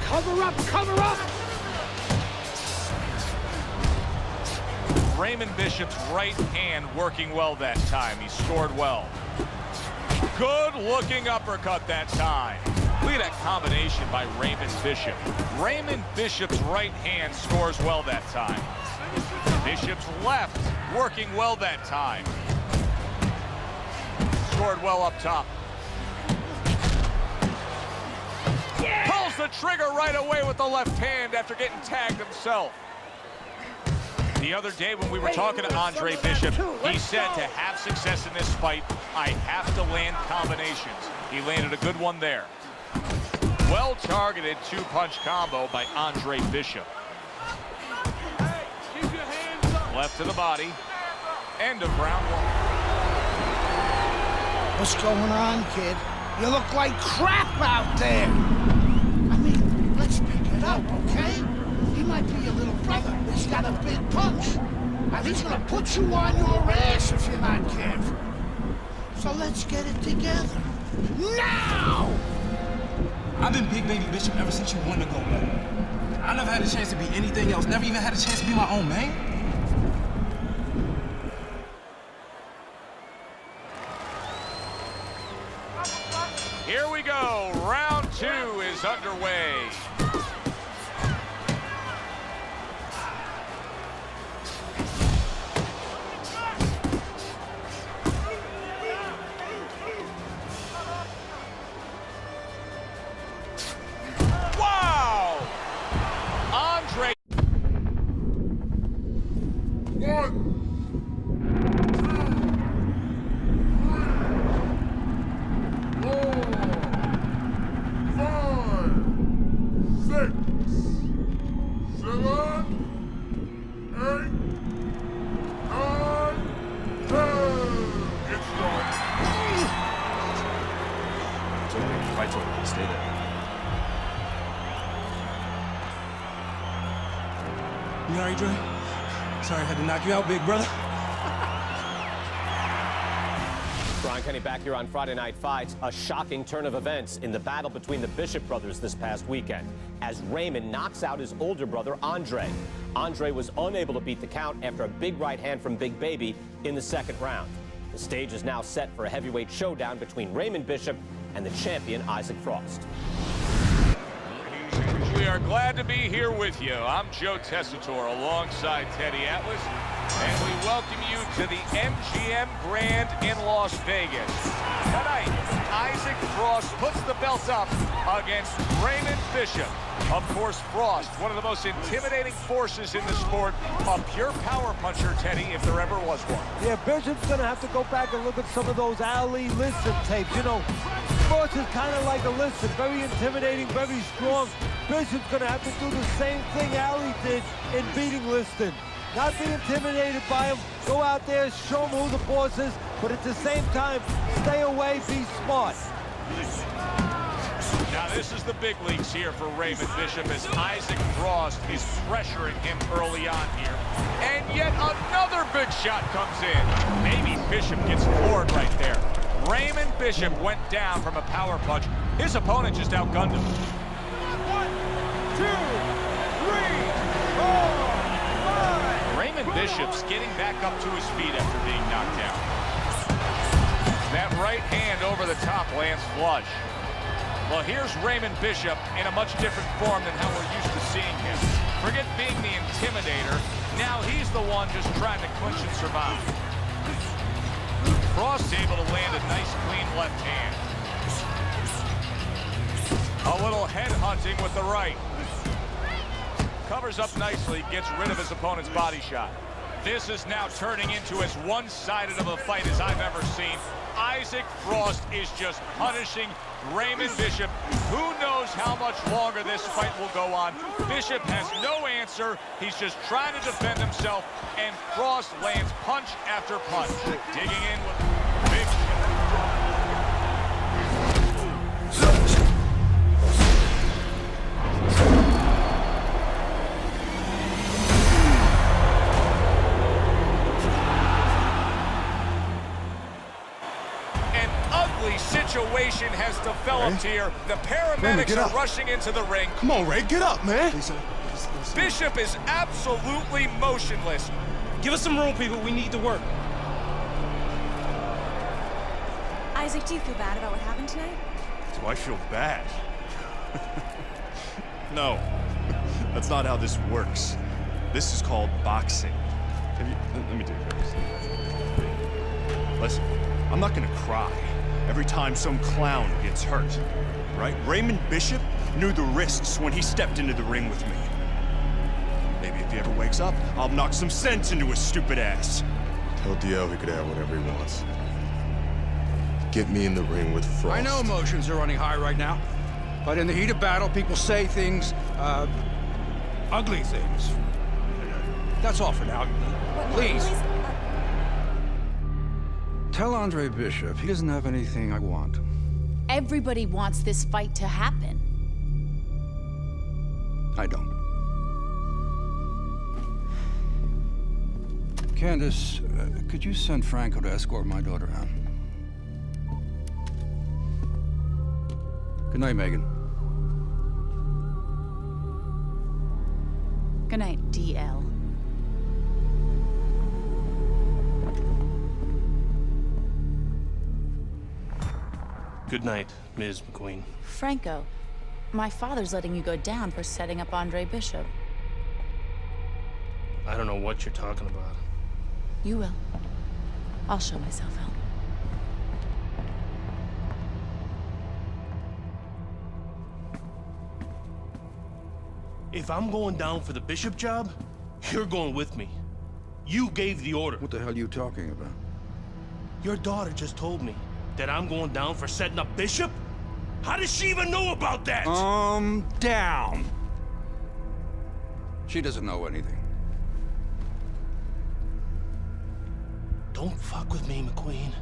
Cover up, cover up. Raymond Bishop's right hand working well that time. He scored well. Good looking uppercut that time. Look at that combination by Raymond Bishop. Raymond Bishop's right hand scores well that time. Bishop's left working well that time. Scored well up top. Pulls the trigger right away with the left hand after getting tagged himself. The other day when we were talking to Andre Bishop, he said to have success in this fight, I have to land combinations. He landed a good one there. Well-targeted two-punch combo by Andre Bishop. Left to the body. End of round one. What's going on, kid? You look like crap out there. I mean, let's pick it up, okay? He might be your little brother. He's got a big punch. And he's gonna put you on your ass if you're not careful. So let's get it together. Now! I've been Big Baby Bishop ever since you won the gold medal. I never had a chance to be anything else. Never even had a chance to be my own man. Here we go. Round two is underway. Wow! Andre. Stay there. You all right, Dre? Sorry I had to knock you out, big brother. Brian Kenny back here on Friday Night Fights. A shocking turn of events in the battle between the Bishop brothers this past weekend as Raymond knocks out his older brother, Andre. Andre was unable to beat the count after a big right hand from Big Baby in the second round. The stage is now set for a heavyweight showdown between Raymond Bishop and the champion, Isaac Frost. We are glad to be here with you. I'm Joe Tessitore alongside Teddy Atlas, and we welcome you to the MGM Grand in Las Vegas. Tonight, Isaac Frost puts the belt up against Raymond Bishop. Of course, Frost, one of the most intimidating forces in the sport, a pure power puncher, Teddy, if there ever was one. Yeah, Bishop's going to have to go back and look at some of those Ali Liston tapes. You know, Frost is kind of like a Liston, very intimidating, very strong. Bishop's going to have to do the same thing Ali did in beating Liston. Not be intimidated by him, go out there, show him who the boss is, but at the same time, stay away, be smart. Now this is the big leagues here for Raymond Bishop as Isaac Frost is pressuring him early on here. And yet another big shot comes in. Maybe Bishop gets floored right there. Raymond Bishop went down from a power punch. His opponent just outgunned him. 1, 2, 3, 4, 5. Raymond Bishop's getting back up to his feet after being knocked down. That right hand over the top lands flush. Well, here's Raymond Bishop in a much different form than how we're used to seeing him. Forget being the intimidator. Now he's the one just trying to clinch and survive. Frost able to land a nice, clean left hand. A little head hunting with the right. Covers up nicely, gets rid of his opponent's body shot. This is now turning into as one-sided of a fight as I've ever seen. Isaac Frost is just punishing Raymond Bishop. Who knows how much longer this fight will go on. Bishop has no answer. He's just trying to defend himself, and Frost lands punch after punch. Digging in with big situation has developed here. The paramedics are rushing into the ring. Come on, Ray, get up, man. Bishop is absolutely motionless. Give us some room, people. We need to work. Isaac, do you feel bad about what happened tonight? Do I feel bad? No. That's not how this works. This is called boxing. Let me do this. Listen, I'm not gonna cry every time some clown gets hurt, right? Raymond Bishop knew the risks when he stepped into the ring with me. Maybe if he ever wakes up, I'll knock some sense into his stupid ass. Tell DL he could have whatever he wants. Get me in the ring with Frost. I know emotions are running high right now, but in the heat of battle, people say things, ugly things. That's all for now. Please. Tell Andre Bishop he doesn't have anything I want. Everybody wants this fight to happen. I don't. Candace, could you send Franco to escort my daughter out? Good night, Megan. Good night, DL. Good night, Ms. McQueen. Franco, my father's letting you go down for setting up Andre Bishop. I don't know what you're talking about. You will. I'll show myself out. If I'm going down for the Bishop job, you're going with me. You gave the order. What the hell are you talking about? Your daughter just told me that I'm going down for setting up Bishop? How does she even know about that? Down. She doesn't know anything. Don't fuck with me, McQueen.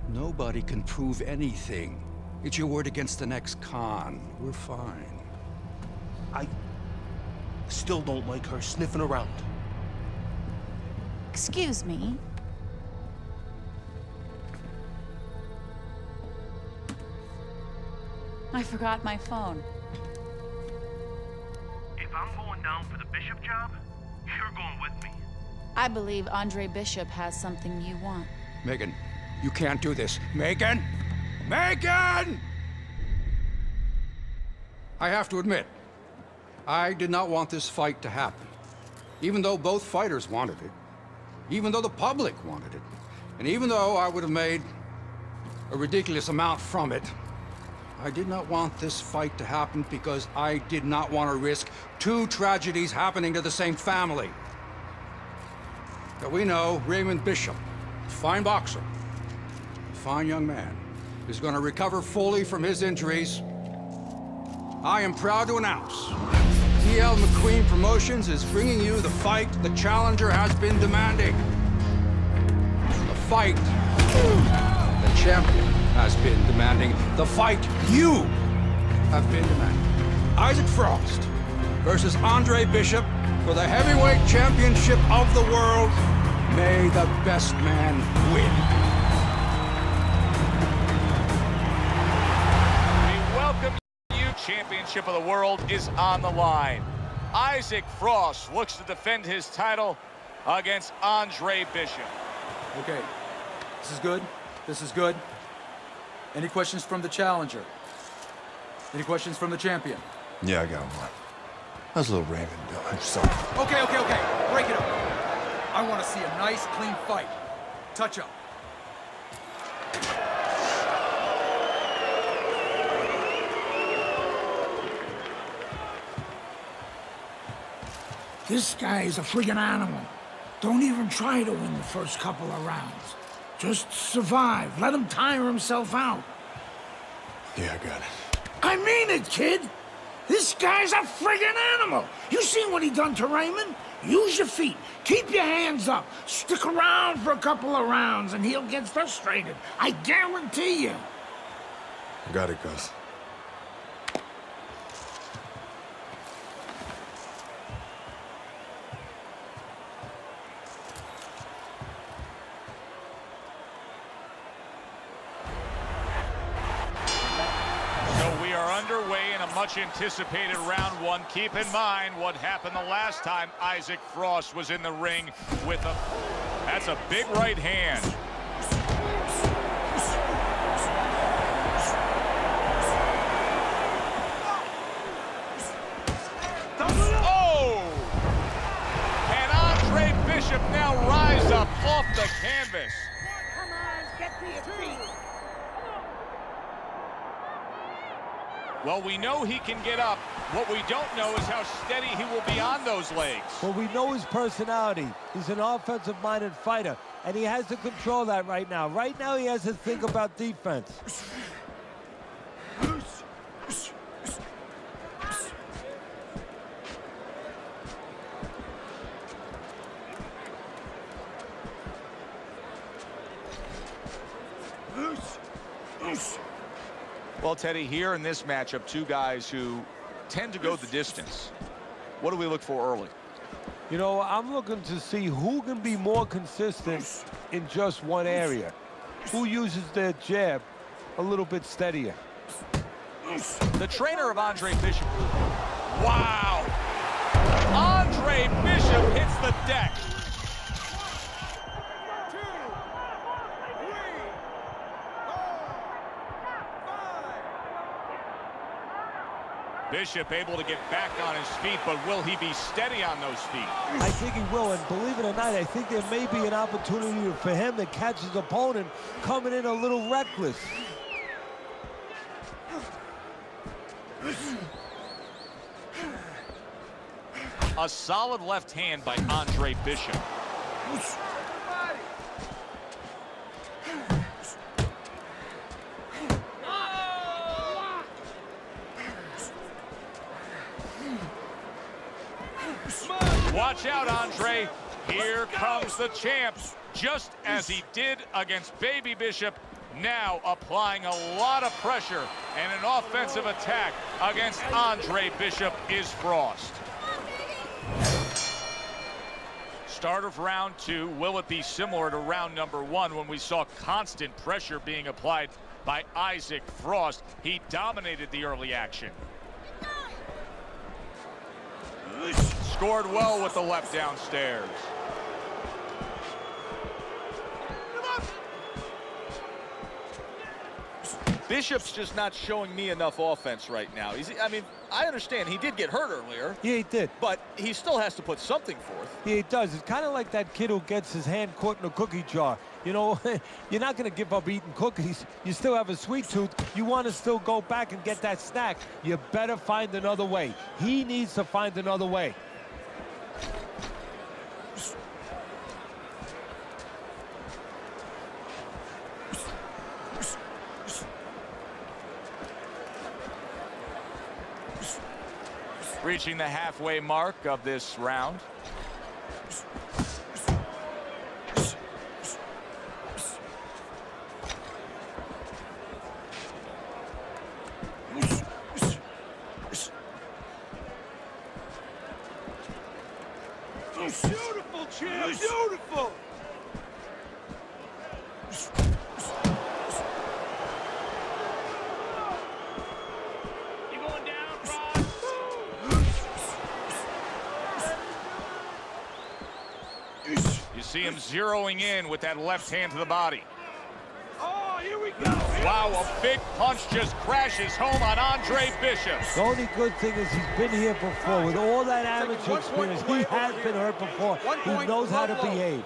Nobody can prove anything. It's your word against the next con. We're fine. I still don't like her sniffing around. Excuse me. I forgot my phone. If I'm going down for the Bishop job, you're going with me. I believe Andre Bishop has something you want. Megan, you can't do this. Megan! Megan! I have to admit, I did not want this fight to happen. Even though both fighters wanted it. Even though the public wanted it. And even though I would have made a ridiculous amount from it, I did not want this fight to happen because I did not want to risk two tragedies happening to the same family. Now we know Raymond Bishop, a fine boxer, a fine young man, is going to recover fully from his injuries. I am proud to announce DL McQueen Promotions is bringing you the fight the challenger has been demanding. The fight the champion has been demanding. The fight you have been demanding. Isaac Frost versus Andre Bishop for the heavyweight championship of the world. May the best man win. We welcome you. Championship of the world is on the line. Isaac Frost looks to defend his title against Andre Bishop. Okay, this is good. This is good. Any questions from the challenger? Any questions from the champion? Yeah, I got one. How's little Raymond doing? So... Okay. Break it up. I want to see a nice, clean fight. Touch up. This guy is a friggin' animal. Don't even try to win the first couple of rounds. Just survive. Let him tire himself out. Yeah, I got it. I mean it, kid. This guy's a friggin' animal. You seen what he done to Raymond? Use your feet. Keep your hands up. Stick around for a couple of rounds and he'll get frustrated. I guarantee you. Got it, Gus. Underway in a much anticipated round one. Keep in mind what happened the last time Isaac Frost was in the ring with a That's a big right hand. Oh! And Andre Bishop now rise up off the canvas. Come on, get to your feet. Well, we know he can get up. What we don't know is how steady he will be on those legs. Well, we know his personality. He's an offensive-minded fighter, and he has to control that right now. Right now, he has to think about defense. Well, Teddy, here in this matchup, two guys who tend to go the distance. What do we look for early? You know, I'm looking to see who can be more consistent in just one area. Who uses their jab a little bit steadier. The trainer of Andre Bishop. Wow! Andre Bishop hits the deck. Bishop able to get back on his feet, but will he be steady on those feet? I think he will, and believe it or not, I think there may be an opportunity for him to catch his opponent coming in a little reckless. A solid left hand by Andre Bishop. Watch out, Andre. Here comes the champ, just as he did against Baby Bishop. Now applying a lot of pressure, and an offensive attack against Andre Bishop is Frost. Start of round two. Will it be similar to round number one when we saw constant pressure being applied by Isaac Frost? He dominated the early action. Scored well with the left downstairs. Bishop's just not showing me enough offense right now. I mean, I understand he did get hurt earlier. Yeah, he did. But he still has to put something forth. Yeah, he does. It's kind of like that kid who gets his hand caught in a cookie jar. You know, you're not going to give up eating cookies. You still have a sweet tooth. You want to still go back and get that snack. You better find another way. He needs to find another way. Reaching the halfway mark of this round. Beautiful, champ! Beautiful! You going down, Frost? You see him zeroing in with that left hand to the body. Oh, here we go! Wow, a big punch just crashes home on Andre Bishop. The only good thing is he's been here before. With all that amateur experience, he has been hurt before. He knows how to behave.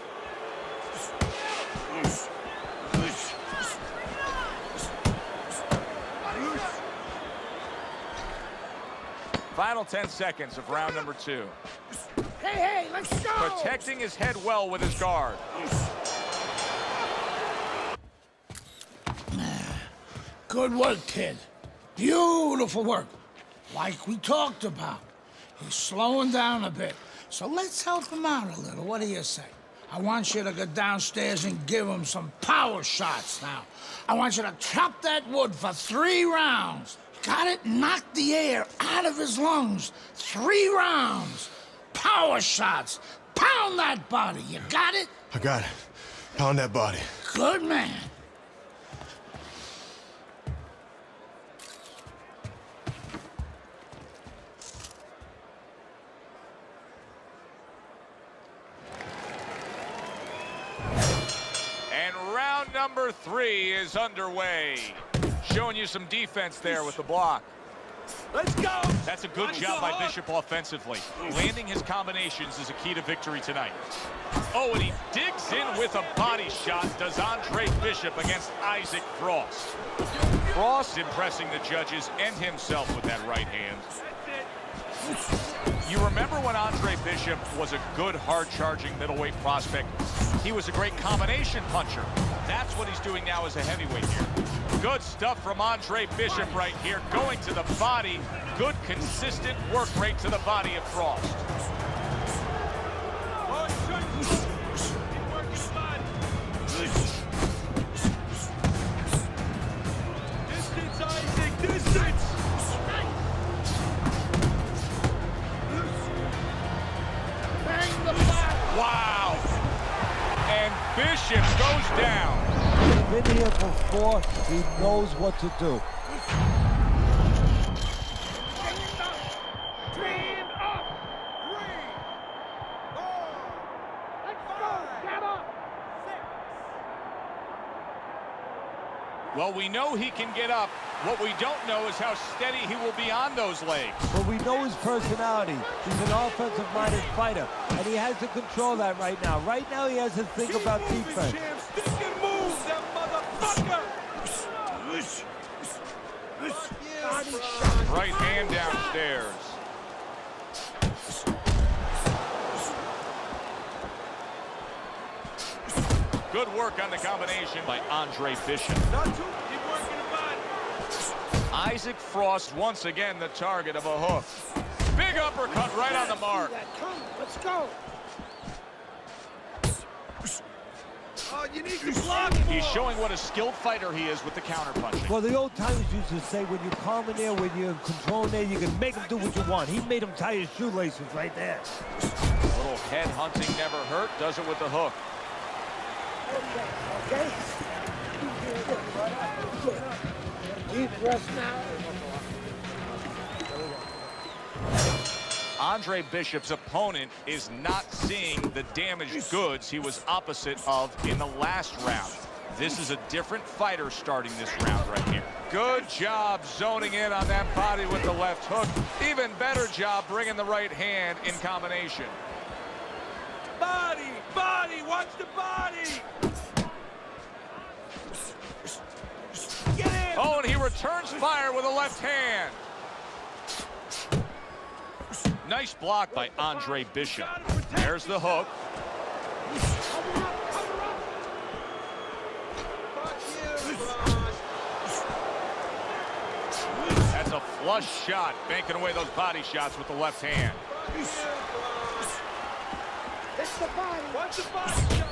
Final 10 seconds of round number two. Hey, let's go! Protecting his head well with his guard. Good work, kid. Beautiful work. Like we talked about. He's slowing down a bit. So let's help him out a little. What do you say? I want you to go downstairs and give him some power shots now. I want you to chop that wood for 3 rounds. Got it? Knock the air out of his lungs. 3 rounds. Power shots. Pound that body. You got it? I got it. Pound that body. Good man. number 3 is underway. Showing you some defense there with the block. Let's go! That's a good job by Bishop offensively. Landing his combinations is a key to victory tonight. Oh, and he digs in with a body shot, does Andre Bishop against Isaac Frost. Frost impressing the judges and himself with that right hand. You remember when Andre Bishop was a good, hard-charging middleweight prospect? He was a great combination puncher. That's what he's doing now as a heavyweight here. Good stuff from Andre Bishop right here, going to the body. Good, consistent work rate to the body of Frost. Distance, Isaac, distance! Wow! And Bishop goes down. He's been here before. He knows what to do. Well, we know he can get up. What we don't know is how steady he will be on those legs. But we know his personality. He's an offensive-minded fighter, and he has to control that right now. Right now, he has to think about defense. Right hand downstairs. Good work on the combination by Andre Bishop. Isaac Frost once again the target of a hook. Big uppercut right on the mark. Let's go. Oh, you need to block. He's showing what a skilled fighter he is with the counterpunching. Well, the old timers used to say when you're calm in there, when you're in control in there, you can make him do what you want. He made him tie his shoelaces right there. A little head hunting never hurt. Does it with the hook. Okay. Deep breath now. Andre Bishop's opponent is not seeing the damaged goods he was opposite of in the last round. This is a different fighter starting this round right here. Good job zoning in on that body with the left hook. Even better job bringing the right hand in combination. Body, body, watch the body. Oh, and he returns fire with a left hand. Nice block by Andre Bishop. There's the hook. That's a flush shot, banking away those body shots with the left hand. It's the body. Watch the body shot.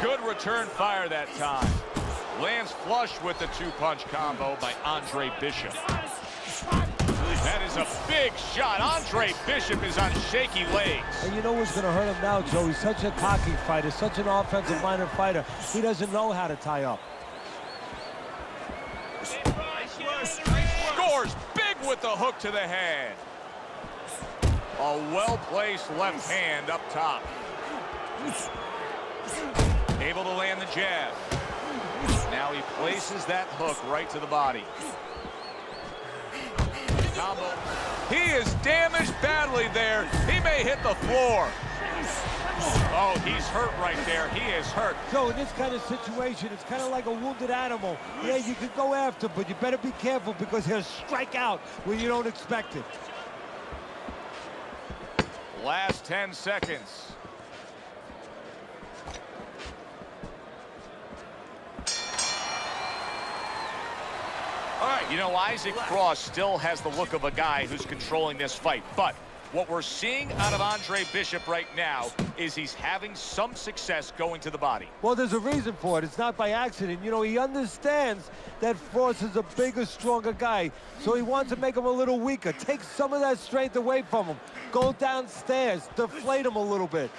Good return fire that time. Lands flush with the two-punch combo by Andre Bishop. That is a big shot. Andre Bishop is on shaky legs. And you know what's going to hurt him now, Joe? He's such a cocky fighter, such an offensive-minded fighter. He doesn't know how to tie up. Scores big with the hook to the head. A well-placed left hand up top. Able to land the jab. Now he places that hook right to the body. Combo. He is damaged badly there. He may hit the floor. Oh, he's hurt right there. He is hurt. So in this kind of situation, it's kind of like a wounded animal. Yeah, you can go after, but you better be careful because he'll strike out when you don't expect it. Last 10 seconds. All right, you know, Isaac Frost still has the look of a guy who's controlling this fight, but what we're seeing out of Andre Bishop right now is he's having some success going to the body. Well, there's a reason for it. It's not by accident. You know, he understands that Frost is a bigger, stronger guy, so he wants to make him a little weaker. Take some of that strength away from him. Go downstairs, deflate him a little bit.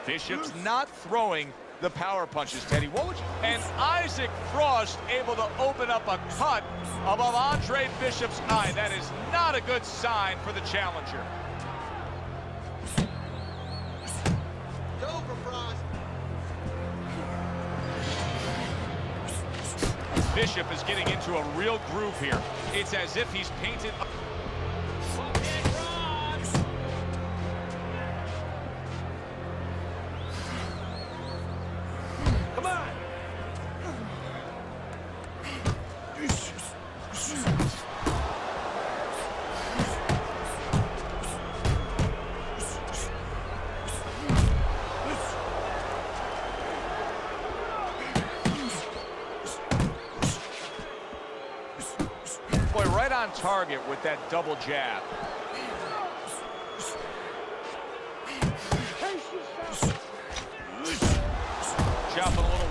Bishop's not throwing the power punches, Teddy. What would you... And Isaac Frost able to open up a cut above Andre Bishop's eye. That is not a good sign for the challenger. It's over, Frost. Bishop is getting into a real groove here. It's as if he's painted... Come on. Boy, right on target with that double jab. Chopping a little.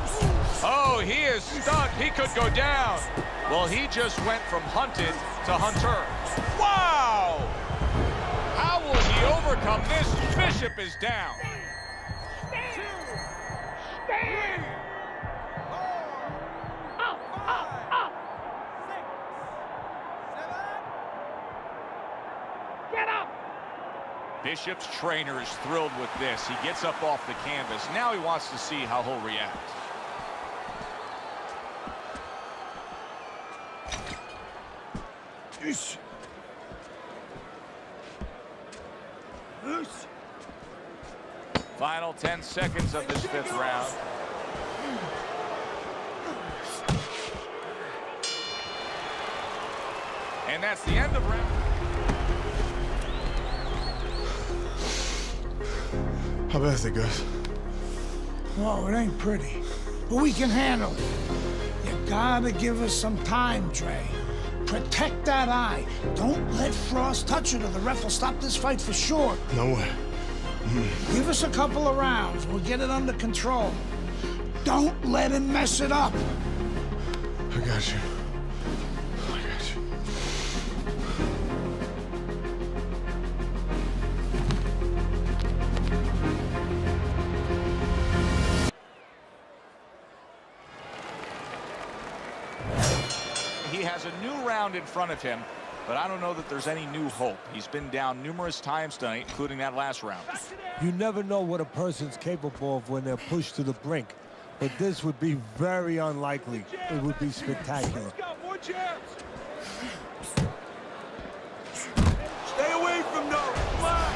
Oh, he is stuck. He could go down. Well, he just went from hunted to hunter. Wow! How will he overcome this? Bishop is down. Stand! Up, up, up! 6, 7. Get up! Bishop's trainer is thrilled with this. He gets up off the canvas. Now he wants to see how he'll react. Yes. Yes. Final 10 seconds of this 5th round. And that's the end of round. How bad is it, Gus? Oh, it ain't pretty, but we can handle it. You gotta give us some time, Trey. Protect that eye. Don't let Frost touch it or the ref will stop this fight for sure. No way. Give us a couple of rounds. We'll get it under control. Don't let him mess it up. I got you. I got you. He has a new round in front of him, but I don't know that there's any new hope. He's been down numerous times tonight, including that last round. You never know what a person's capable of when they're pushed to the brink, but this would be very unlikely. It would be spectacular. More jabs. Stay away from those. Come on.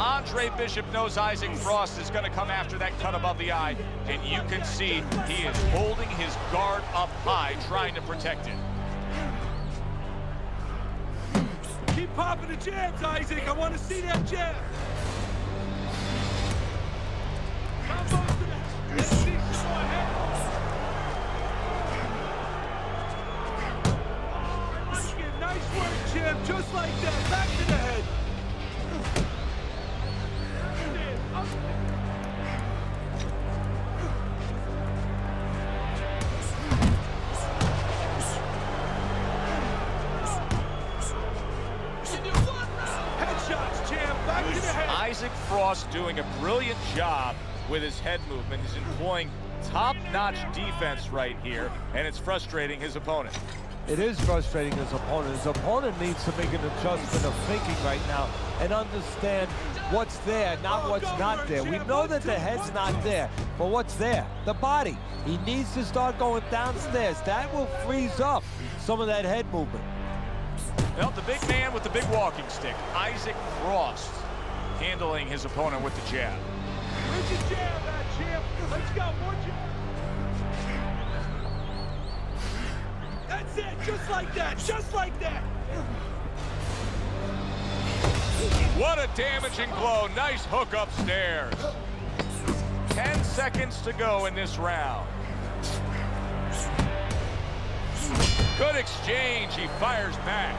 Andre Bishop knows Isaac Frost is going to come after that cut above the eye, and you can see he is holding his guard up high, trying to protect it. Keep popping the jabs, Isaac. I want to see that jab. Combos to the head. Let's see some more head. Nice work, champ. Just like that. Back to the head. Isaac Frost doing a brilliant job with his head movement. He's employing top-notch defense right here, and it's frustrating his opponent. It is frustrating his opponent. His opponent needs to make an adjustment of thinking right now and understand what's there, not what's not there. We know that the head's not there, but what's there? The body. He needs to start going downstairs. That will freeze up some of that head movement. Well, the big man with the big walking stick, Isaac Frost, handling his opponent with the jab. Where's your jab at, champ? Let's go, more jab. That's it, just like that, just like that. What a damaging blow. Nice hook upstairs. 10 seconds to go in this round. Good exchange. He fires back.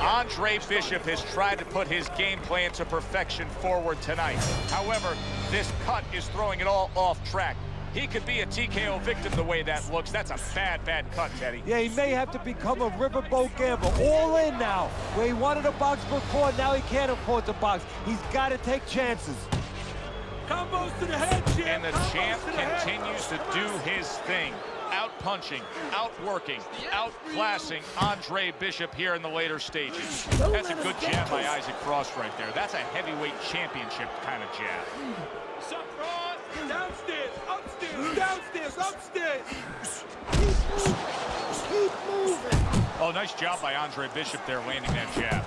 Andre Bishop has tried to put his game plan to perfection forward tonight. However, this cut is throwing it all off track. He could be a TKO victim the way that looks. That's a bad, bad cut, Teddy. Yeah, he may have to become a riverboat gambler. All in now. Where he wanted to box before, now he can't afford to box. He's got to take chances. Combos to the head, champ. And the champ continues to do his thing. Out-punching, outworking, outclassing Andre Bishop here in the later stages. That's a good jab by Isaac Frost right there. That's a heavyweight championship kind of jab. Sup, Frost? Downstairs, upstairs, downstairs, upstairs. Keep moving. Oh, nice job by Andre Bishop there landing that jab.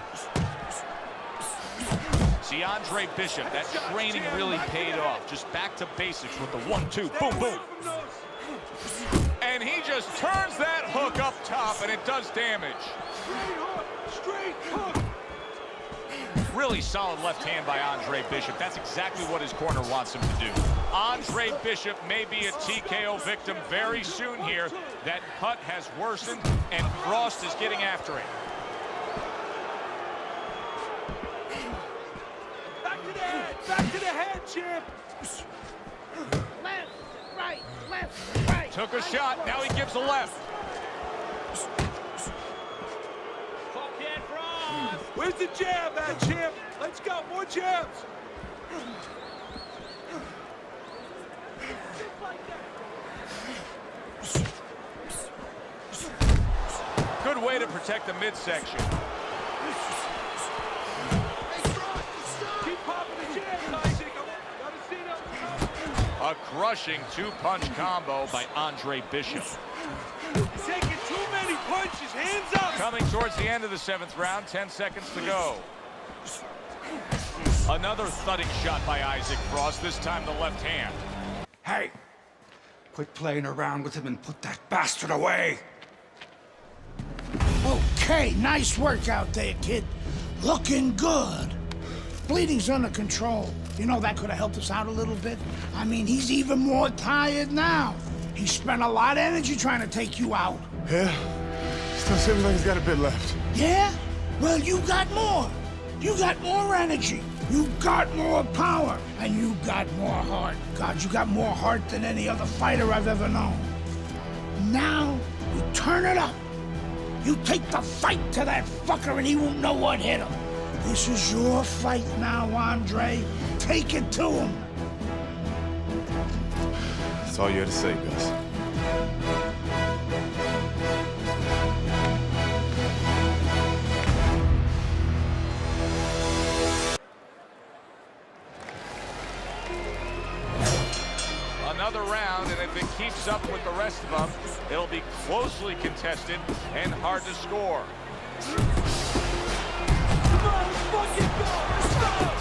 See, Andre Bishop, that training really paid off. Just back to basics with the 1-2, boom, boom. And he just turns that hook up top, and it does damage. Straight hook. Really solid left hand by Andre Bishop. That's exactly what his corner wants him to do. Andre Bishop may be a TKO victim very soon here. That cut has worsened, and Frost is getting after it. Back to the head, champ. Left, right. Took a shot, now he gives a left. Where's the jab at, champ? Let's go, more jabs. Good way to protect the midsection. Keep popping the jabs, Isaac. Gotta see them. A crushing two-punch combo by Andre Bishop. Taking too many punches, hands up. Coming towards the end of the 7th round, 10 seconds to go. Another thudding shot by Isaac Frost, this time the left hand. Hey, quit playing around with him and put that bastard away. Okay, nice work out there, kid. Looking good. Bleeding's under control. You know, that could have helped us out a little bit. I mean, he's even more tired now. He spent a lot of energy trying to take you out. Yeah? Still seems like he's got a bit left. Yeah? Well, you got more. You got more energy. You got more power. And you got more heart. God, you got more heart than any other fighter I've ever known. Now, you turn it up. You take the fight to that fucker and he won't know what hit him. This is your fight now, Andre. Take it to him. That's all you had to say, Gus. Another round, and if it keeps up with the rest of them, it'll be closely contested and hard to score. Come on, let's fucking go. Let's go.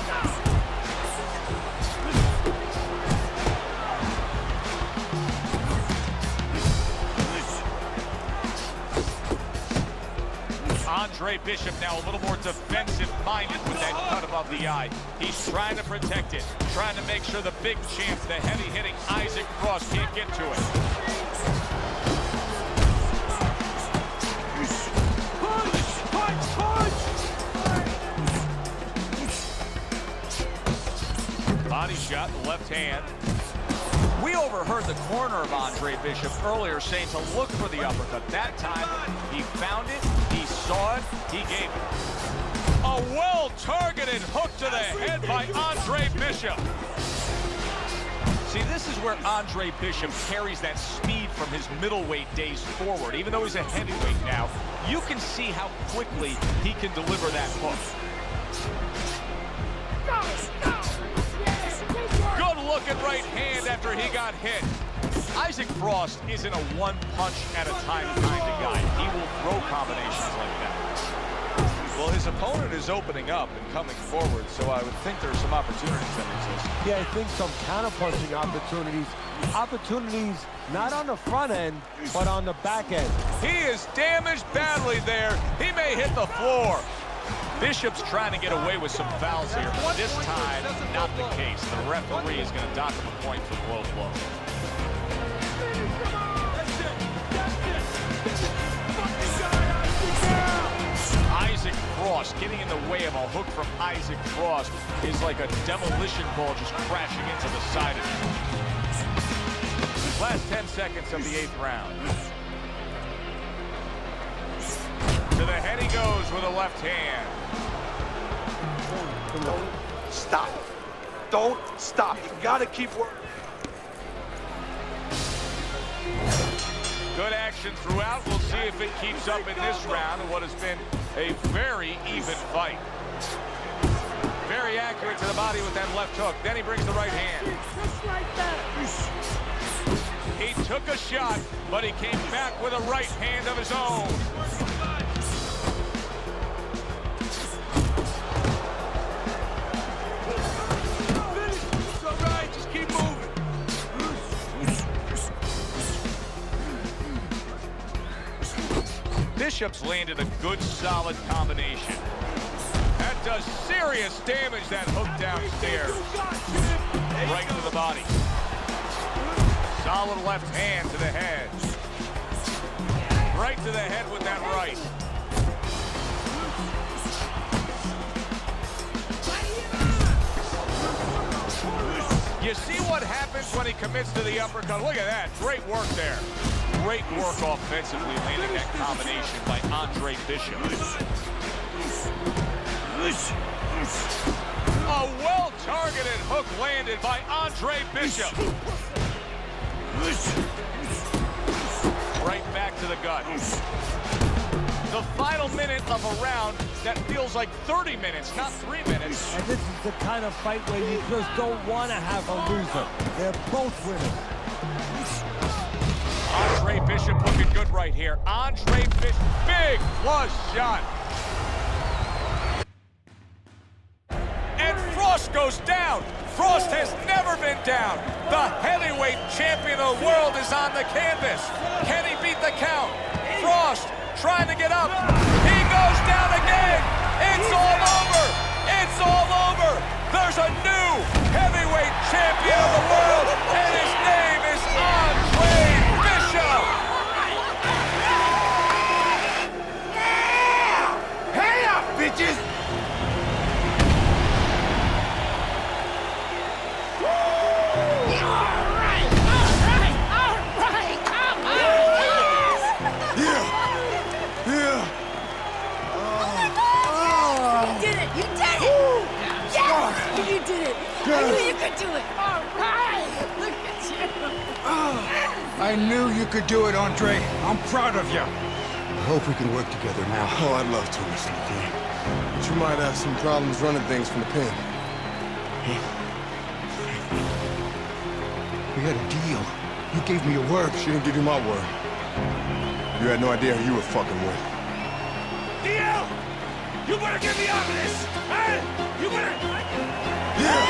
Andre Bishop now a little more defensive-minded with that cut above the eye. He's trying to protect it, trying to make sure the big champ, the heavy-hitting Isaac Frost, can't get to it. Body shot, the left hand. We overheard the corner of Andre Bishop earlier saying to look for the uppercut. That time, he found it, he saw it, he gave it. A well-targeted hook to the head by Andre Bishop. See, this is where Andre Bishop carries that speed from his middleweight days forward. Even though he's a heavyweight now, you can see how quickly he can deliver that hook. Good looking right hand after he got hit. Isaac Frost isn't a one-punch-at-a-time kind of guy. He will throw combinations like that. Well, his opponent is opening up and coming forward, so I would think there's some opportunities that exist. Yeah, I think some counter-punching opportunities. Opportunities not on the front end, but on the back end. He is damaged badly there. He may hit the floor. Bishop's trying to get away with some fouls here, but this time, not the case. The referee is going to dock him a point for the low blow. Isaac Frost getting in the way of a hook from Isaac Frost is like a demolition ball just crashing into the side of him. Last 10 seconds of the 8th round. To the head he goes with a left hand. Stop. Don't stop. You gotta keep working. Good action throughout. We'll see if it keeps up in this round in what has been a very even fight. Very accurate to the body with that left hook. Then he brings the right hand. Just like that. He took a shot, but he came back with a right hand of his own. It's all right. Just keep moving. Bishop's landed a good, solid combination. That does serious damage, that hook downstairs. Right to the body. Solid left hand to the head. Right to the head with that right. You see what happens when he commits to the uppercut? Look at that. Great work there. Great work offensively, landing that combination by Andre Bishop. A well-targeted hook landed by Andre Bishop. Right back to the gut. The final minute of a round that feels like 30 minutes, not 3 minutes. And this is the kind of fight where you just don't want to have a loser. They're both winners. Andre Bishop looking good right here. Andre Bishop, big plus shot. And Frost goes down. Frost has never been down. The heavyweight champion of the world is on the canvas. Can he beat the count? Frost trying to get up. He goes down again. It's all over. It's all over. There's a new heavyweight champion of the world, and his name is Andre Bishop. Hey up, bitches! You did it! I knew you could do it! All right! Look at you! I knew you could do it, Andre. I'm proud of you. I hope we can work together now. Oh, I'd love to, Mr. McQueen. But you might have some problems running things from the pen. We had a deal. You gave me your word. She didn't give you my word. You had no idea who you were fucking with. DL! You better get me out of this! Hey! You better... Yeah!